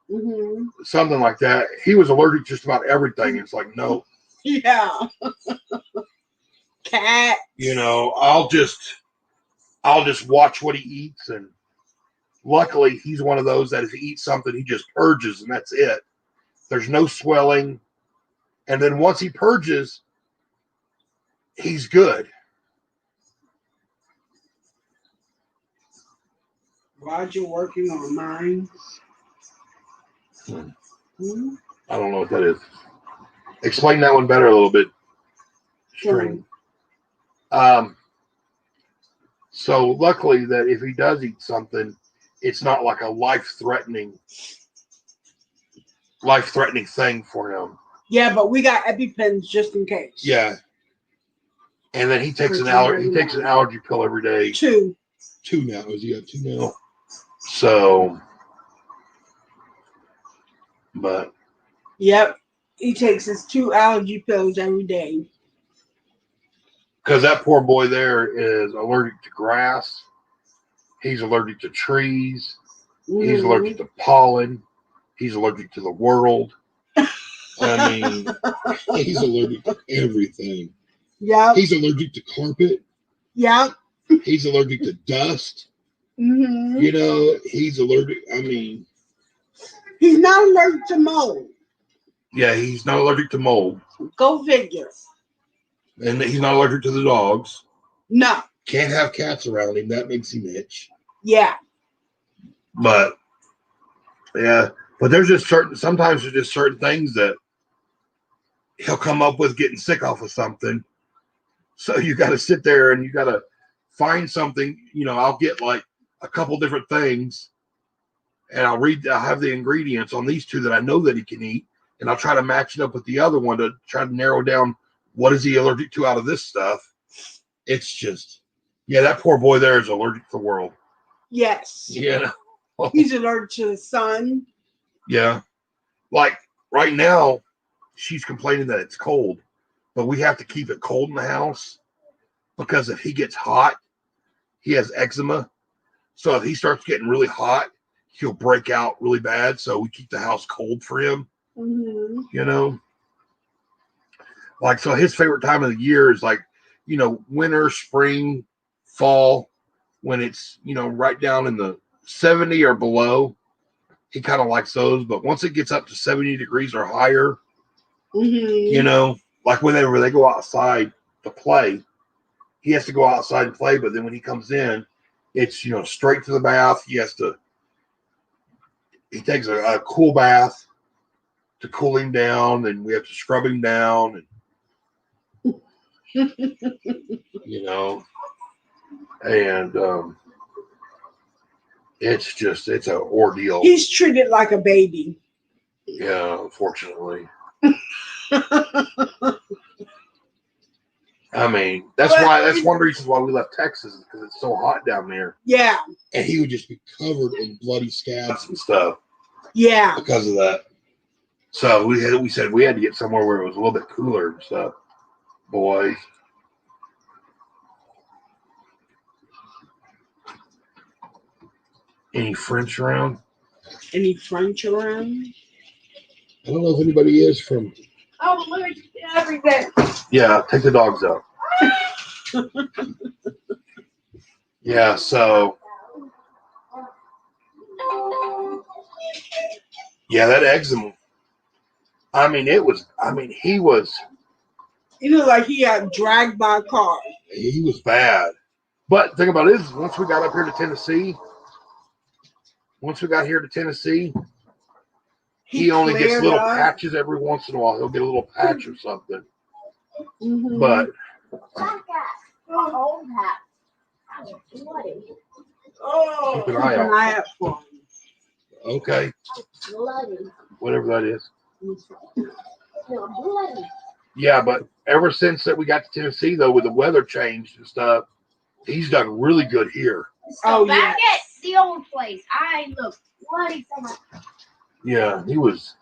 them, something like that. He was allergic to just about everything. It's like, no. Yeah. Cat. You know, I'll just watch what he eats, and luckily he's one of those that if he eats something, he just purges, and that's it. There's no swelling, and then once he purges, he's good. Roger working on mine. I don't know what that is. Explain that one better a little bit. String. So luckily that if he does eat something, it's not like a life-threatening thing for him. Yeah, but we got EpiPens just in case. Yeah. And then he takes an allergy pill every day. Two now. Is he got 2 now? So, but yep, he takes his 2 allergy pills every day. Because that poor boy there is allergic to grass. He's allergic to trees. He's allergic to pollen. He's allergic to the world. I mean, he's allergic to everything. Yeah. He's allergic to carpet. Yeah. He's allergic to dust. You know, he's allergic. I mean, he's not allergic to mold. Yeah, he's not allergic to mold. Go figure. And he's not allergic to the dogs. No. Can't have cats around him. That makes him itch. Yeah. But there's just sometimes there's just certain things that he'll come up with getting sick off of something. So you got to sit there and you got to find something. You know, I'll get like a couple different things and I'll have the ingredients on these 2 that I know that he can eat. And I'll try to match it up with the other one to try to narrow down what is he allergic to out of this stuff. It's just, that poor boy there is allergic to the world. Yes. Yeah. He's allergic to the sun. Yeah. Like right now, she's complaining that it's cold, but we have to keep it cold in the house because if he gets hot, he has eczema. So if he starts getting really hot, he'll break out really bad. So we keep the house cold for him. You know, like, so his favorite time of the year is like, you know, winter, spring, fall, when it's, you know, right down in the 70 or below. He kind of likes those, but once it gets up to 70 degrees or higher, you know, like whenever they go outside to play, he has to go outside and play. But then when he comes in, it's, you know, straight to the bath. He takes a cool bath to cool him down, and we have to scrub him down, and you know, and it's an ordeal. He's treated like a baby. Yeah, unfortunately. I mean, that's one of the reasons why we left Texas, is because it's so hot down there. Yeah. And he would just be covered in bloody scabs and stuff. Yeah. Because of that. So we said we had to get somewhere where it was a little bit cooler and stuff. Boys. Any French around? Any French around? I don't know if anybody is from. Oh, look at everything. Yeah, take the dogs out. Yeah, so. Yeah, that eczema. I mean, he was. He looked like he got dragged by a car. He was bad. But the thing about it is, once we got here to Tennessee, he only gets little patches every once in a while. He'll get a little patch or something. But. Oh, keep an eye out for him. Okay. Whatever that is. Yeah, but ever since that we got to Tennessee, though, with the weather changed and stuff, he's done really good here. So back at the old place, I looked bloody so much. Yeah, he was.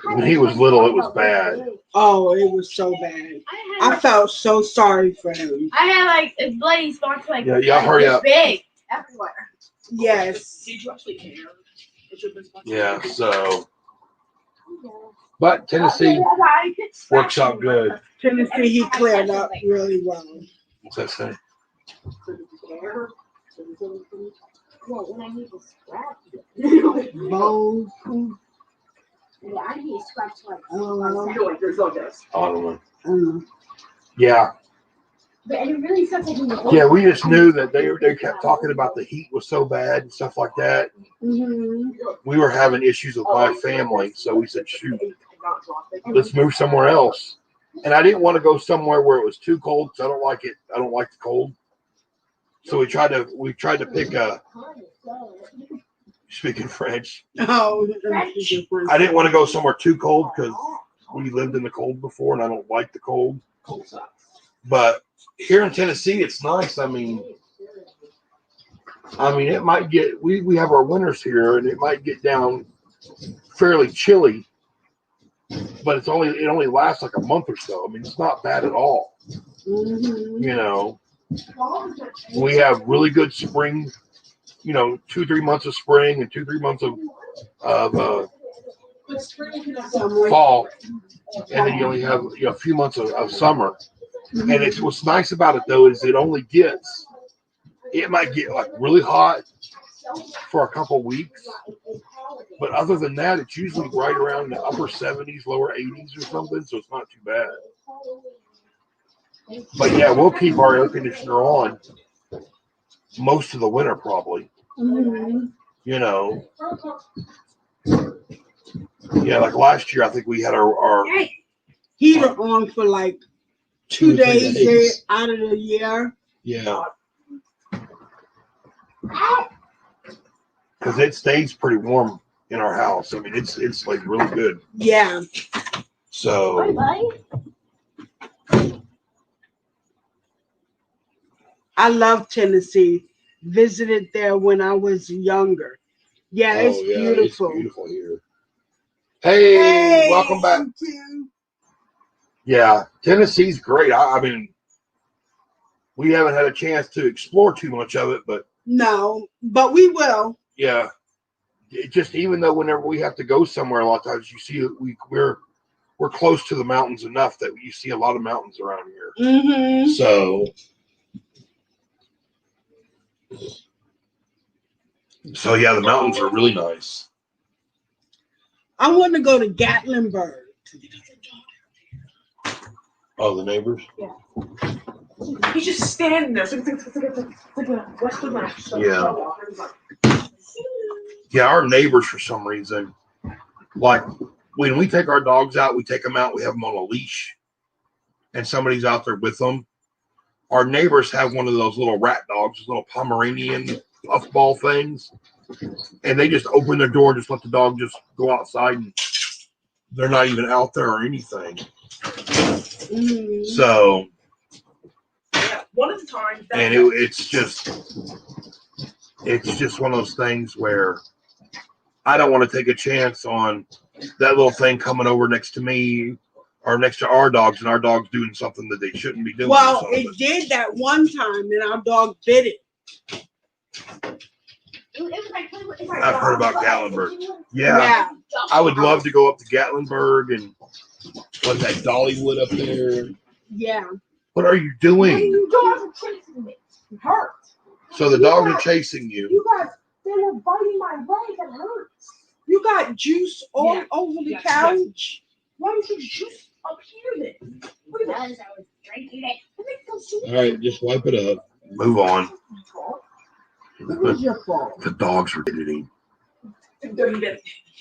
When he was little, it was bad. Oh, it was so bad. I felt so sorry for him. I had like a bloody spots like yeah, hurry up. Big, everywhere. Yes. Did you actually care? It should've been sponsored. Yeah. So, but Tennessee works out good. Tennessee, he cleared up really well. What's that say? Well, when I need to scratch. Bold. Yeah, I need to scratch like. There's no test. I don't know. Mm. Yeah. But it really sounds like Yeah, we just knew that they kept talking about the heat was so bad and stuff like that. Mm-hmm. We were having issues with my family, so we said, shoot, let's move somewhere else. And I didn't want to go somewhere where it was too cold because I don't like it. I don't like the cold. So we tried to pick a, speaking French. Oh, I didn't want to go somewhere too cold because we lived in the cold before and I don't like the cold. But here in Tennessee, it's nice. I mean, it might get, we have our winters here and it might get down fairly chilly, but it only lasts like a month or so. I mean, it's not bad at all. Mm-hmm. You know, we have really good spring, 2-3 months of spring and 2-3 months of fall, and then you only have a few months of summer. And it's what's nice about it though is it might get like really hot for a couple weeks, but other than that, it's usually right around the upper 70s, lower 80s or something, so it's not too bad. But yeah, we'll keep our air conditioner on most of the winter probably. Mm-hmm. Yeah, like last year I think we had our Heater on for like 2 days out of the year. yeah, because it stays pretty warm in our house. I mean, it's like really good. Yeah. So I love Tennessee. Visited there when I was younger. Yeah, it's beautiful. It's beautiful here. Hey, welcome back. Yeah, Tennessee's great. I mean, we haven't had a chance to explore too much of it, but no, but we will. Yeah, it just even though whenever we have to go somewhere, a lot of times you see we're close to the mountains enough that you see a lot of mountains around here. Mm-hmm. So yeah, the mountains are really nice. I want to go to Gatlinburg. Oh, the neighbors? Yeah. He's just standing there. It's like a Western match. Yeah. Yeah, our neighbors for some reason, like when we take our dogs out, we take them out, we have them on a leash, and somebody's out there with them. Our neighbors have one of those little rat dogs, those little Pomeranian puffball things, and they just open their door and just let the dog just go outside, and they're not even out there or anything. Mm-hmm. So, yeah, one of the times, and it's just one of those things where I don't want to take a chance on that little thing coming over next to me or next to our dogs and our dogs doing something that they shouldn't be doing. Well, it did that one time and our dog bit it. I've heard about Gatlinburg. Yeah. I would love to go up to Gatlinburg and what's that, Dollywood up there. Yeah. What are you doing? You dogs are chasing me. It hurts. So the dogs are chasing you. You guys, they were biting my leg. It hurts. You got juice all over the couch. Why did you juice up here then? What because I was drinking it. All right, just wipe it up. Move on. It was your fault. The dogs are eating.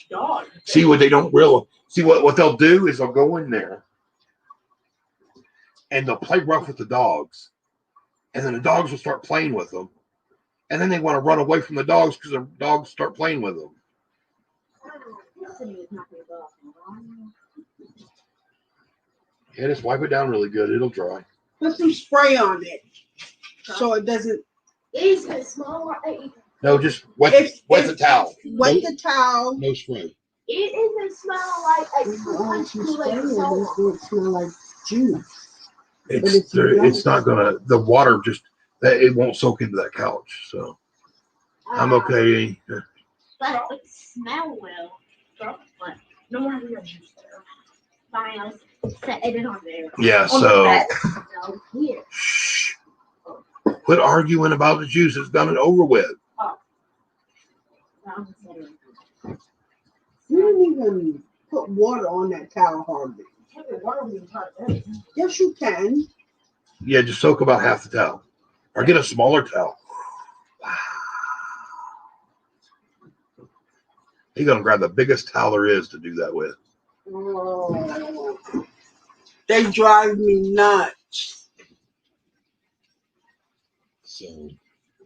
Dog. See what they don't realize. See what they'll do is they'll go in there and they'll play rough with the dogs, and then the dogs will start playing with them, and then they want to run away from the dogs because the dogs start playing with them. Yeah, just wipe it down really good. It'll dry. Put some spray on it so it doesn't. It's a small. No, just wet the towel. Wet the towel. No spray. It doesn't smell like a It smell like juice. It's not gonna. The water just it won't soak into that couch. So I'm okay. But it would smell well. But No more having your juice there. fine, I'll set it on there. Yeah, On the so bed? No, here. shh. Quit arguing about the juice. It's done and over with. I'll set it on You didn't even put water on that towel hardly. Can't be water on the entire bed. Yes, you can. Yeah, just soak about half the towel. Or get a smaller towel. You're going to grab the biggest towel there is to do that with. Oh, they drive me nuts. So,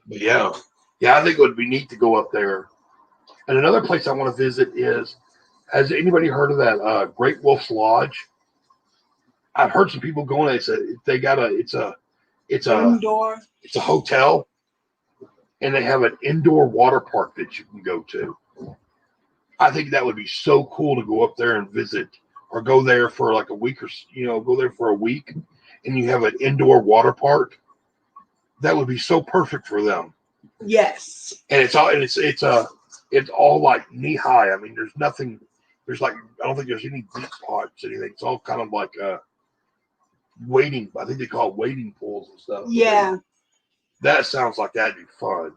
but yeah. Yeah, I think it would be neat to go up there. And another place I want to visit is, has anybody heard of that Great Wolf's Lodge? I've heard some people going. It's a Indoor. hotel, and they have an indoor water park that you can go to. I think that would be so cool to go up there and visit, or go there for like a week, or go there for a week, and you have an indoor water park. That would be so perfect for them. Yes. And it's all like knee high. I mean, there's nothing. There's like, I don't think there's any deep parts, anything. It's all kind of like waiting. I think they call it wading pools and stuff. Yeah. That sounds like that'd be fun.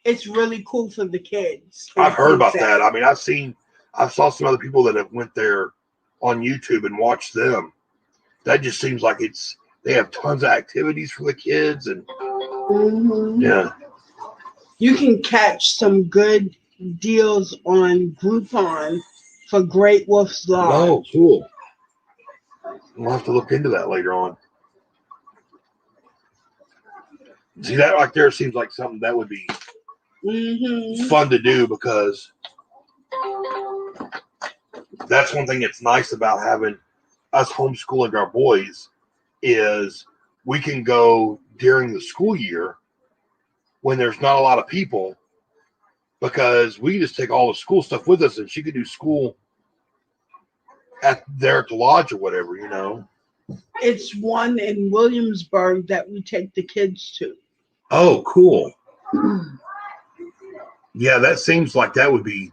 It's really cool for the kids. I've heard about that. I mean, I saw some other people that have went there on YouTube and watched them. That just seems like they have tons of activities for the kids, and yeah. You can catch some good deals on Groupon for Great Wolf's Lodge. Oh, cool. We'll have to look into that later on. See, that right there seems like something that would be fun to do, because that's one thing that's nice about having us homeschooling our boys is we can go during the school year when there's not a lot of people, because we just take all the school stuff with us, and she could do school at the lodge or whatever, It's one in Williamsburg that we take the kids to. Oh, cool. Yeah, that seems like that would be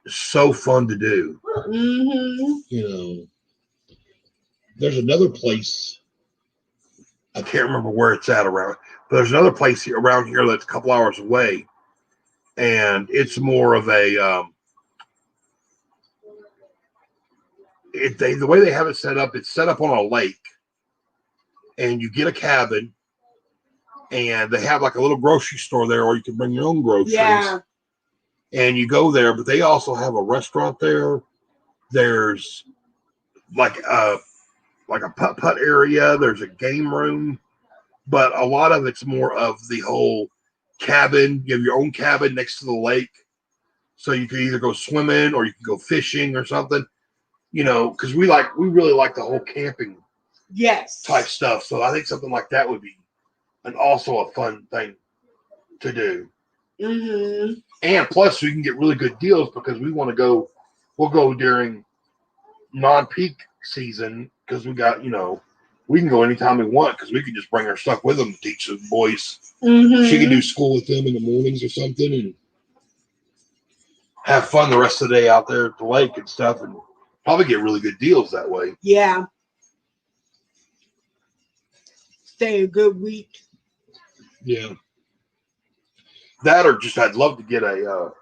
so fun to do. There's another place. I can't remember where it's at around, but there's another place around here that's a couple hours away, and it's more of a the way they have it set up. It's set up on a lake, and you get a cabin, and they have like a little grocery store there, or you can bring your own groceries. Yeah. And you go there, but they also have a restaurant there. There's like a putt-putt area. There's a game room, but a lot of it's more of the whole cabin. You have your own cabin next to the lake, so you can either go swimming or you can go fishing or something. Because we really like the whole camping type stuff. So I think something like that would be also a fun thing to do. And plus, we can get really good deals, because we want to go. We'll go during non-peak season, because we got, we can go anytime we want, because we can just bring our stuff with them to teach the boys. She can do school with them in the mornings or something, and have fun the rest of the day out there at the lake and stuff, and probably get really good deals that way. Yeah. Stay a good week. Yeah. That, or just I'd love to get I've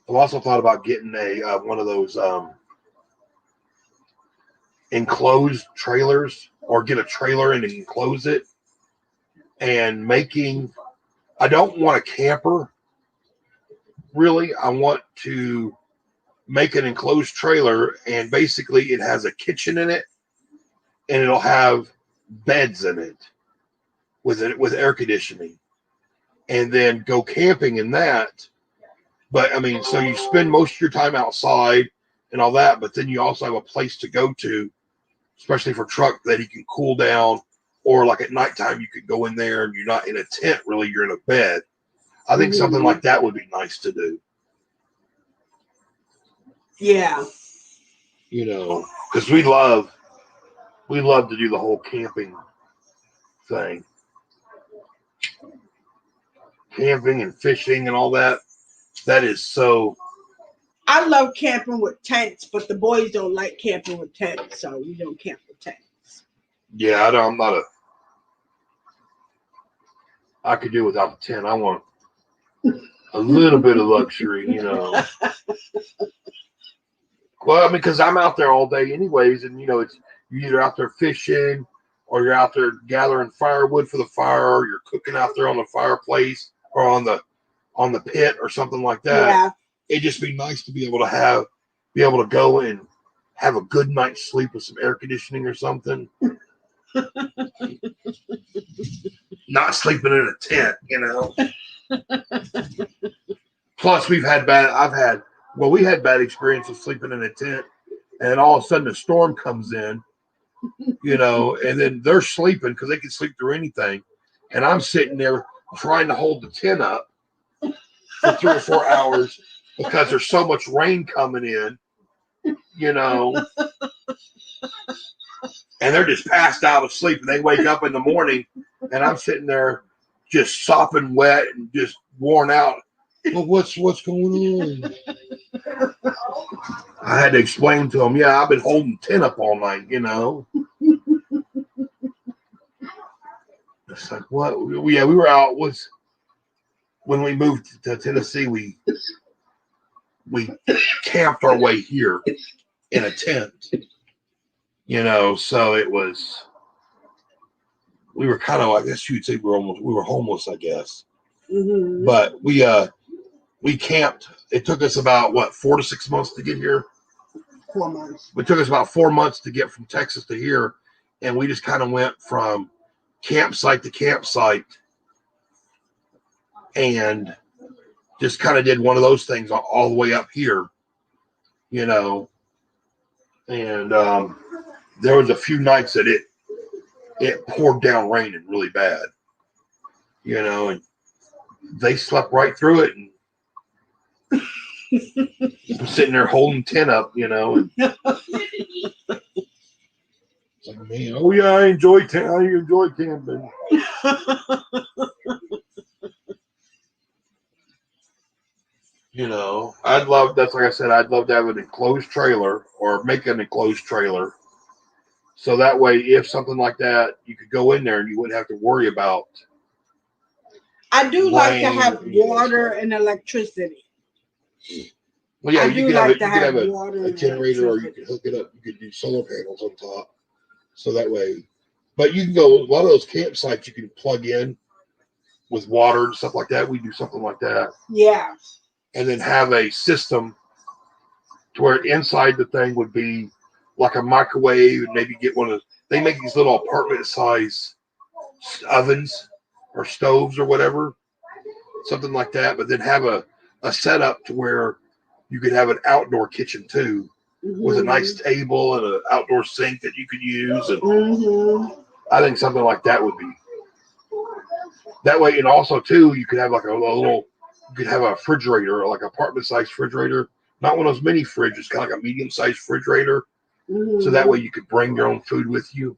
also thought about getting a one of those enclosed trailers, or get a trailer and enclose it, and I don't want a camper, really. I want to make an enclosed trailer, and basically it has a kitchen in it, and it'll have beds in it with air conditioning, and then go camping in that. But I mean, so you spend most of your time outside and all that, but then you also have a place to go to, especially for truck, that you can cool down, or like at nighttime you could go in there and you're not in a tent, really, you're in a bed. I think something like that would be nice to do. Yeah. Because we love to do the whole camping thing. Camping and fishing and all that. That is so. I love camping with tents, but the boys don't like camping with tents, so we don't camp with tents. Yeah, I'm not a. I could do without the tent. I want a little bit of luxury, you know. Well, I mean, because I'm out there all day anyways, and you know, it's you're either out there fishing or you're out there gathering firewood for the fire, or you're cooking out there on the fireplace or on the pit or something like that. Yeah. It'd just be nice to be able to go and have a good night's sleep with some air conditioning or something. Not sleeping in a tent, you know. Plus, we had bad experiences sleeping in a tent, and then all of a sudden a storm comes in, you know, and then they're sleeping because they can sleep through anything, and I'm sitting there trying to hold the tent up for 3 or 4 hours because there's so much rain coming in, you know, and they're just passed out of sleep, and they wake up in the morning, and I'm sitting there just sopping wet and just worn out. Well, what's going on? I had to explain to them, yeah, I've been holding tent up all night, you know. It's like, what? Yeah, we were out. When we moved to Tennessee, we camped our way here in a tent, you know. So we were kind of, I guess you'd say we were homeless, I guess. Mm-hmm. But we camped. It took us about 4 to 6 months to get here. 4 months. It took us about 4 months to get from Texas to here, and we just kind of went from campsite to campsite and just kind of did one of those things all the way up here, you know. And there was a few nights that it poured down raining really bad, you know, and they slept right through it. And I'm sitting there holding tent up, you know. And it's like, man, oh yeah, I enjoy camping. You know, that's like I said, I'd love to have an enclosed trailer or make an enclosed trailer. So that way, if something like that, you could go in there and you wouldn't have to worry about. I do like to rain have and water and electricity. Well, yeah, I you do could like to have have water a and generator, or you electricity. could hook it up. You could do solar panels on top. So that way, but you can go, a lot of those campsites you can plug in with water and stuff like that. We do something like that. Yeah. And then have a system to where inside the thing would be like a microwave, and maybe get one of they make these little apartment size ovens or stoves or whatever, something like that. But then have a setup to where you could have an outdoor kitchen too, with a nice table and an outdoor sink that you could use. And I think something like that would be that way. And also too, you could have like you could have a refrigerator, like an apartment size refrigerator, not one of those mini fridges, kind of like a medium sized refrigerator. So that way you could bring your own food with you.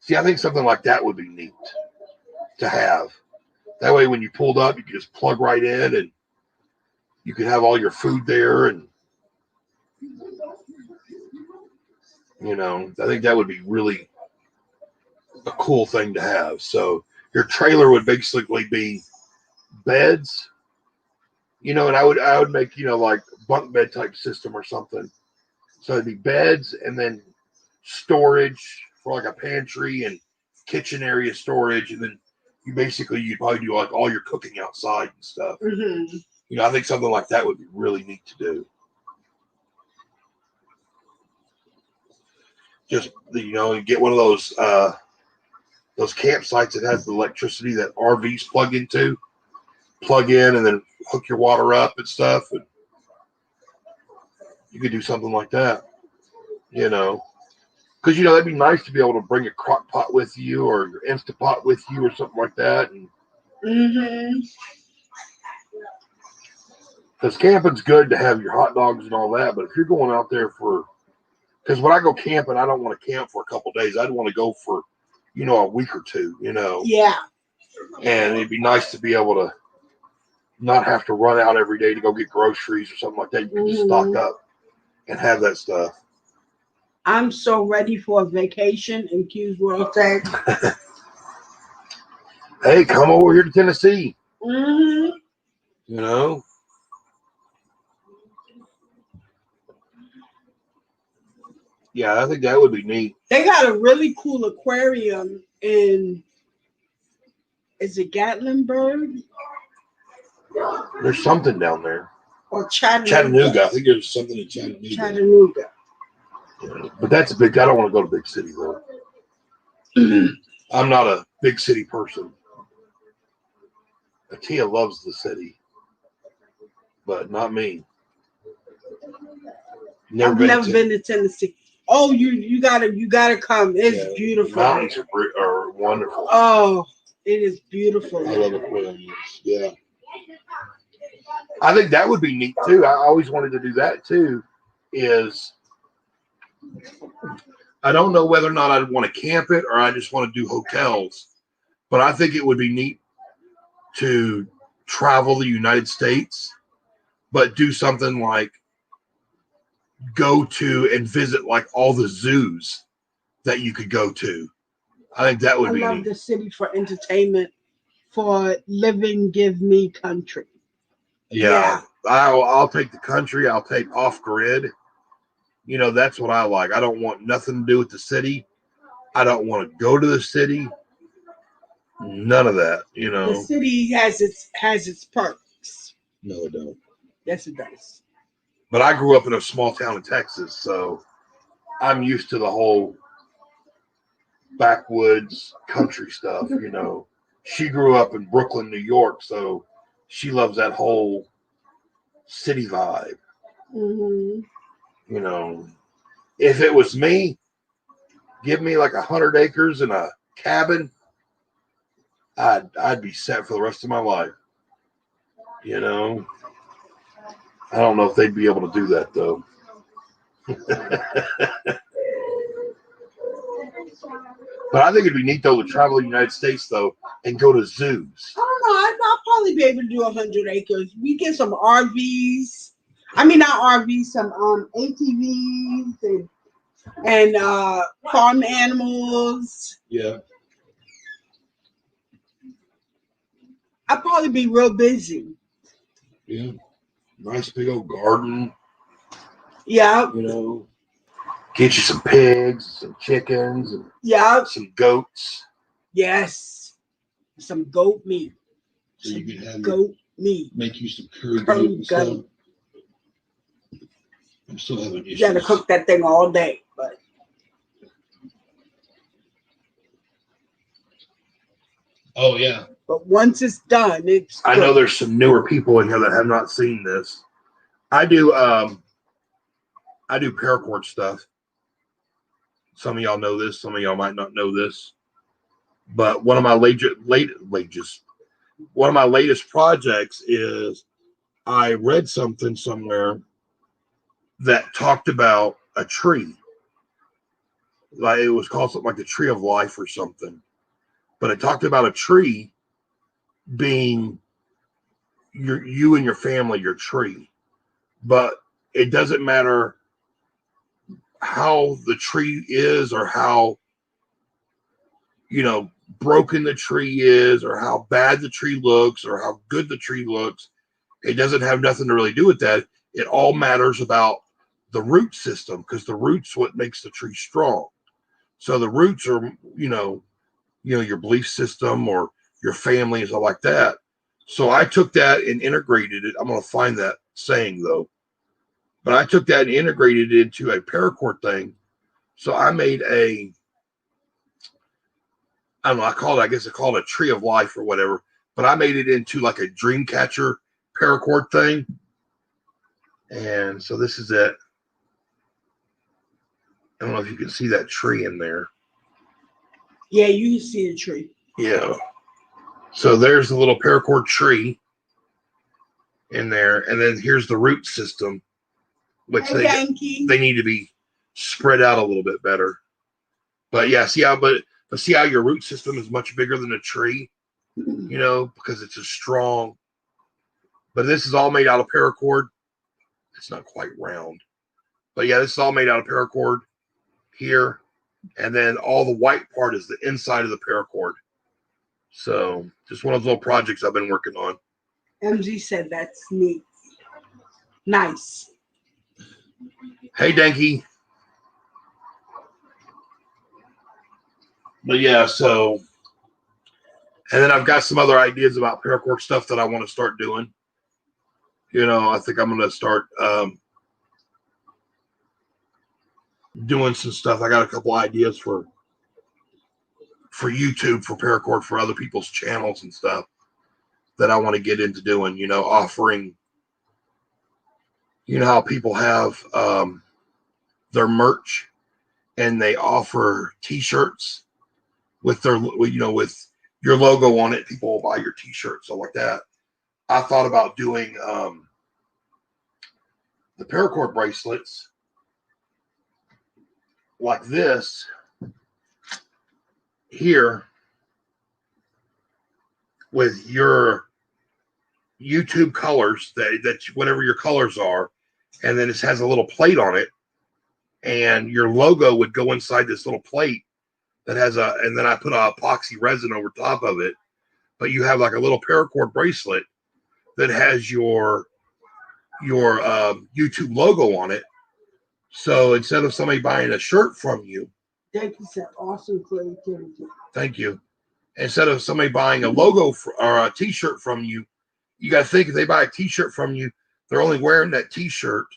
See, I think something like that would be neat to have. That way when you pulled up, you could just plug right in and you could have all your food there. And, you know, I think that would be really a cool thing to have. So your trailer would basically be beds, you know, and I would make, you know, like bunk bed type system or something. So it'd be beds and then storage for like a pantry and kitchen area storage. And then you'd probably do like all your cooking outside and stuff. You know, I think something like that would be really neat to do. Just, you know, and get one of those campsites that has the electricity that RVs plug in and then hook your water up and stuff. And you could do something like that, you know, because, you know, that'd be nice to be able to bring a crock pot with you or your Instant Pot with you or something like that. And because camping's good to have your hot dogs and all that, but if you're going out there because when I go camping, I don't want to camp for a couple of days. I'd want to go for a week or two, Yeah. and it'd be nice to be able to not have to run out every day to go get groceries or something like that. You can just stock up and have that stuff. I'm so ready for a vacation in Q's World Tag. Hey, come over here to Tennessee. Mm-hmm. Yeah, I think that would be neat. They got a really cool aquarium in, is it Gatlinburg There's something down there. or Chattanooga? Chattanooga. I think there's something in Chattanooga. Chattanooga. Yeah, but that's I don't want to go to big city though. I'm not a big city person. Atia loves the city, but not me. I've never been to Tennessee. Oh, you gotta come. It's beautiful. The mountains are wonderful. Oh, it is beautiful. I love aquariums. Yeah. I think that would be neat too. I always wanted to do that too. I don't know whether or not I'd want to camp it or I just want to do hotels, but I think it would be neat to travel the United States, but do something like go to and visit like all the zoos that you could go to. I think that would be I love neat. the city for entertainment, for living, give me country. Yeah. I'll take the country. I'll take off grid. That's what I like. I don't want nothing to do with the city. I don't want to go to the city. None of that, The city has its perks. No, it don't. Yes, it does. But I grew up in a small town in Texas, so I'm used to the whole backwoods country stuff, She grew up in Brooklyn, New York, so she loves that whole city vibe. Mm-hmm. If it was me, give me like 100 acres and a cabin, I'd be set for the rest of my life. I don't know if they'd be able to do that though. But I think it'd be neat though to travel the United States though and go to zoos. I don't know. I'll probably be able to do 100 acres. We get some RVs. I mean, not RVs, some ATVs and farm animals. Yeah. I'll probably be real busy. Yeah. Nice big old garden. Yeah. Get you some pigs, some chickens, and some goats. Yes. Some goat meat. So you could have goat meat. Make you some curry goat and stuff. I'm still having issues. You gotta cook that thing all day, but oh yeah. But once it's done, it's I know there's some newer people in here that have not seen this. I do paracord stuff. Some of y'all know this, some of y'all might not know this. But one of my latest projects is I read something somewhere that talked about a tree. Like it was called something like the tree of life or something. But it talked about a tree being you and your family, your tree. But it doesn't matter how the tree is or how broken the tree is or how bad the tree looks or how good the tree looks. It doesn't have nothing to really do with that. It all matters about the root system, because the root's what makes the tree strong. So the roots are your belief system or your family and stuff like that. So I took that and integrated it. I'm going to find that saying though. But I took that and integrated it into a paracord thing. So I made I don't know, I guess I called it a tree of life or whatever. But I made it into like a dream catcher paracord thing. And so this is it. I don't know if you can see that tree in there. Yeah, you can see the tree. Yeah. So there's the little paracord tree in there. And then here's the root system, which they need to be spread out a little bit better. But yeah, see how, but But see how your root system is much bigger than a tree, you know, because it's a strong. But this is all made out of paracord. It's not quite round. But yeah, this is all made out of paracord here. And then all the white part is the inside of the paracord. So just one of those little projects I've been working on. MG said that's neat. Nice. Hey, Danky. But yeah, so, and then I've got some other ideas about paracord stuff that I want to start doing. You know, I think I'm going to start doing some stuff. I got a couple ideas for YouTube, for paracord, for other people's channels and stuff that I want to get into doing, you know, offering, you know, how people have their merch and they offer t-shirts with their, you know, with your logo on it. People will buy your t-shirt, so like that. I thought about doing the paracord bracelets like this here with your YouTube colors, that whatever your colors are, and then it has a little plate on it, and your logo would go inside this little plate that has a, and then I put a epoxy resin over top of it, but you have like a little paracord bracelet that has your YouTube logo on it. So instead of somebody buying a shirt from you, Thank you, said awesome creativity. thank you. Instead of somebody buying a logo or a t-shirt from you, you got to think if they buy a t-shirt from you, they're only wearing that t-shirt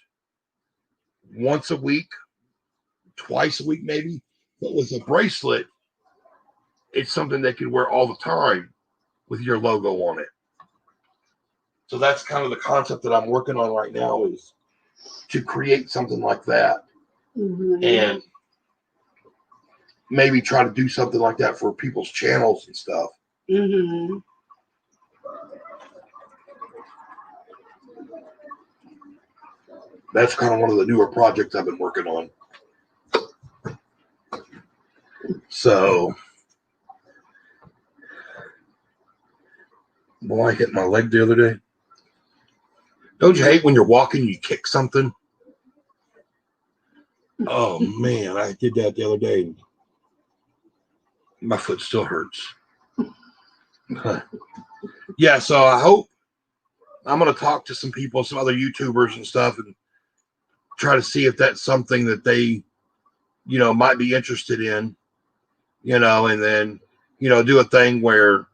once a week, twice a week maybe. But with a bracelet, it's something they can wear all the time with your logo on it. So that's kind of the concept that I'm working on right now, is to create something like that. Mm-hmm. And maybe try to do something like that for people's channels and stuff. Mm-hmm. That's kind of one of the newer projects I've been working on. So, boy, I hit my leg the other day. Don't you hate when you're walking, you kick something? Oh, man, I did that the other day. My foot still hurts. Yeah, so I hope I'm going to talk to some people, some other YouTubers and stuff, and try to see if that's something that they, you know, might be interested in, you know, and then, you know, do a thing where,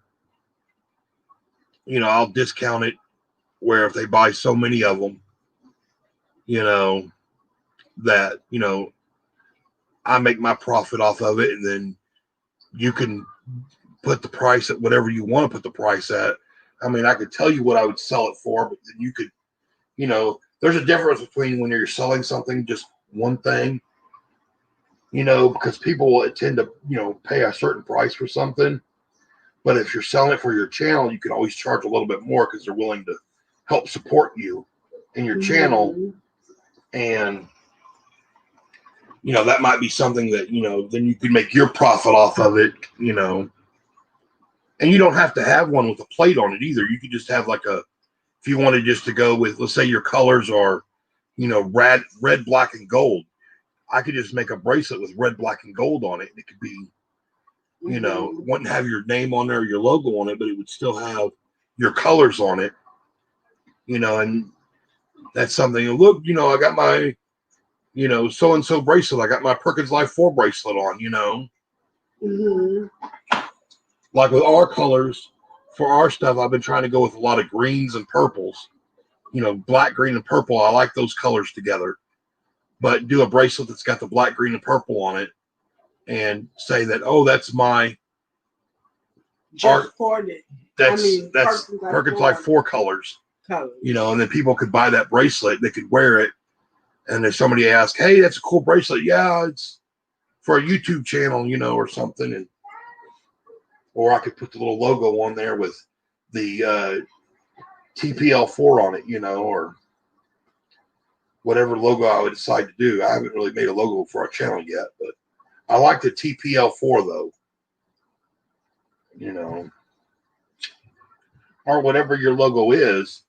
you know, I'll discount it, where if they buy so many of them, you know, that, you know, I make my profit off of it, and then you can put the price at whatever you want to put the price at. I mean, I could tell you what I would sell it for, but then you could, you know, there's a difference between when you're selling something, just one thing, you know, because people will tend to, you know, pay a certain price for something. But if you're selling it for your channel, you can always charge a little bit more because they're willing to help support you in your channel. And, you know, that might be something that, you know, then you can make your profit off of it, you know. And you don't have to have one with a plate on it either. You could just have like a, if you wanted just to go with, let's say your colors are, you know, red, black, and gold. I could just make a bracelet with red, black, and gold on it. And it could be, you know, it wouldn't have your name on there, your logo on it, but it would still have your colors on it, you know. And that's something. Look, you know, I got my, you know, so-and-so bracelet. I got my Perkins Life 4 bracelet on, you know. Mm-hmm. Like with our colors, for our stuff, I've been trying to go with a lot of greens and purples. You know, black, green, and purple. I like those colors together. But do a bracelet that's got the black, green, and purple on it, and say that, oh, that's my Just for it. That's Perkins Life 4 colors. You know, and then people could buy that bracelet, they could wear it, and if somebody asks, hey, that's a cool bracelet, yeah, it's for a YouTube channel, you know, or something, and or I could put the little logo on there with the TPL4 on it, you know, or whatever logo I would decide to do. I haven't really made a logo for our channel yet, but I like the TPL4 though. you know, or whatever your logo is,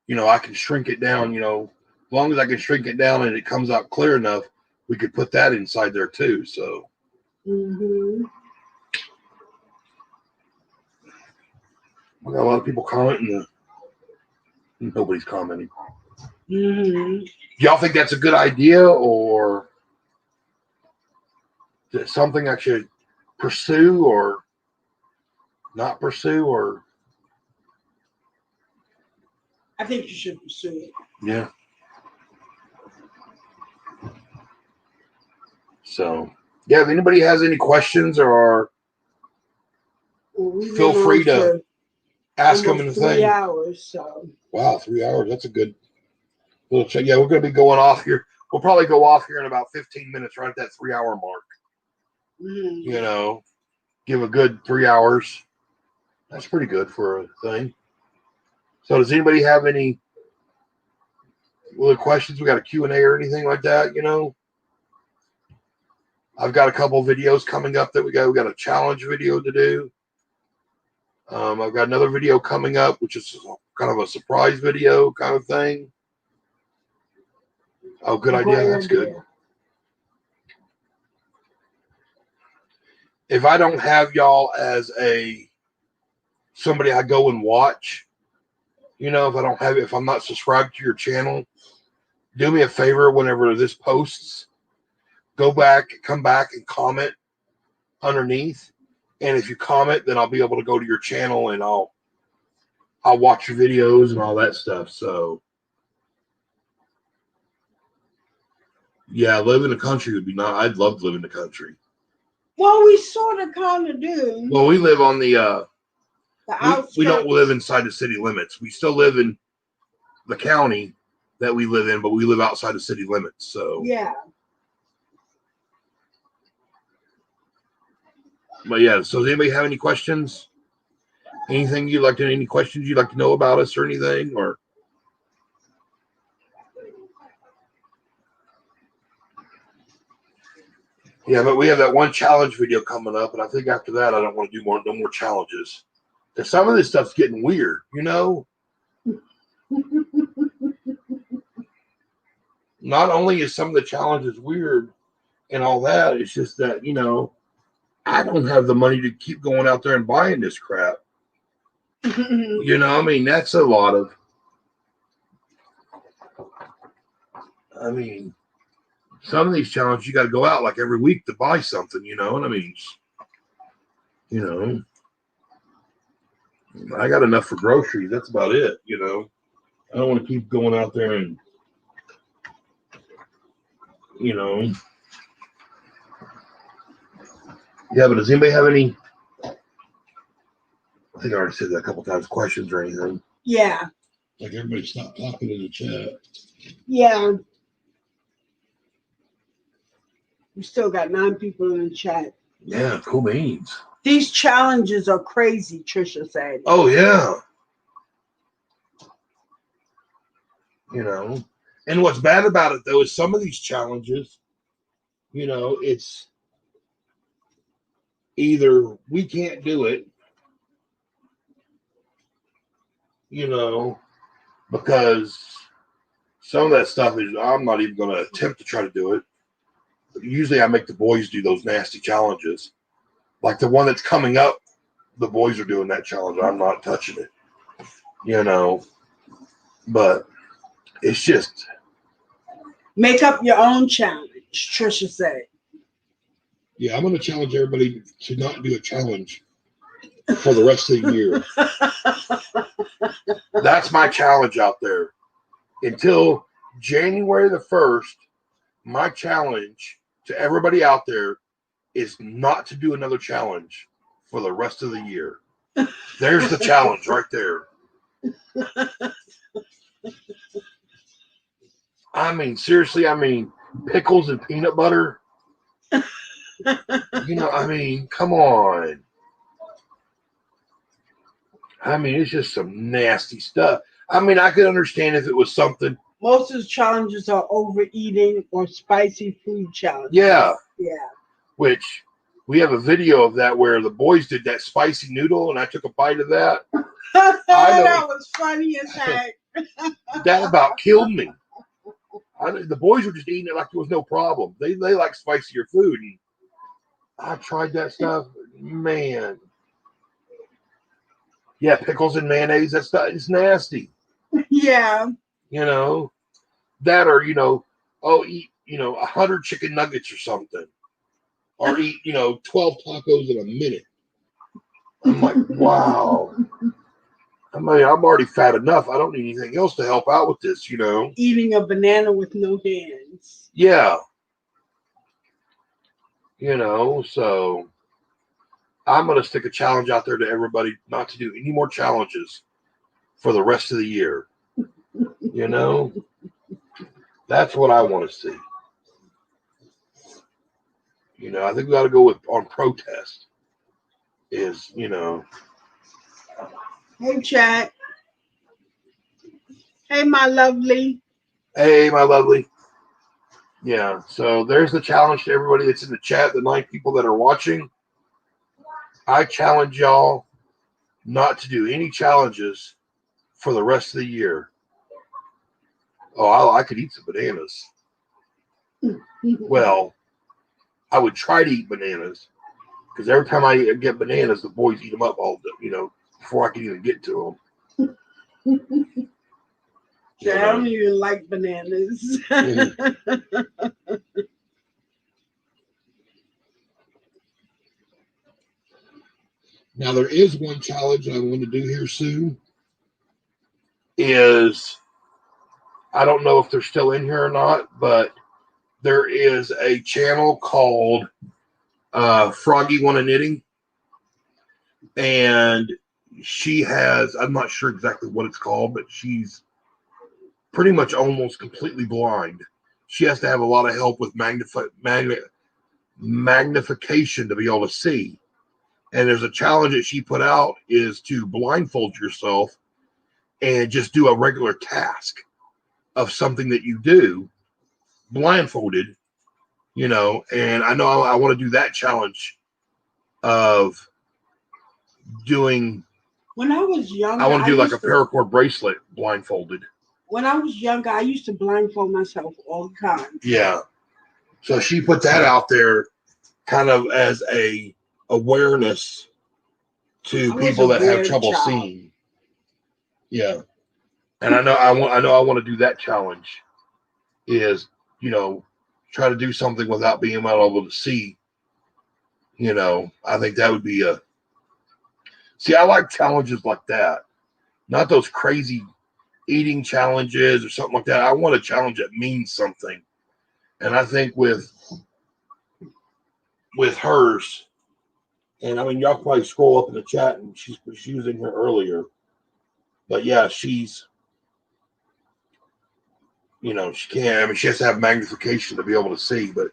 you know, I can shrink it down, you know, as long as I can shrink it down and it comes out clear enough, we could put that inside there too. So, Mm-hmm. we got a lot of people commenting. Nobody's commenting. Mm-hmm. Y'all think that's a good idea, or is it something I should pursue or not pursue? Or I think you should pursue it. yeah. So yeah, if anybody has any questions, or We've feel been free on to for ask them in the almost 3 thing. hours, so. Wow, 3 hours. That's a good little check. Yeah, we're going to be going off here. We'll probably go off here in about 15 minutes, right at that 3 hour mark. Mm-hmm. You know, give a good 3 hours. That's pretty good for a thing. So does anybody have any other questions? We got a Q&A or anything like that, you know? I've got a couple videos coming up that we got a challenge video to do. I've got another video coming up, which is kind of a surprise video kind of thing. Oh, good idea. Great That's good. idea. If I don't have y'all as somebody I go and watch, you know, if I'm not subscribed to your channel, do me a favor whenever this posts, come back and comment underneath. And if you comment, then I'll be able to go to your channel and I'll watch your videos and all that stuff. So yeah, live in the country would be nice. I'd love to live in the country. Well, we sort of kind of do. Well, we live on the outskirts. we don't live inside the city limits. We still live in the county that we live in, but we live outside the city limits. So yeah. But yeah, so does anybody have any questions? Any questions you'd like to know about us or anything? Or yeah, but we have that one challenge video coming up, and I think after that I don't want to do no more challenges. Because some of this stuff's getting weird, you know? Not only is some of the challenges weird and all that, it's just that, you know, I don't have the money to keep going out there and buying this crap. You know, I mean, that's a lot of, I mean, some of these challenges, you got to go out like every week to buy something, you know, and I mean, you know, I got enough for groceries. That's about it, you know. I don't want to keep going out there and, you know. Yeah, but does anybody have any, I think I already said that a couple times, questions or anything? Yeah. Like everybody stop talking in the chat. Yeah. We still got 9 people in the chat. Yeah, cool beans. These challenges are crazy, Trisha said. Oh, yeah. You know, and what's bad about it, though, is some of these challenges, you know, it's either we can't do it, you know, because some of that stuff is, I'm not even going to attempt to try to do it. Usually I make the boys do those nasty challenges. Like the one that's coming up, the boys are doing that challenge. I'm not touching it, you know, but it's just. Make up your own challenge, Trisha said. Yeah, I'm going to challenge everybody to not do a challenge for the rest of the year. That's my challenge out there. Until January the 1st, my challenge to everybody out there is not to do another challenge for the rest of the year. There's the challenge right there. I mean, seriously, I mean, pickles and peanut butter. You know, I mean, come on. I mean, it's just some nasty stuff. I mean, I could understand if it was something. Most of the challenges are overeating or spicy food challenges. Yeah. Yeah. Which, We have a video of that where the boys did that spicy noodle, and I took a bite of that. That was funny as heck. That about killed me. The boys were just eating it like there was no problem. They like spicier food, and I tried that stuff. Man, yeah, pickles and mayonnaise. That stuff is nasty. Yeah. You know that, or eat 100 chicken nuggets or something, or eat 12 tacos in a minute. I'm like, wow. I mean, I'm already fat enough. I don't need anything else to help out with this, Eating a banana with no hands. Yeah. So I'm going to stick a challenge out there to everybody not to do any more challenges for the rest of the year. That's what I want to see. I think we got to go on protest. Hey, chat. Hey, my lovely. Hey, my lovely. Yeah, so there's the challenge to everybody that's in the chat, the 9 people that are watching. I challenge y'all not to do any challenges for the rest of the year. Oh, I could eat some bananas. Well, I would try to eat bananas because every time I get bananas, the boys eat them up all before I can even get to them. I don't even like bananas. Now, there is one challenge I want to do here soon. I don't know if they're still in here or not, but there is a channel called Froggy Wanna Knitting. And she has, I'm not sure exactly what it's called, but she's pretty much almost completely blind. She has to have a lot of help with magnification to be able to see. And there's a challenge that she put out is to blindfold yourself and just do a regular task of something that you do blindfolded, and I know I want to do that challenge of doing. When I was younger, I want to do like a paracord bracelet blindfolded. When I was younger, I used to blindfold myself all the time. Yeah. So she put that out there kind of as a awareness to people that have trouble seeing. Yeah. And I know I want to do that challenge is, try to do something without being able to see. I think that would be see, I like challenges like that. Not those crazy eating challenges or something like that. I want a challenge that means something. And I think with hers, and I mean, y'all probably scroll up in the chat, and she was in here earlier. But yeah, she's, she can't. I mean, she has to have magnification to be able to see. But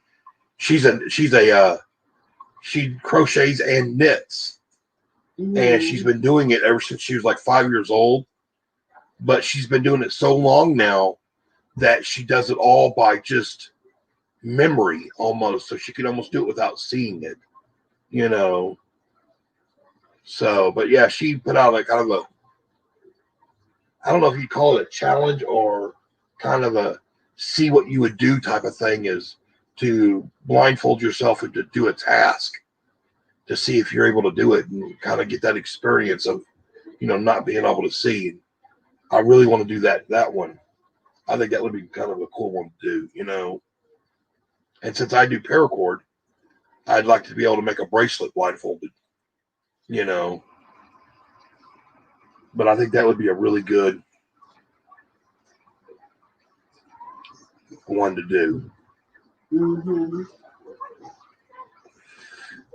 she crochets and knits, and she's been doing it ever since she was like 5 years old. But she's been doing it so long now that she does it all by just memory almost. So she can almost do it without seeing it, So, but yeah, she put out like kind of I don't know if you call it a challenge or kind of a see what you would do type of thing, is to blindfold yourself and to do a task to see if you're able to do it and kind of get that experience of, not being able to see. I really want to do that one. I think that would be kind of a cool one to do, And since I do paracord, I'd like to be able to make a bracelet blindfolded, But I think that would be a really good one to do. Mm-hmm.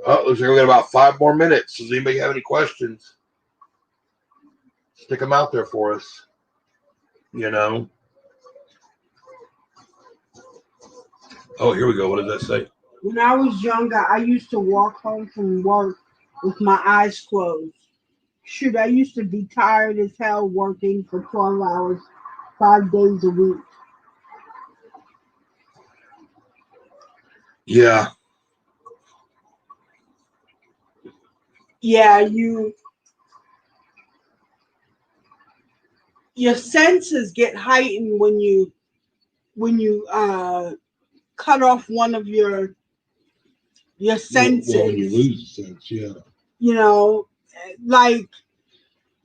Oh, looks like we got about 5 more minutes. Does anybody have any questions? Stick them out there for us. Oh, here we go. What does that say? When I was younger, I used to walk home from work with my eyes closed. Shoot, I used to be tired as hell working for 12 hours, 5 days a week. Yeah. yeah, your senses get heightened when you cut off one of your senses. Well, when you lose the sense, yeah. You know, like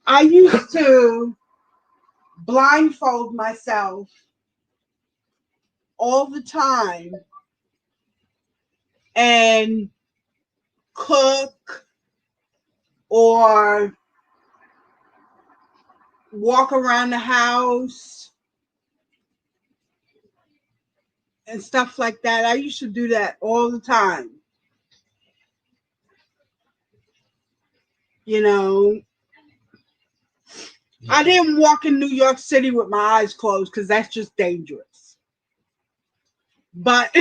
I used to blindfold myself all the time and cook or walk around the house and stuff like that. I used to do that all the time. You know, I didn't walk in New York City with my eyes closed because that's just dangerous. But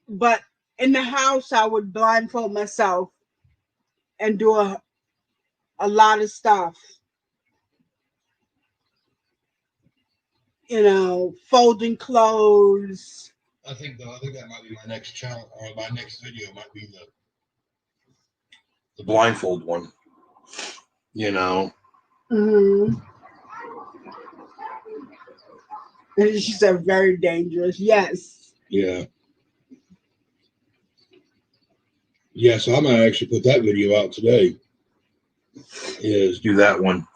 but in the house, I would blindfold myself and do a lot of stuff. You know, folding clothes. I think that might be my next challenge, or my next video might be the blindfold one. You know. Mm-hmm. And she said very dangerous. Yes. Yeah. Yeah, so I might actually put that video out today. Is do that one.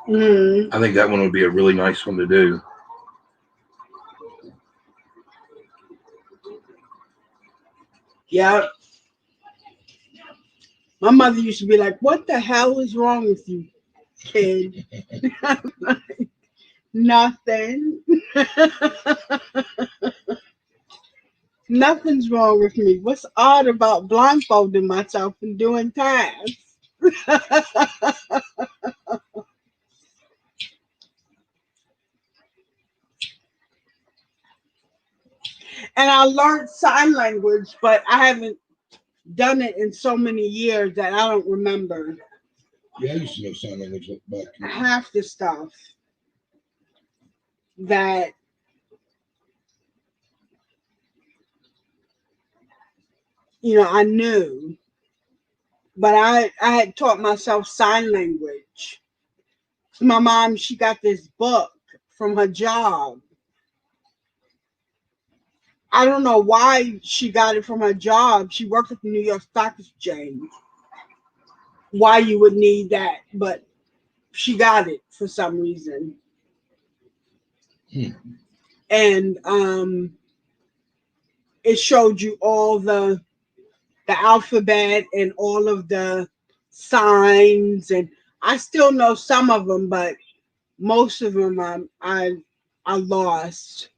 Mm-hmm. I think that one would be a really nice one to do. Yep. My mother used to be like, "What the hell is wrong with you, kid?" Nothing. Nothing's wrong with me. What's odd about blindfolding myself and doing tasks? And I learned sign language, but I haven't done it in so many years that I don't remember Yeah, I used to know sign language back. half the stuff that I knew. But I had taught myself sign language. My mom, she got this book from her job. I don't know why she got it from her job. She worked at the New York Stock Exchange. Why you would need that, but she got it for some reason. And it showed you all the alphabet and all of the signs, and I still know some of them, but most of them I lost.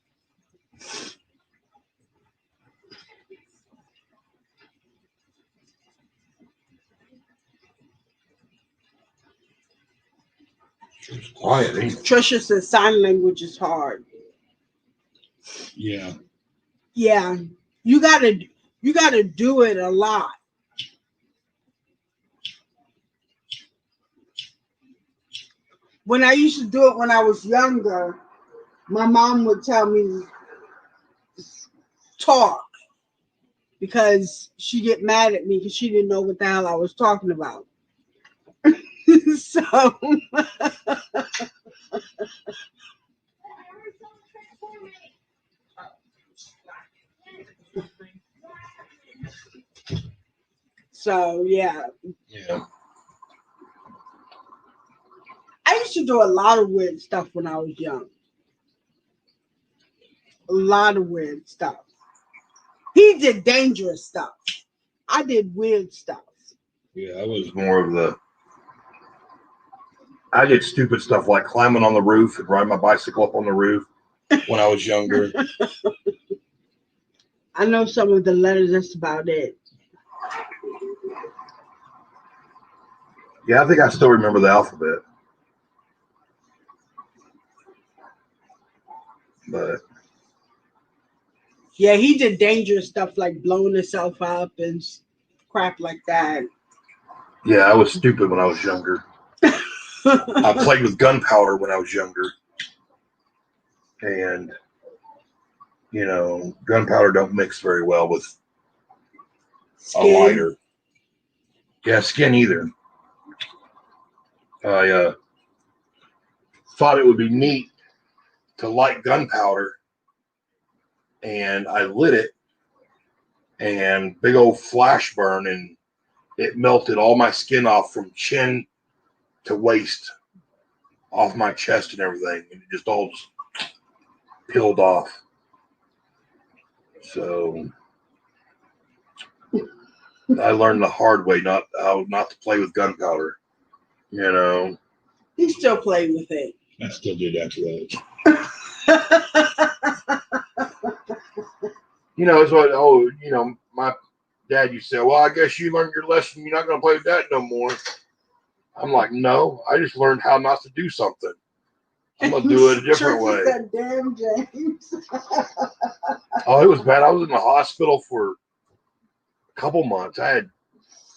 It's quiet, ain't it? Trisha says sign language is hard. Yeah. Yeah, you gotta do it a lot. When I used to do it when I was younger, my mom would tell me talk because she get mad at me because she didn't know what the hell I was talking about. So yeah. Yeah. I used to do a lot of weird stuff when I was young. A lot of weird stuff. He did dangerous stuff. I did weird stuff. Yeah, I was more of the. I did stupid stuff like climbing on the roof and ride my bicycle up on the roof when I was younger. I know some of the letters. That's about it. Yeah, I think I still remember the alphabet. But yeah, he did dangerous stuff like blowing himself up and crap like that. Yeah, I was stupid when I was younger. I played with gunpowder when I was younger. And You know, gunpowder don't mix very well with a Skin. lighter. Yeah, skin either. I thought it would be neat to light gunpowder, and I lit it, and big old flash burn, and it melted all my skin off from chin to waist, off my chest and everything, and it just all just peeled off. So I learned the hard way not to play with gunpowder. You know, He still played with it. I still do that today. You know, it's what, my dad used to say, well, I guess you learned your lesson. You're not going to play with that no more. I'm like, no, I just learned how not to do something. I'm going to do it a different way. That damn James. Oh, it was bad. I was in the hospital for a couple months. I had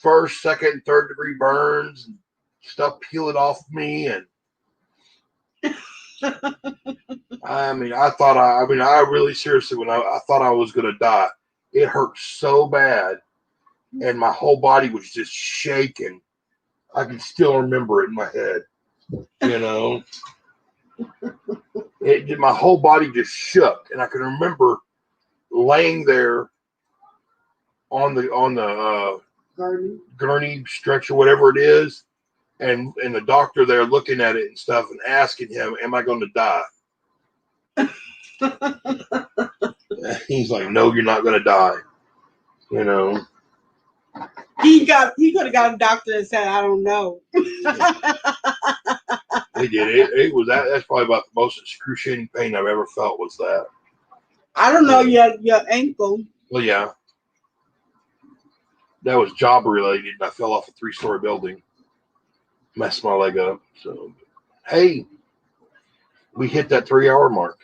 first, second, third degree burns and stuff peeling off me. And I really seriously, when I thought I was going to die, it hurt so bad. And my whole body was just shaking. I can still remember it in my head. You know, my whole body just shook. And I can remember laying there on the gurney stretcher, whatever it is, and the doctor there looking at it and stuff and asking him, am I going to die? He's like, no, you're not going to die. You know, he could have got a doctor that said, I don't know. he did it. It was that's probably about the most excruciating pain I've ever felt was that. I don't know your ankle. Well, yeah, that was job related. I fell off a 3-story building, messed my leg up. So, hey, we hit that 3-hour mark.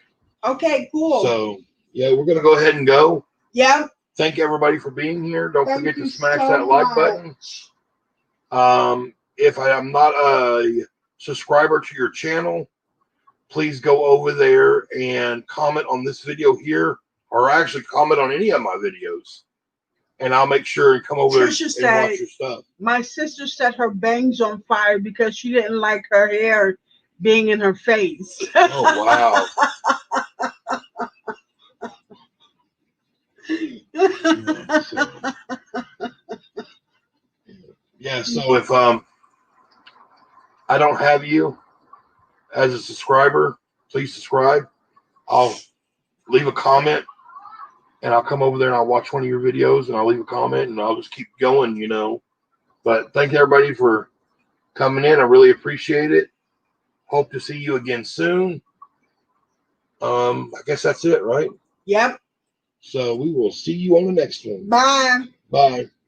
Okay, cool. So, yeah, we're going to go ahead and go. Yeah. Thank everybody for being here. Don't Thank forget you to smash so that like much. button. If I am not a subscriber to your channel, please go over there and comment on this video here, or actually comment on any of my videos. And I'll make sure and come over and watch your stuff. My sister set her bangs on fire because she didn't like her hair being in her face. Oh, wow. Yeah, so if I don't have you as a subscriber, please subscribe. I'll leave a comment, and I'll come over there and I'll watch one of your videos, and I'll leave a comment, and I'll just keep going, you know. But thank everybody for coming in. I really appreciate it. Hope to see you again soon. I guess that's it, right? Yep. So we will see you on the next one. Bye. Bye.